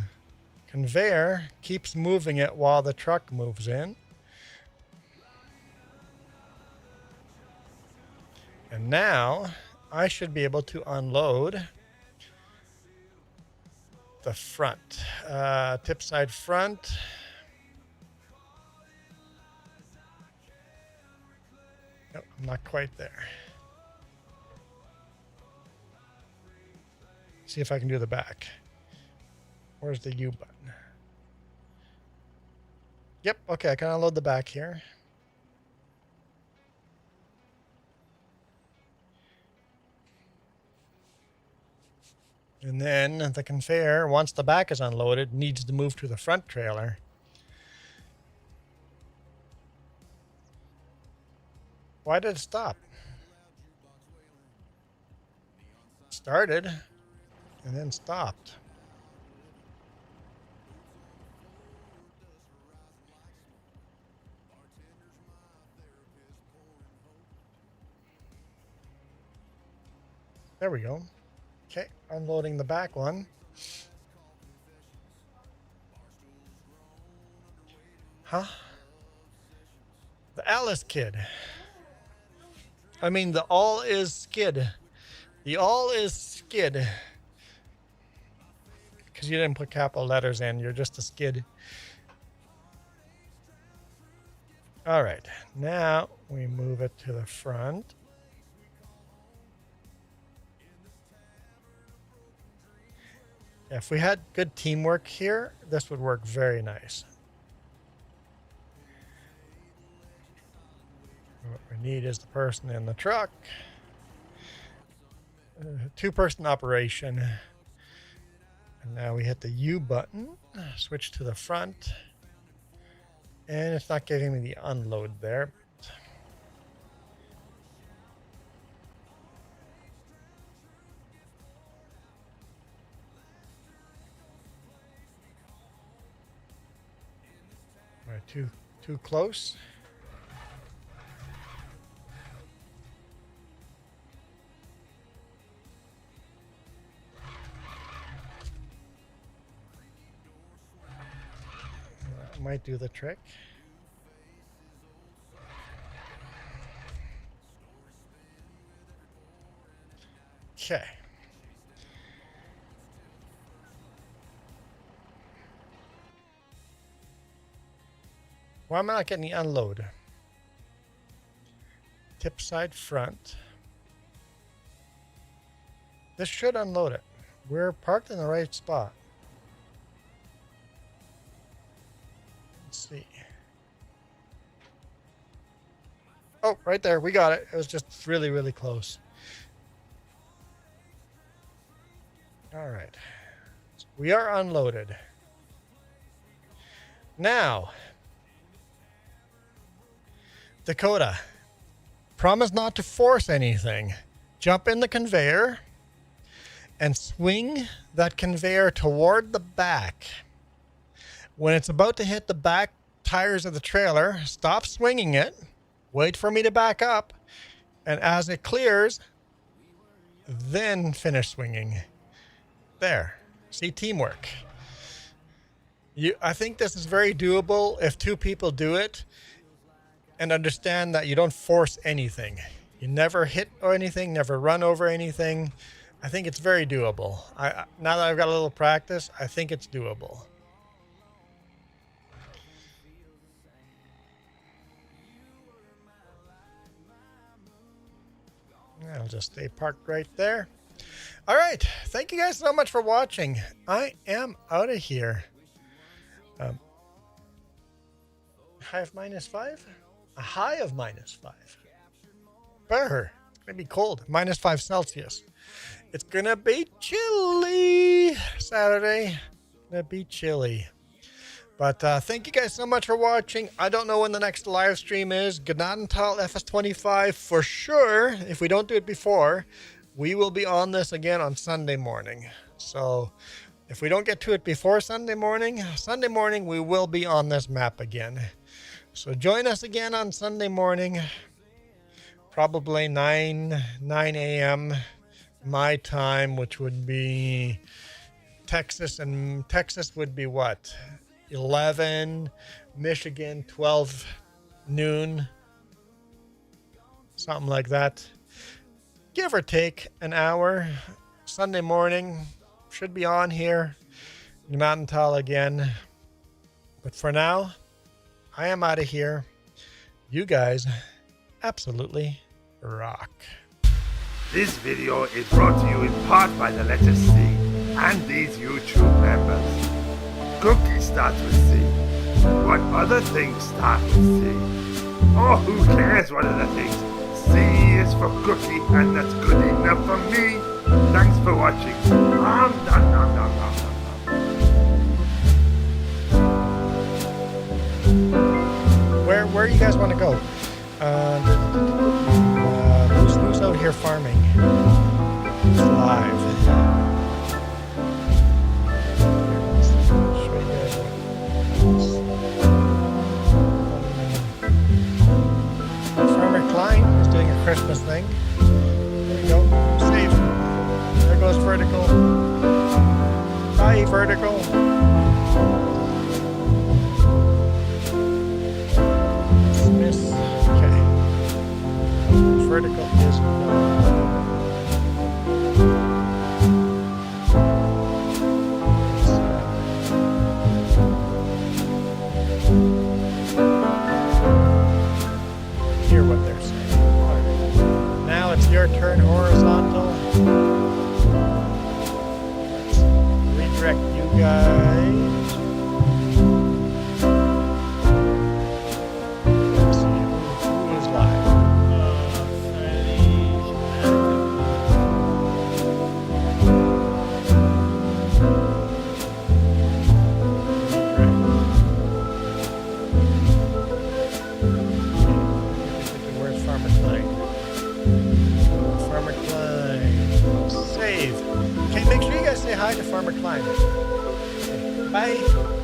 conveyor keeps moving it while the truck moves in. And now I should be able to unload the front, tip side front. Nope, I'm not quite there. See if I can do the back. Where's the U button? Yep, okay, I can unload the back here. And then the conveyor, once the back is unloaded, needs to move to the front trailer. Why did it stop? It started and then stopped. There we go. Okay, unloading the back one. Huh? The Alice kid. I mean, the all is skid. The all is skid. Because you didn't put capital letters in, you're just a skid. All right, now we move it to the front. If we had good teamwork here, this would work very nice. What we need is the person in the truck. Two-person operation. And now we hit the U button, switch to the front. And it's not giving me the unload there. Too close. That might do the trick. Okay. Why am I not getting the unload? Tip side front. This should unload it. We're parked in the right spot. Let's see. Oh, right there. We got it. It was just really, really close. All right. So we are unloaded. Now, Dakota, promise not to force anything. Jump in the conveyor and swing that conveyor toward the back. When it's about to hit the back tires of the trailer, stop swinging it. Wait for me to back up. And as it clears, then finish swinging. There. See, teamwork. I think this is very doable if two people do it and understand that you don't force anything. You never hit or anything, never run over anything. I think it's very doable. Now that I've got a little practice, I think it's doable. I'll just stay parked right there. All right. Thank you guys so much for watching. I am out of here. High of -5? A high of -5. Brr. It's going to be cold. -5 Celsius. It's going to be chilly Saturday. Going to be chilly. But thank you guys so much for watching. I don't know when the next live stream is. Gnadenthal FS25 for sure. If we don't do it before, we will be on this again on Sunday morning. So if we don't get to it before Sunday morning we will be on this map again. So join us again on Sunday morning, probably 9 a.m. my time, which would be Texas, and Texas would be what? 11, Michigan 12 noon, something like that. Give or take an hour. Sunday morning should be on here. Gnadenthal again. But for now, I am out of here. You guys absolutely rock. This video is brought to you in part by the letter C and these YouTube members. Cookies start with C. What other things start with C? Oh, who cares what other things? C is for cookie, and that's good enough for me. Thanks for watching. Nom, nom, nom, nom, nom, nom. Where you guys want to go? Who's out here farming? Who's live? Show you guys what. Farmer Klein is doing a Christmas thing. There we go. Save. There goes vertical. Bye, vertical. Okay. Vertical is no. Hear what they're saying. Now it's your turn, horizontal. Let's redirect you guys. Hi to Farmer Klein. Okay, bye.